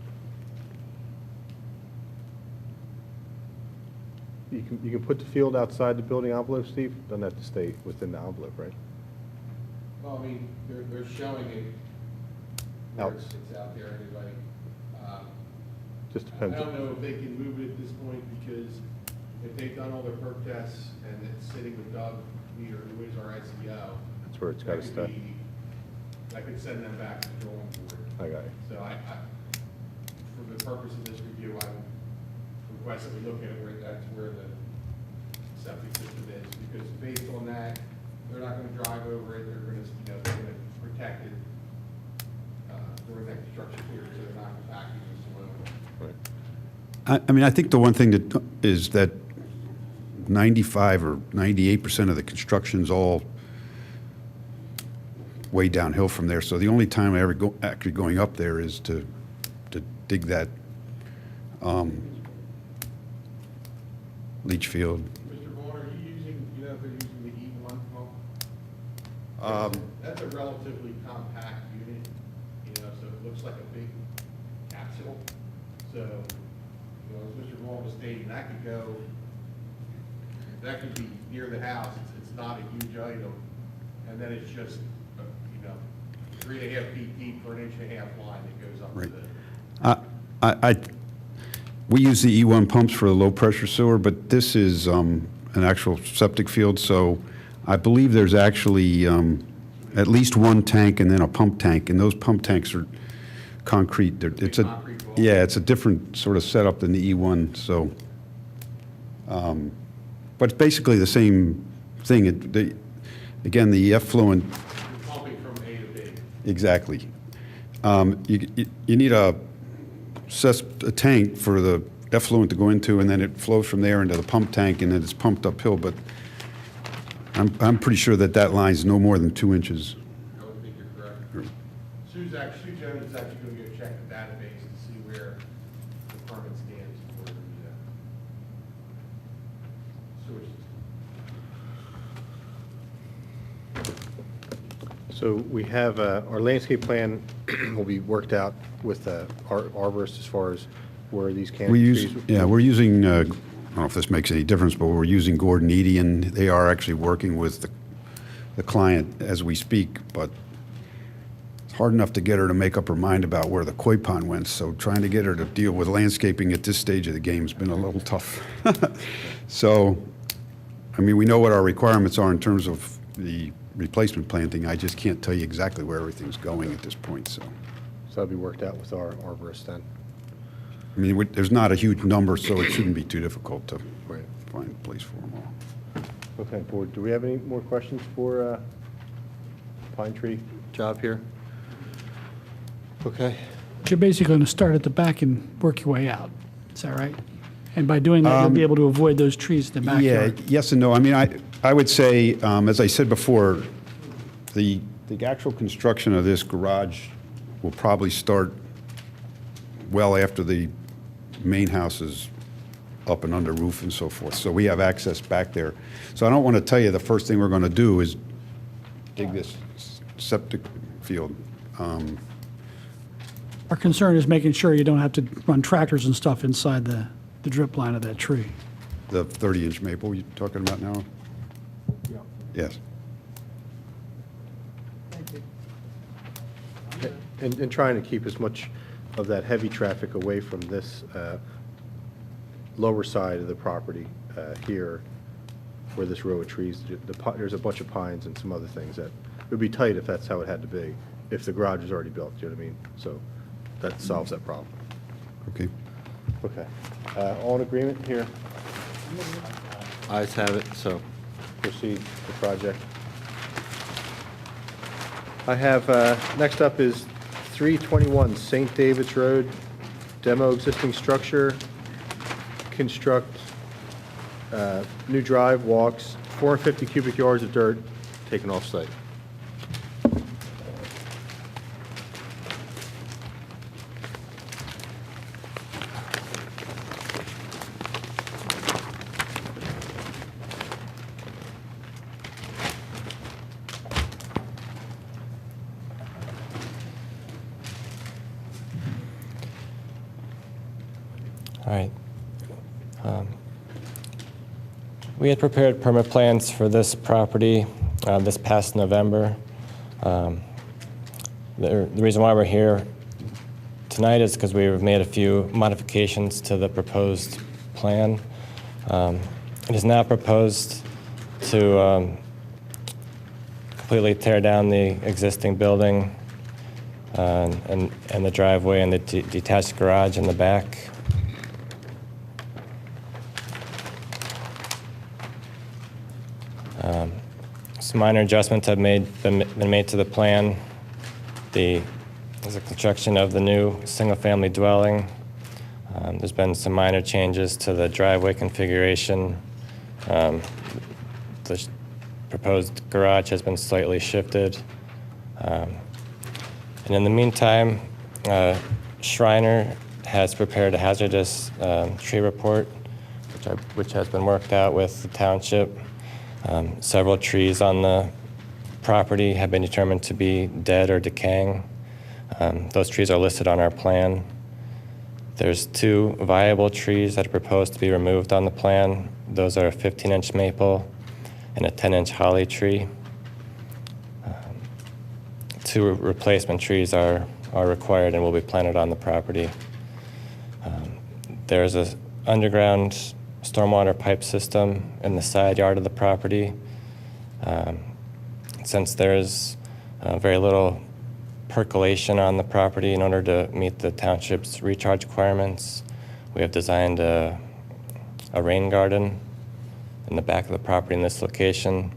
You can put the field outside the building envelope, Steve? Doesn't have to stay within the envelope, right? Well, I mean, they're showing it where it's out there anyway. Just depends. I don't know if they can move it at this point, because if they've done all their perk tests and it's sitting with Doug Meter, who is our ICO, That's where it's got to That stay. could be- I could send them back to the drawing board. I got you. So for the purpose of this review, I would request that we look at it where the septic system is, because based on that, they're not gonna drive over it, they're gonna protect it, during that construction period, so they're not compacting the soil. I mean, I think the one thing that is that 95 or 98% of the construction's all way downhill from there. So the only time I ever go actually going up there is to dig that leach field. Mr. Vaughn, are you using, if they're using the E1 pump? That's a relatively compact unit, so it looks like a big capsule. So, as Mr. Vaughn was stating, that could be near the house. It's not a huge item. And then it's just, 3.5 feet deep for an 1.5-inch line that goes up to the. We use the E1 pumps for the low-pressure sewer, but this is an actual septic field, so I believe there's actually at least one tank and then a pump tank, and those pump tanks are concrete. It's a different sort of setup than the E1, so, but it's basically the same thing. Again, the effluent. You're pumping from A to B. Exactly. You need a tank for the effluent to go into, and then it flows from there into the pump tank, and then it's pumped uphill. But I'm pretty sure that line's no more than 2 inches. I would think you're correct. Sue Jones is actually going to go check the database to see where the permit stands for the sewer system. So we have, our landscape plan will be worked out with our arborist as far as where these canopy trees. We're using, I don't know if this makes any difference, but we're using Gordon Eady, and they are actually working with the client as we speak, but it's hard enough to get her to make up her mind about where the koi pond went, so trying to get her to deal with landscaping at this stage of the game has been a little tough. So, I mean, we know what our requirements are in terms of the replacement planting. I just can't tell you exactly where everything's going at this point, so. So that'll be worked out with our arborist then. I mean, there's not a huge number, so it shouldn't be too difficult to find a place for them all. Okay, board, do we have any more questions for pine tree job here? Okay. You're basically going to start at the back and work your way out. Is that right? And by doing that, you'll be able to avoid those trees in the backyard. Yeah, yes and no. I mean, I would say, as I said before, the actual construction of this garage will probably start well after the main house is up and under roof and so forth. So we have access back there. So I don't want to tell you the first thing we're going to do is dig this septic field. Our concern is making sure you don't have to run tractors and stuff inside the drip line of that tree. The 30-inch maple you're talking about now? Yeah. Yes. And trying to keep as much of that heavy traffic away from this lower side of the property here, where this row of trees, there's a bunch of pines and some other things that would be tight if that's how it had to be, if the garage is already built, you know what I mean? So that solves that problem. Okay. Okay. All in agreement here? Ayes have it, so proceed with the project. I have, next up is 321 St. David's Road, demo existing structure, construct new drive, walks, 450 cubic yards of dirt taken off site. All right. We had prepared permit plans for this property this past November. The reason why we're here tonight is because we've made a few modifications to the proposed plan. It is now proposed to completely tear down the existing building and the driveway and the detached garage in the back. Some minor adjustments have been made to the plan. There's a construction of the new single-family dwelling. There's been some minor changes to the driveway configuration. The proposed garage has been slightly shifted. And in the meantime, Shriner has prepared a hazardous tree report, which has been worked out with the township. Several trees on the property have been determined to be dead or decaying. Those trees are listed on our plan. There's 2 viable trees that are proposed to be removed on the plan. Those are a 15-inch maple and a 10-inch holly tree. 2 replacement trees are required and will be planted on the property. There's an underground stormwater pipe system in the side yard of the property. Since there's very little percolation on the property, in order to meet the township's recharge requirements, we have designed a rain garden in the back of the property in this location.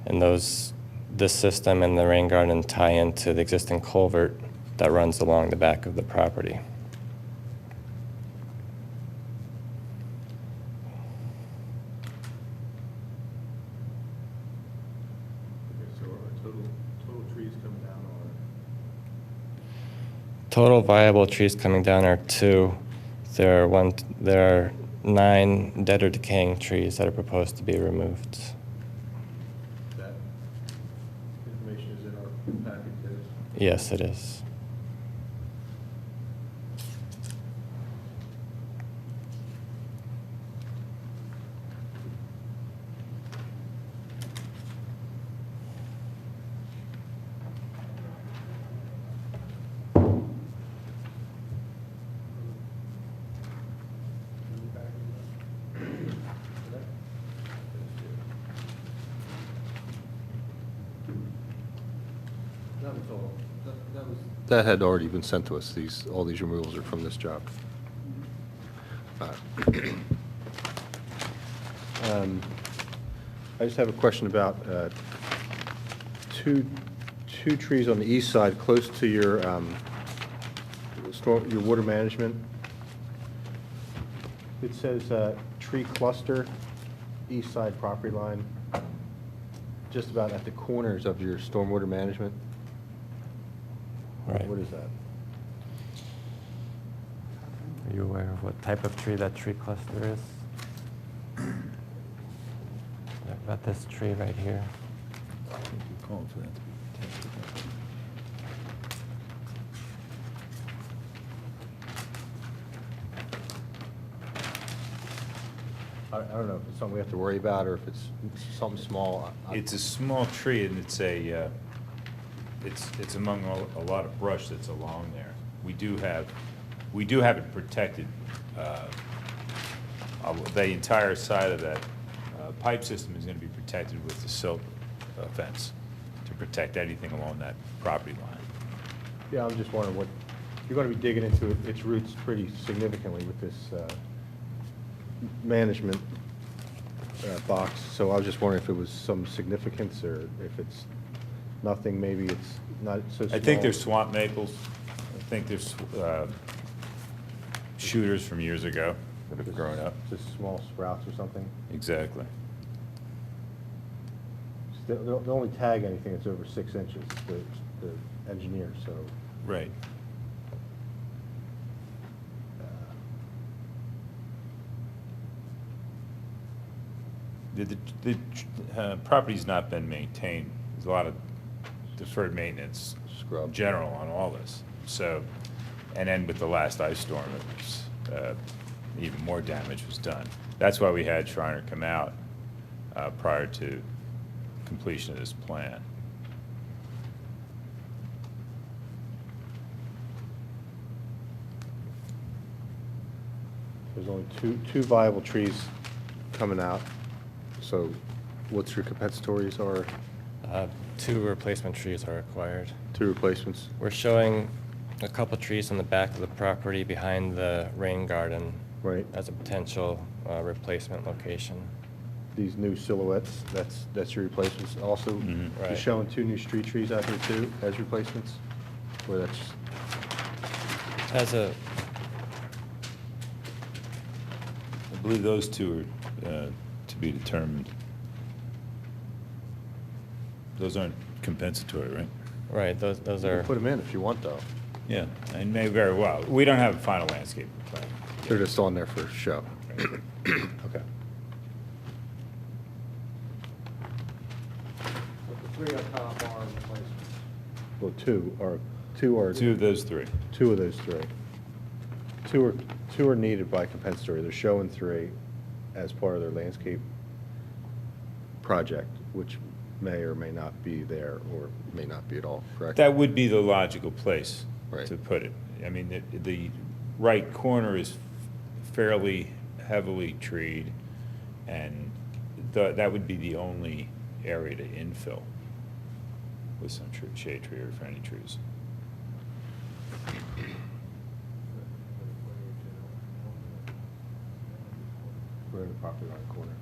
And this system and the rain garden tie into the existing culvert that runs along the back of the property. So total trees come down Total viable trees coming down are 2. There are 9 dead or decaying trees that are proposed to be removed. that information is in our package. Yes, it is. That was all. That had already been sent to us. All these removals are from this job. I just have a question about two trees on the east side, close to your water management. It says tree cluster, east side property line, just about at the corners of your stormwater management. Right. What is that? Are you aware of what type of tree that tree cluster is? About this tree right here. I don't know if it's something we have to worry about or if it's something small. It's a small tree, and it's among a lot of brush that's along there. We do have it protected. The entire side of that pipe system is going to be protected with the silt fence to protect anything along that property line. Yeah, I'm just wondering what, you're going to be digging into its roots pretty significantly with this management box. So I was just wondering if it was some significance or if it's nothing, maybe it's not so small. I think there's swamp maples. I think there's shooters from years ago that have grown up. Just small sprouts or something? Exactly. They'll only tag anything that's over 6 inches, the engineer, so. Right. The property's not been maintained. There's a lot of deferred maintenance, general on all this. So, and then with the last ice storm, it was, even more damage was done. That's why we had Shriner come out prior to completion of this plan. There's only two viable trees coming out. So what's your compensatories are? 2 replacement trees are required. 2 replacements? We're showing a couple trees on the back of the property behind the rain garden. Right. As a potential replacement location. These new silhouettes, that's your replacements. Also, you're Right. showing 2 new street trees out here too as replacements? Or that's, As a, I believe those two are to be determined. Those aren't compensatory, right? right, those you are, can put them in if you want though. Yeah, and may very well. We don't have a final landscape plan. They're just on there for show. Okay. But the 3 on top are replacements. Well, two are. Two of those 3. 2 of those 3. 2 are needed by compensatory. They're showing 3 as part of their landscape project, which may or may not be there or may not be at all, correct? That would be the logical place Right. to put it. I mean, the right corner is fairly heavily treed, and that would be the only area to infill with some shade tree or if any trees. We're in the property line corner.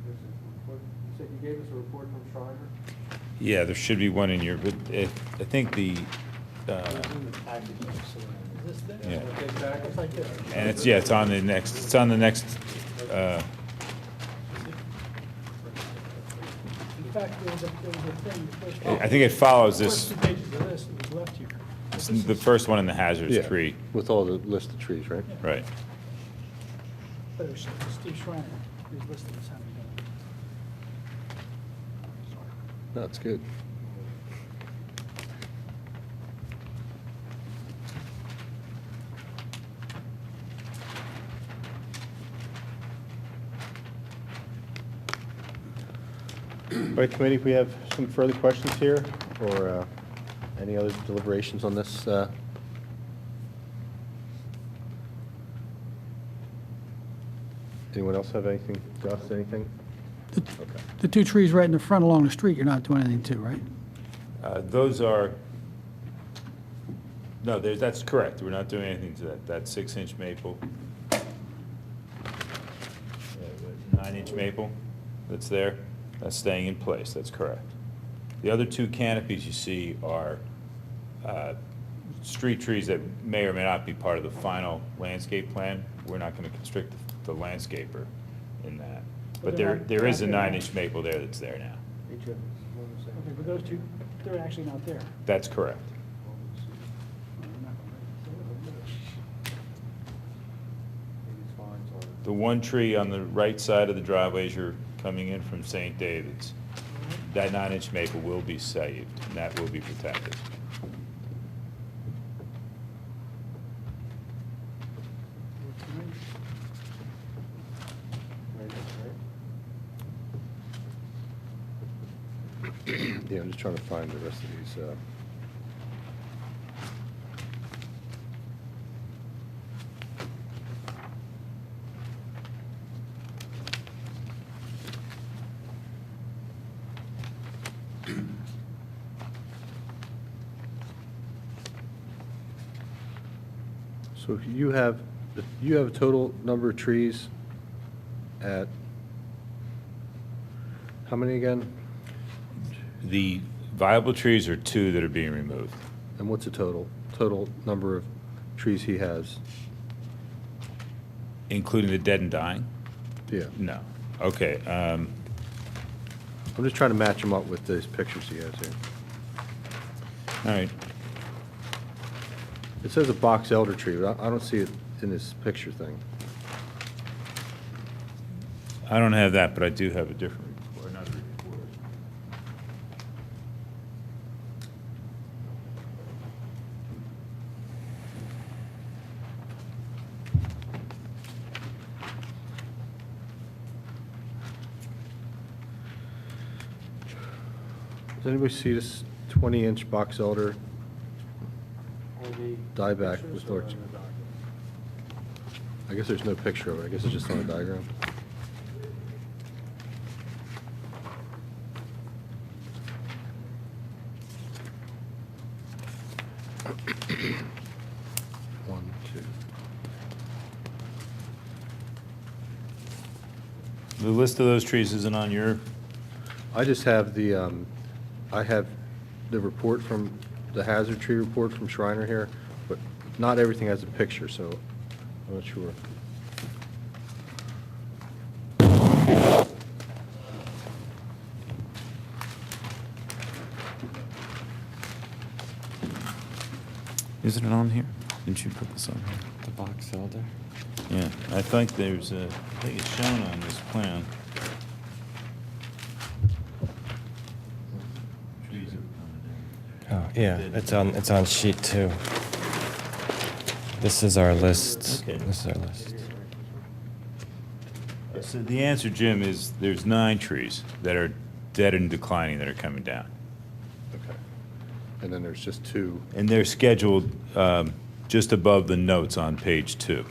You said you gave us a report from Schreiner? Yeah, there should be one in your, but I think the, yeah. And it's on the next, In fact, there was a thing. I think it follows this, First 2 pages of this, it was left here. it's the first one in the hazardous Yeah, tree. with all the list of trees, right? Right. But it was Steve Schreiner, who's listed as having done it. No, it's good. All right, committee, we have some further questions here, or any other deliberations on this? Anyone else have anything, Gus, anything? Okay. The 2 trees right in the front along the street, you're not doing anything to, right? Those are, no, that's correct. We're not doing anything to that. That 6-inch maple, 9-inch maple that's there, that's staying in place. That's correct. The other 2 canopies you see are street trees that may or may not be part of the final landscape plan. We're not going to constrict the landscaper in that. But there is a 9-inch maple there that's there now. Okay, but those 2, they're actually not there. That's correct. The one tree on the right side of the driveway as you're coming in from St. David's, that 9-inch maple will be saved, and that will be protected. Yeah, I'm just trying to find the rest of these. So you have a total number of trees at, how many again? The viable trees are 2 that are being removed. And what's the total number of trees he has? Including the dead and dying? Yeah. No. Okay. I'm just trying to match them up with those pictures he has here. All right. It says a box elder tree, but I don't see it in this picture thing. I don't have that, but I do have a different report, another report. Does anybody see this 20-inch box elder dieback with North? I guess there's no picture of it. I guess it's just on a diagram. One, two. The list of those trees isn't on your, I just have I have the report from, the hazard tree report from Shriner here, but not everything has a picture, so I'm not sure. Isn't it on here? Didn't you put this on here? The box elder? yeah, I think there's a, I think it's shown on this plan. Trees are Oh, yeah, it's on sheet 2. This is our list. Okay. This is our list. So the answer, Jim, is there's 9 trees that are dead and declining that are coming down. Okay. And then there's just 2. And they're scheduled just above the notes on page 2.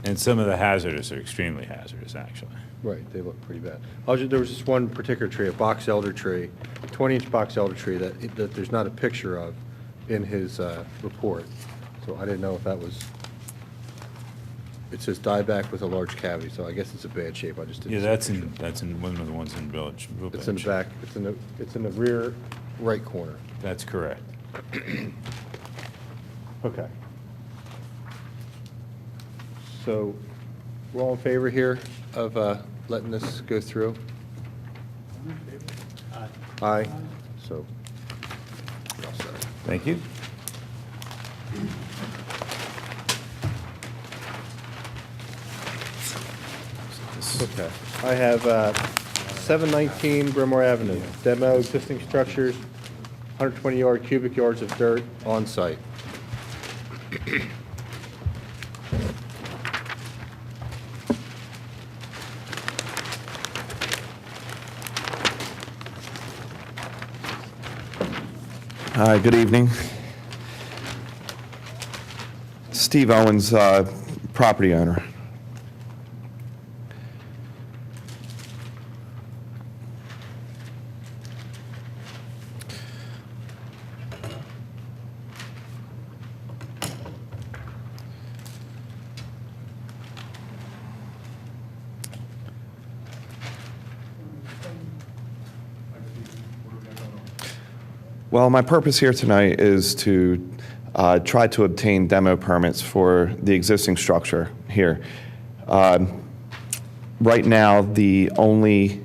And some of the hazardous are extremely hazardous, actually. Right, they look pretty bad. There was this one particular tree, a box elder tree, 20-inch box elder tree that there's not a picture of in his report. So I didn't know if that was, it says dieback with a large cavity, so I guess it's in bad shape. I just didn't. Yeah, see a that's picture. in one of the ones in Village. It's in the back, it's in the rear right corner. That's correct. Okay. So, we're all in favor here of letting this go through? Aye. So, we're all set. Thank you. Okay. I have 719 Bryn Mawr Avenue, demo existing structures, 120 cubic yards of dirt on site. Hi, good evening. Steve Owens, property owner. Well, my purpose here tonight is to try to obtain demo permits for the existing structure here. Right now, the only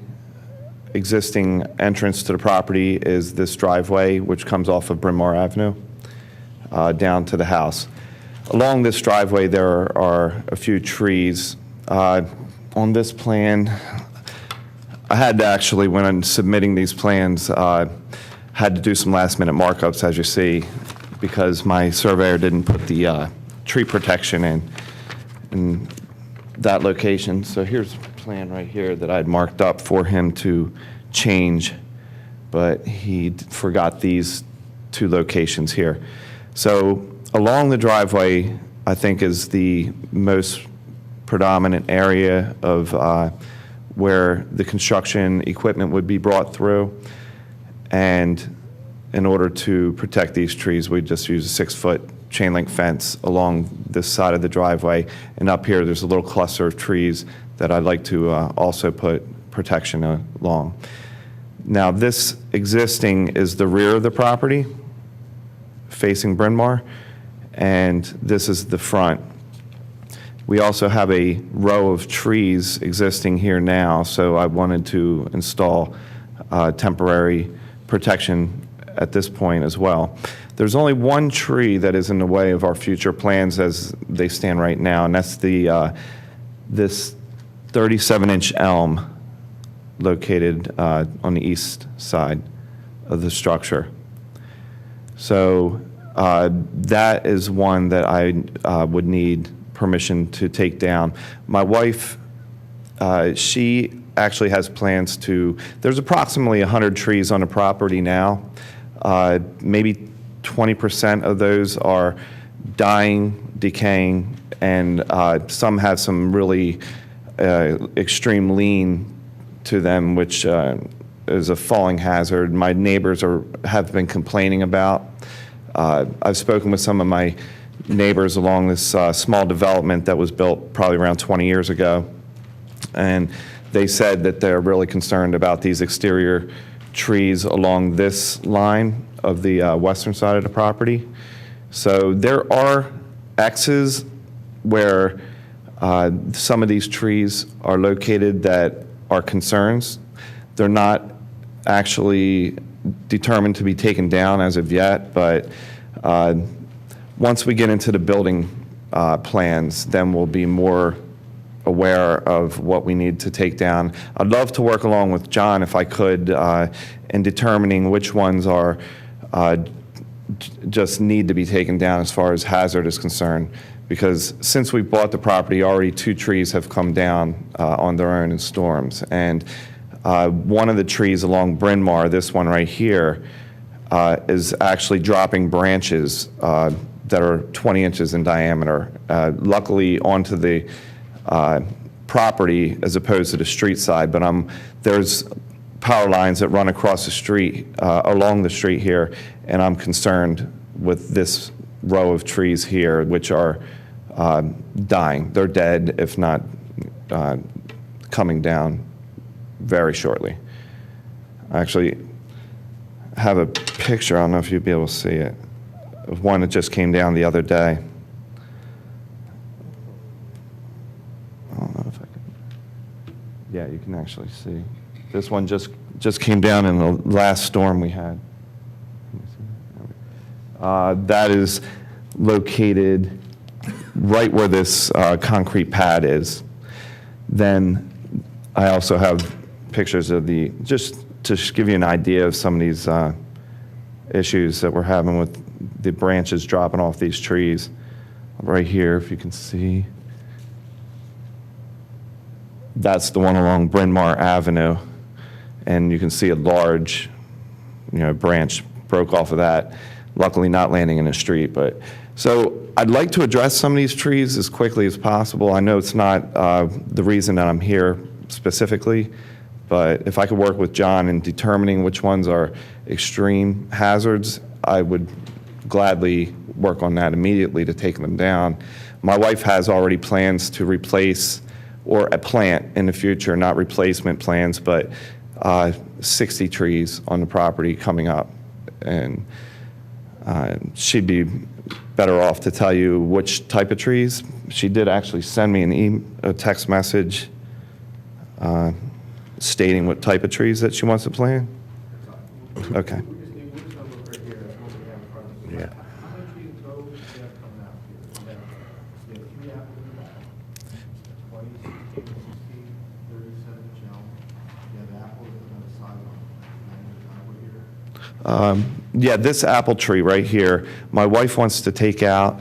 existing entrance to the property is this driveway, which comes off of Bryn Mawr Avenue, down to the house. Along this driveway, there are a few trees. On this plan, I had to actually, when I'm submitting these plans, had to do some last-minute markups, as you see, because my surveyor didn't put the tree protection in that location. So here's a plan right here that I'd marked up for him to change, but he forgot these 2 locations here. So along the driveway, I think, is the most predominant area of where the construction equipment would be brought through. And in order to protect these trees, we just use a 6-foot chain link fence along this side of the driveway. And up here, there's a little cluster of trees that I'd like to also put protection along. Now, this existing is the rear of the property facing Bryn Mawr, and this is the front. We also have a row of trees existing here now, so I wanted to install temporary protection at this point as well. There's only one tree that is in the way of our future plans as they stand right now, and that's the this 37-inch elm located on the east side of the structure. So that is one that I would need permission to take down. My wife, she actually has plans to, there's approximately 100 trees on the property now. Maybe 20% of those are dying, decaying, and some have some really extreme lean to them, which is a falling hazard. My neighbors have been complaining about. I've spoken with some of my neighbors along this small development that was built probably around 20 years ago, and they said that they're really concerned about these exterior trees along this line of the western side of the property. So there are X's where some of these trees are located that are concerns. They're not actually determined to be taken down as of yet, but once we get into the building plans, then we'll be more aware of what we need to take down. I'd love to work along with John if I could in determining which ones are just need to be taken down as far as hazard is concerned, because since we bought the property, already 2 trees have come down on their own in storms. And one of the trees along Bryn Mawr, this one right here, is actually dropping branches that are 20 inches in diameter, luckily onto the property as opposed to the street side. But there's power lines that run across the street, along the street here, and I'm concerned with this row of trees here, which are dying. They're dead, if not coming down very shortly. I actually have a picture, I don't know if you'll be able to see it, of one that just came down the other day. I don't know if I can. Yeah, you can actually see. This one just came down in the last storm we had. That is located right where this concrete pad is. Then I also have pictures of just to give you an idea of some of these issues that we're having with the branches dropping off these trees. Right here, if you can see. That's the one along Bryn Mawr Avenue. And you can see a large, branch broke off of that. Luckily not landing in the street. So I'd like to address some of these trees as quickly as possible. I know it's not the reason that I'm here specifically, but if I could work with John in determining which ones are extreme hazards, I would gladly work on that immediately to take them down. My wife has already plans to replace or a plant in the future, not replacement plans, but 60 trees on the property coming up. And she'd be better off to tell you which type of trees. She did actually send me a text message stating what type of trees that she wants to plant. Okay. Yeah. Yeah, this apple tree right here, my wife wants to take out.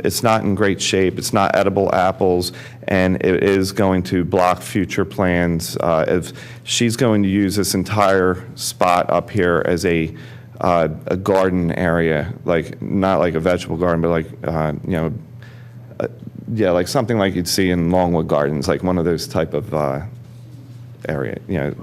It's not in great shape. It's not edible apples, and it is going to block future plans. If she's going to use this entire spot up here as a garden area, like not like a vegetable garden, but like yeah, like something like you'd see in Longwood Gardens, like one of those type of area. Yeah,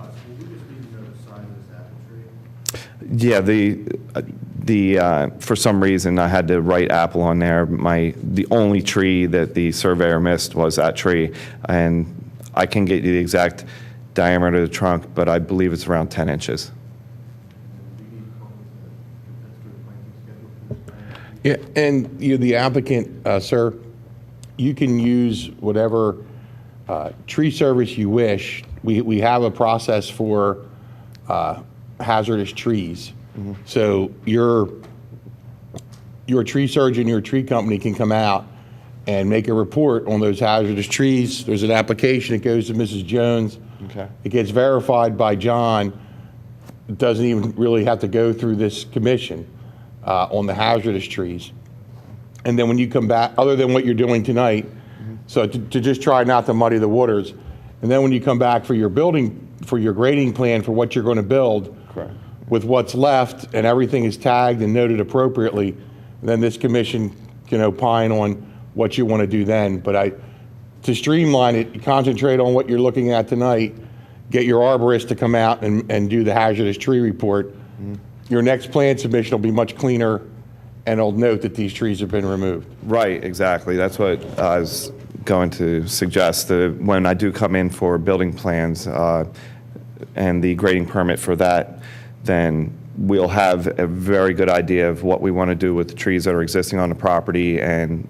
for some reason I had to write apple on there. The only tree that the surveyor missed was that tree, and I can get you the exact diameter of the trunk, but I believe it's around 10 inches. Yeah, and the applicant, sir, you can use whatever tree service you wish. We have a process for hazardous trees. Mm-hmm. So your tree surgeon, your tree company can come out and make a report on those hazardous trees. There's an application that goes to Mrs. Jones. Okay. It gets verified by John. doesn't even really have to go through this commission on the hazardous trees. And then when you come back, other than what you're doing tonight, so to just try not to muddy the waters, and then when you come back for your building, for your grading plan for what you're going to build, Correct. with what's left and everything is tagged and noted appropriately, then this commission can opine on what you want to do then. But to streamline it, concentrate on what you're looking at tonight, get your arborist to come out and do the hazardous tree report. Your next plan submission will be much cleaner, and it'll note that these trees have been removed. Right, exactly. That's what I was going to suggest. When I do come in for building plans and the grading permit for that, then we'll have a very good idea of what we want to do with the trees that are existing on the property and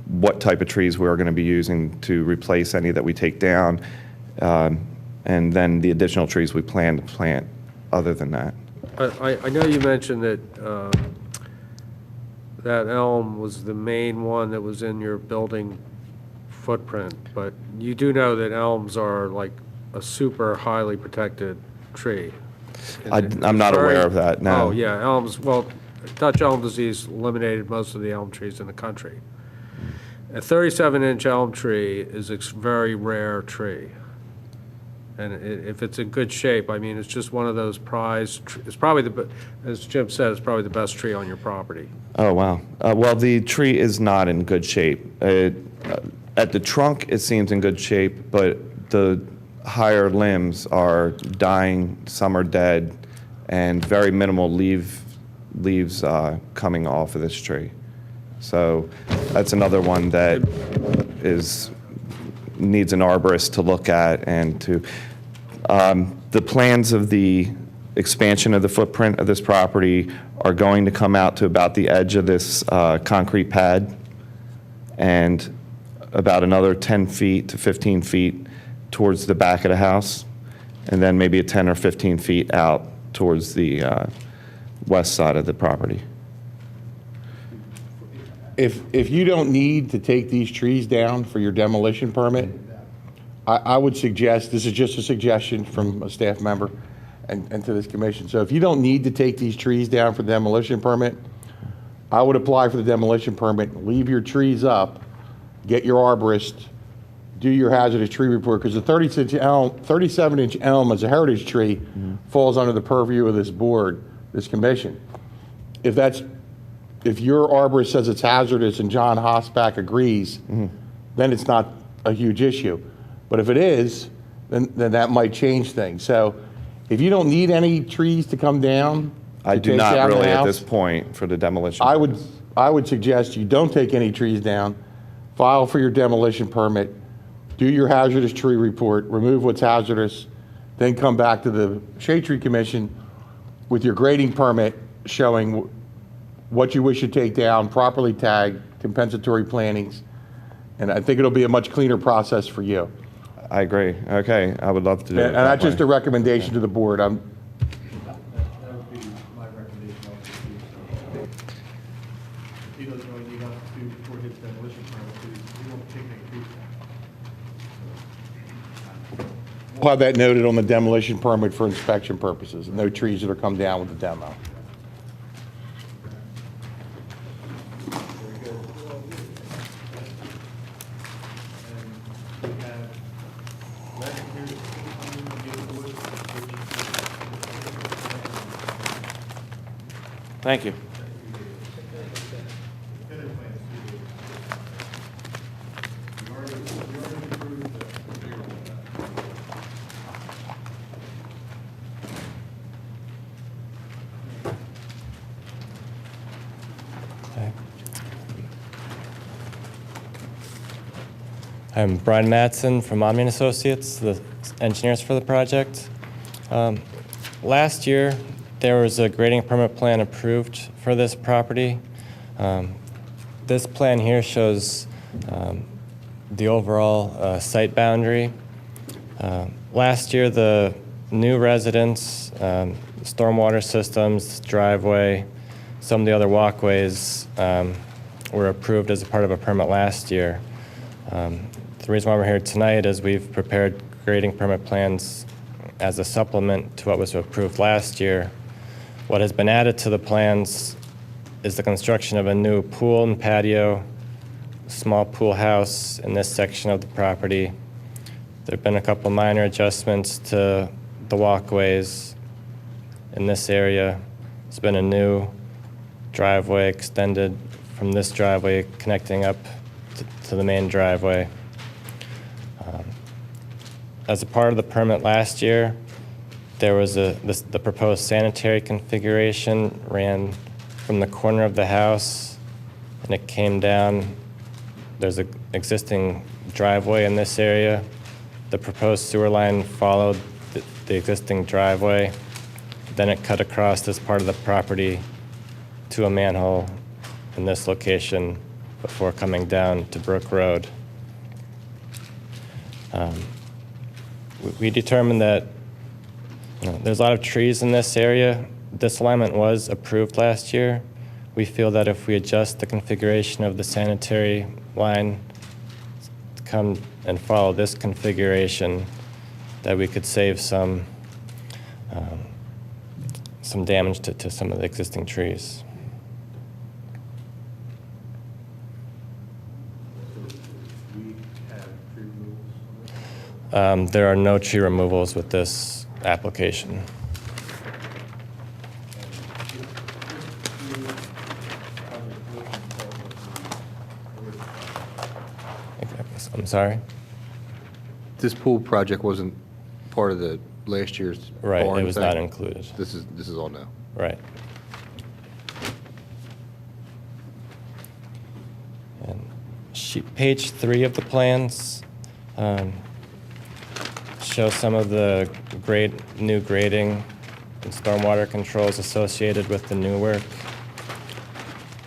what type of trees we're going to be using to replace any that we take down, and then the additional trees we plan to plant other than that. I know you mentioned that that elm was the main one that was in your building footprint, but you do know that elms are like a super highly protected tree. I'm not aware of that, no. Oh, yeah, elms, well, Dutch elm disease eliminated most of the elm trees in the country. A 37-inch elm tree is a very rare tree. And if it's in good shape, I mean, it's just one of those prized, it's probably as Jim said, it's probably the best tree on your property. Oh, wow. Well, the tree is not in good shape. At the trunk, it seems in good shape, but the higher limbs are dying, some are dead, and very minimal leaves coming off of this tree. So that's another one that needs an arborist to look at and to, the plans of the expansion of the footprint of this property are going to come out to about the edge of this concrete pad and about another 10 feet to 15 feet towards the back of the house, and then maybe a 10 or 15 feet out towards the west side of the property. If you don't need to take these trees down for your demolition permit, I would suggest, this is just a suggestion from a staff member and to this commission. So if you don't need to take these trees down for the demolition permit, I would apply for the demolition permit, leave your trees up, get your arborist, do your hazardous tree report, because the 37-inch elm as a heritage tree falls under the purview of this board, this commission. If your arborist says it's hazardous and John Hosback agrees, then it's not a huge issue. But if it is, then that might change things. So if you don't need any trees to come down, I do not really at this point for the demolition. I would suggest you don't take any trees down, file for your demolition permit, do your hazardous tree report, remove what's hazardous, then come back to the Shade Tree Commission with your grading permit showing what you wish to take down, properly tagged, compensatory plantings, and I think it'll be a much cleaner process for you. I agree. Okay, I would love to do it. And that's just a recommendation to the board. That would be my recommendation also. He doesn't really need us to do for his demolition permit, he won't take any trees down. We'll have that noted on the demolition permit for inspection purposes. No trees that are come down with the demo. Thank you. I'm Brian Madsen from Omni & Associates, the engineers for the project. Last year, there was a grading permit plan approved for this property. This plan here shows the overall site boundary. Last year, the new residents, stormwater systems, driveway, some of the other walkways were approved as a part of a permit last year. The reason why we're here tonight is we've prepared grading permit plans as a supplement to what was approved last year. What has been added to the plans is the construction of a new pool and patio, small pool house in this section of the property. There have been a couple minor adjustments to the walkways in this area. There's been a new driveway extended from this driveway connecting up to the main driveway. As a part of the permit last year, there was the proposed sanitary configuration ran from the corner of the house, and it came down. There's an existing driveway in this area. The proposed sewer line followed the existing driveway. Then it cut across this part of the property to a manhole in this location before coming down to Brook Road. We determined that there's a lot of trees in this area. This alignment was approved last year. We feel that if we adjust the configuration of the sanitary line to come and follow this configuration, that we could save some damage to some of the existing trees. There are no tree removals with this application. I'm sorry? This pool project wasn't part of the last year's Right, barn it was thing? not included. This is all new. Right. And page 3 of the plans shows some of the new grading and stormwater controls associated with the new work.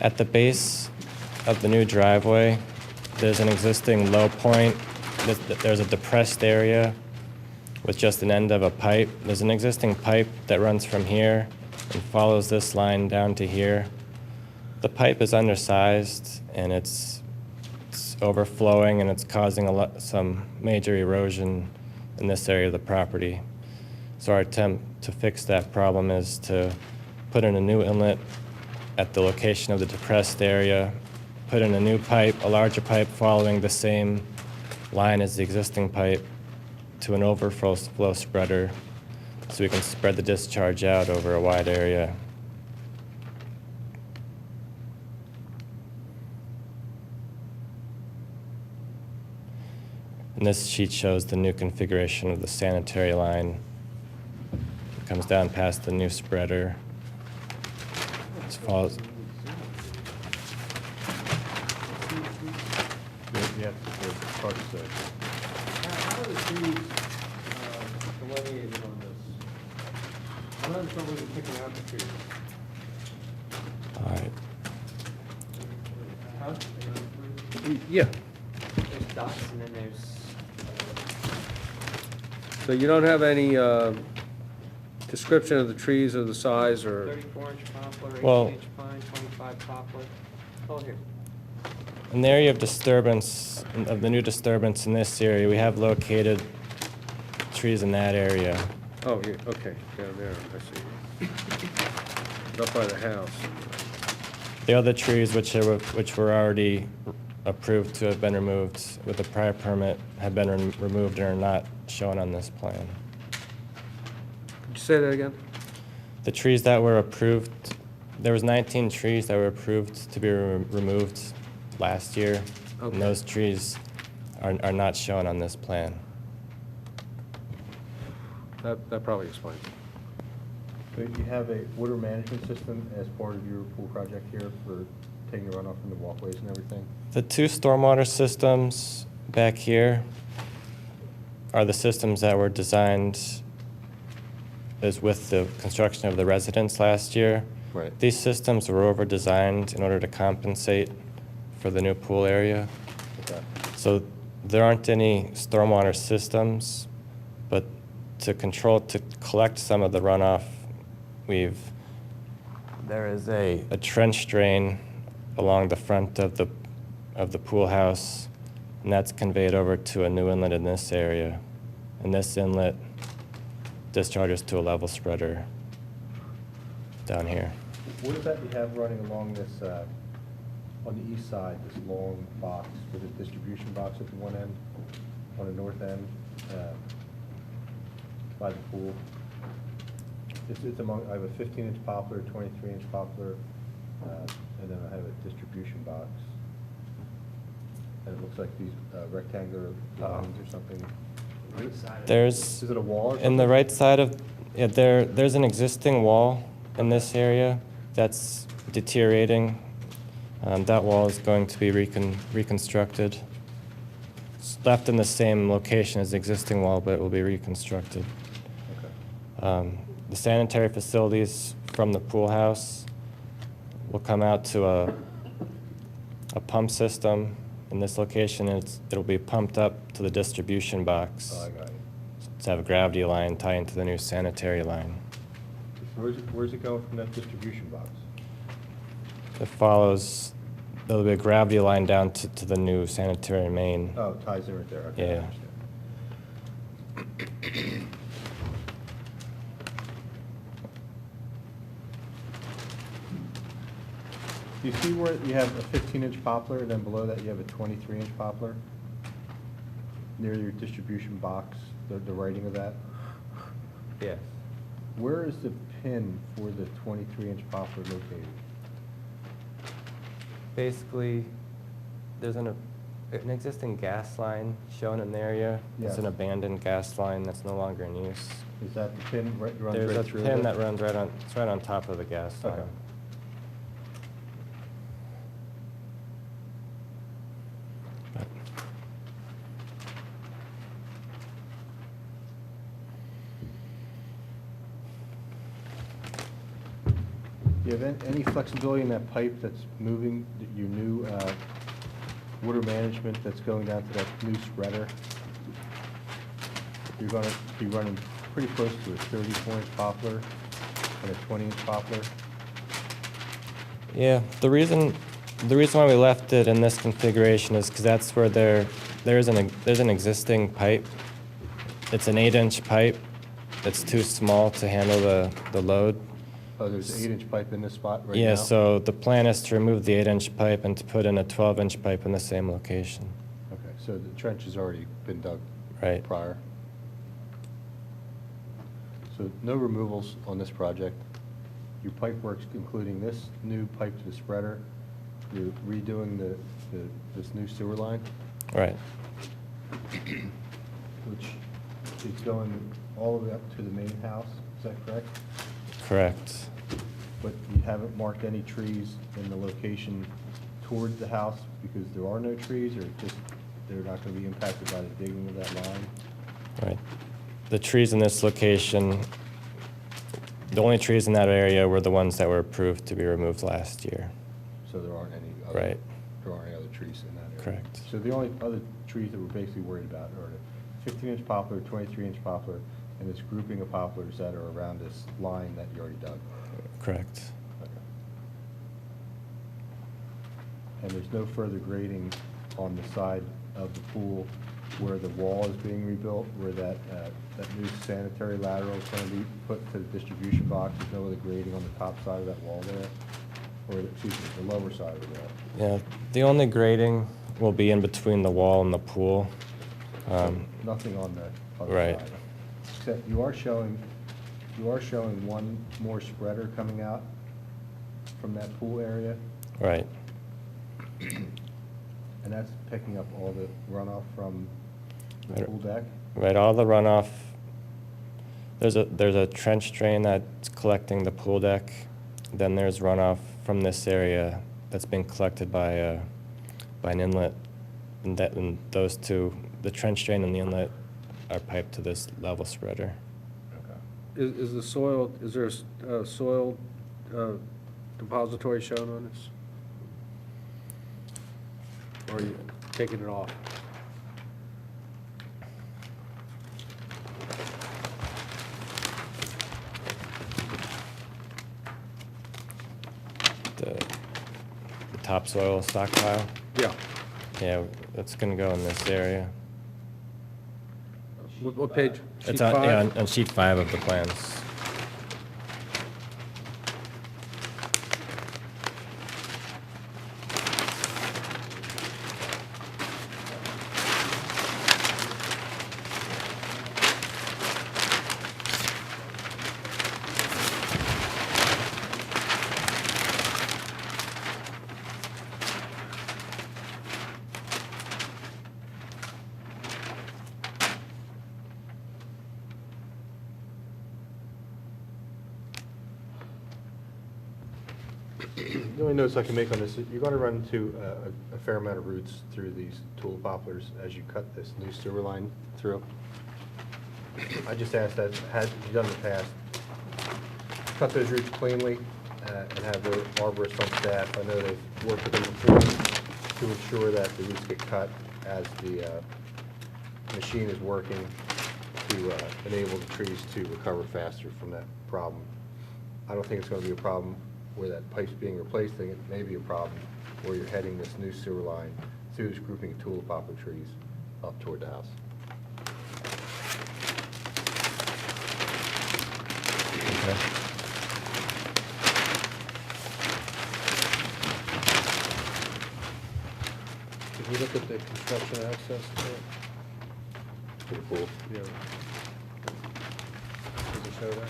At the base of the new driveway, there's an existing low point. There's a depressed area with just an end of a pipe. There's an existing pipe that runs from here and follows this line down to here. The pipe is undersized and it's overflowing and it's causing some major erosion in this area of the property. So our attempt to fix that problem is to put in a new inlet at the location of the depressed area, put in a new pipe, a larger pipe following the same line as the existing pipe to an overflow spreader so we can spread the discharge out over a wide area. And this sheet shows the new configuration of the sanitary line. It comes down past the new spreader. It follows. How are the trees delineated on this? I'm not sure where they're picking out the trees. All right. Huh? Yeah. There's dots and then there's. So you don't have any description of the trees or the size or? 34-inch poplar, Well- 18-inch pine, 25 poplar. Oh, here. In the area of disturbance, of the new disturbance in this area, we have located trees in that area. Oh, yeah, okay, down there, I see. Up by the house. The other trees which were already approved to have been removed with a prior permit have been removed and are not shown on this plan. Could you say that again? The trees that were approved, there was 19 trees that were approved to be removed last year, Okay. and those trees are not shown on this plan. That probably explains it. So you have a water management system as part of your pool project here for taking the runoff from the walkways and everything? The two stormwater systems back here are the systems that were designed as with the construction of the residence last year. Right. These systems were over-designed in order to compensate for the new pool area. Okay. So there aren't any stormwater systems, but to collect some of the runoff, there is a trench drain along the front of the pool house, and that's conveyed over to a new inlet in this area. And this inlet discharges to a level spreader down here. What is that you have running along this, on the east side, this long box with a distribution box at the one end, on the north end, by the pool? It's among, I have a 15-inch poplar, 23-inch poplar, and then I have a distribution box. And it looks like these rectangular lines or something. There's, Is it a wall or something? in the right side of, yeah, there's an existing wall in this area that's deteriorating. That wall is going to be reconstructed. It's left in the same location as the existing wall, but it will be reconstructed. The sanitary facilities from the pool house will come out to a pump system in this location, and it'll be pumped up to the distribution box. Oh, I got you. To have a gravity line tie into the new sanitary line. Where's it going from that distribution box? It follows, there'll be a gravity line down to the new sanitary main. Oh, it ties in right there. Okay, I Yeah. understand. Do you see where you have a 15-inch poplar, and then below that you have a 23-inch poplar? Near your distribution box, the writing of that? Yes. Where is the pin for the 23-inch poplar located? Basically, there's an existing gas line shown in the area. It's Yes. an abandoned gas line that's no longer in use. Is that the pin runs There's right a through pin it? that runs right on, it's right on top of the gas line. Okay. Do you have any flexibility in that pipe that's moving, your new water management that's going down to that new spreader? You're going to be running pretty close to a 34-inch poplar and a 20-inch poplar? Yeah, the reason why we left it in this configuration is because that's where there's an existing pipe. It's an 8-inch pipe. It's too small to handle the load. Oh, there's an 8-inch pipe in this spot right now? Yeah, so the plan is to remove the 8-inch pipe and to put in a 12-inch pipe in the same location. Okay, so the trench has already been dug Right. prior? So no removals on this project? Your pipe work's including this new pipe to the spreader? You're redoing this new sewer line? Right. Which is going all the way up to the main house, is that correct? Correct. But you haven't marked any trees in the location towards the house because there are no trees, or just they're not going to be impacted by the digging of that line? Right. The trees in this location, the only trees in that area were the ones that were approved to be removed last year. So there aren't any other, Right. there aren't any other trees in that area? Correct. So the only other trees that we're basically worried about are the 15-inch poplar, 23-inch poplar, and this grouping of poplars that are around this line that you already dug? Correct. Okay. And there's no further grading on the side of the pool where the wall is being rebuilt, where that new sanitary lateral is going to be put to the distribution box? There's no other grading on the top side of that wall there? Or, excuse me, the lower side of the wall? Yeah, the only grading will be in between the wall and the pool. Nothing on the other Right. side? Except you are showing one more spreader coming out from that pool area, Right. and that's picking up all the runoff from the Right. pool deck? Right, all the runoff, there's a trench drain that's collecting the pool deck. Then there's runoff from this area that's being collected by an inlet. And those two, the trench drain and the inlet, are piped to this level spreader. Is the soil, is there a soil depository shown on this? Or are you taking it off? The topsoil stockpile? Yeah. Yeah, that's gonna go in this area. What page? Sheet It's on, five? yeah, on sheet 5 of the plans. The only notes I can make on this, you're going to run into a fair amount of roots through these tulip poplars as you cut this new sewer line through. I just asked that, had you done in the past, cut those roots cleanly and have the arborist on staff. I know they've worked with them before to ensure that the roots get cut as the machine is working to enable the trees to recover faster from that problem. I don't think it's going to be a problem where that pipe's being replaced. I think it may be a problem where you're heading this new sewer line through this grouping of tulip poplar trees up toward the house. Did we look at the construction access to it? To the pool. Yeah. Does it show that?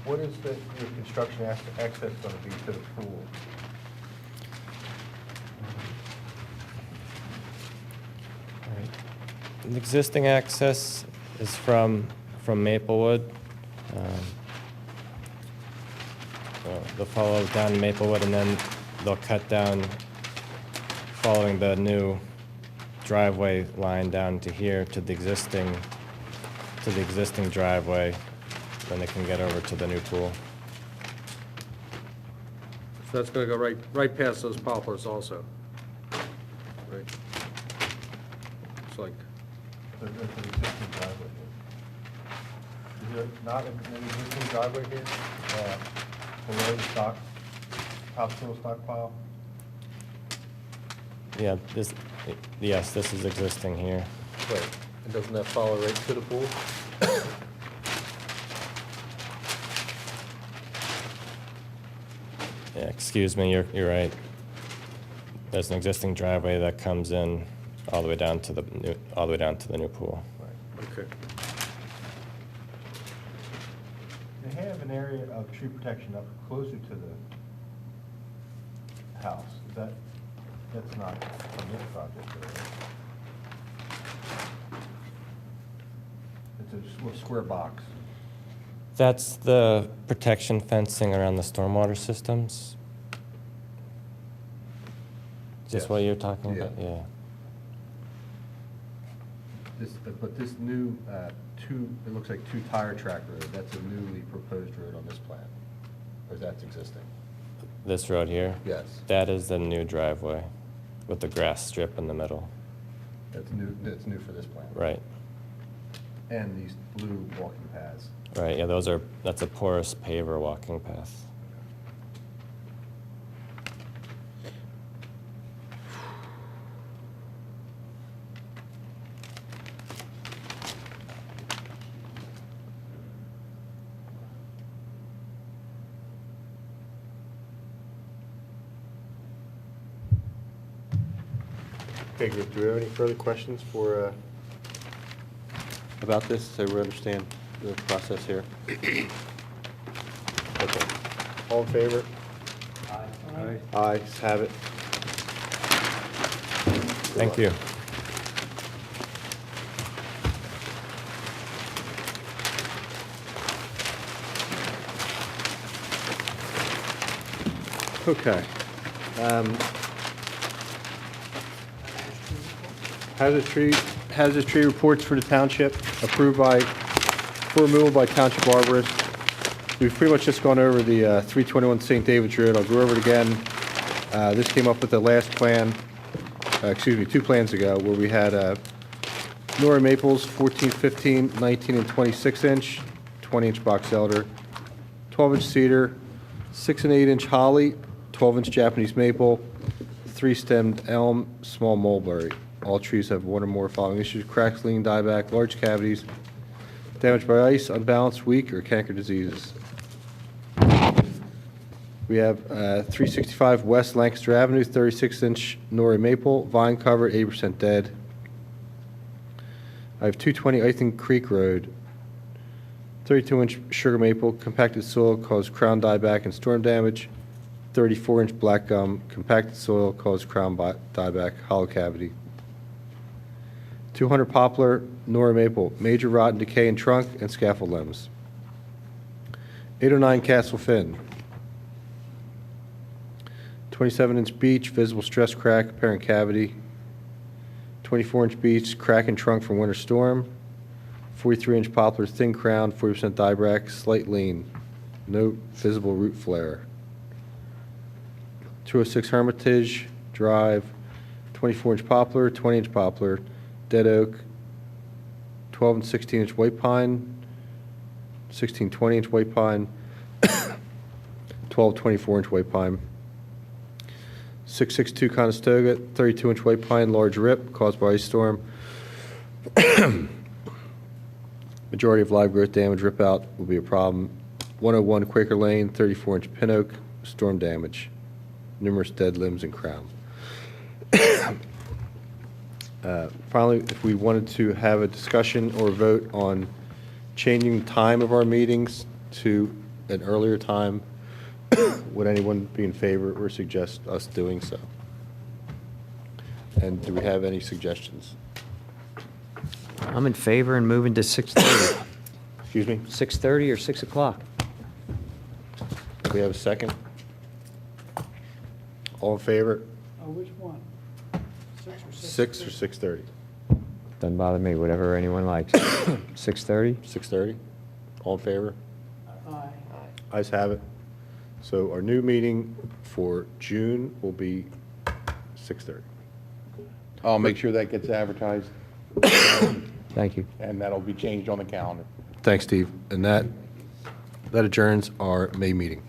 What is your construction access going to be to the pool? The existing access is from Maplewood. They'll follow down Maplewood, and then they'll cut down, following the new driveway line down to here to the existing driveway. Then they can get over to the new pool. So that's going to go right past those poplars also. Right. It's like, There's an existing driveway here. Is there not an existing driveway here below the topsoil stockpile? Yeah, yes, this is existing here. Right. And doesn't that follow right to the pool? Yeah, excuse me, you're right. There's an existing driveway that comes in all the way down to the new pool. okay. They have an area of tree protection up closer to the house. That's not from this project, right? It's a little square box. That's the protection fencing around the stormwater systems. Is this Yes. what you're talking Yeah. about? Yeah. But this new it looks like two-tire track road, that's a newly proposed road on this plan, or that's existing? This road here? Yes. That is the new driveway with the grass strip in the middle. That's new for this plan? Right. And these blue walking paths? Right, yeah, that's a porous paver walking path. Okay, group, do we have any further questions about this, so we understand the process here? Okay. All in favor? Aye. Ayes have it. Thank you. Okay. Hazard tree reports for the township, approved for removal by township arborist. We've pretty much just gone over the 321 St. David's Road. I'll go over it again. This came up with the last plan. 2 plans ago, where we had Nora Maples, 14, 15, 19, and 26-inch, 20-inch box elder, 12-inch cedar, 6 and 8-inch holly, 12-inch Japanese maple, 3-stemmed elm, small mulberry. All trees have one or more following issues: cracks, lean, dieback, large cavities, damage by ice, unbalanced, weak, or canker diseases. We have 365 West Lancaster Avenue, 36-inch Nora maple, vine covered, 80% dead. I have 220 Ithing Creek Road, 32-inch sugar maple, compacted soil, caused crown dieback and storm damage. 34-inch black gum, compacted soil, caused crown dieback, hollow cavity. 200 poplar, Nora maple, major rot and decay in trunk and scaffold limbs. 809 Castle Finn, 27-inch beech, visible stress crack, apparent cavity. 24-inch beech, crack in trunk from winter storm. 43-inch poplar, thin crown, 40% dieback, slight lean. No visible root flare. 206 Hermitage Drive, 24-inch poplar, 20-inch poplar, dead oak, 12 and 16-inch white pine, 16, 20-inch white pine, 12, 24-inch white pine. 662 Conestoga, 32-inch white pine, large rip caused by ice storm. Majority of live growth damage, rip out will be a problem. 101 Quaker Lane, 34-inch pin oak, storm damage. Numerous dead limbs and crown. Finally, if we wanted to have a discussion or vote on changing the time of our meetings to an earlier time, would anyone be in favor or suggest us doing so? And do we have any suggestions? I'm in favor and moving to 6:30. Excuse me? 6:30 or 6 o'clock. Do we have a second? All in favor? Which one? 6 or 6:30? Doesn't bother me, whatever anyone likes. 6:30? 6:30? All in favor? Aye. Ayes have it. So our new meeting for June will be 6:30. I'll make sure that gets advertised, Thank you. and that'll be changed on the calendar. Thanks, Steve. And that adjourns our May meeting.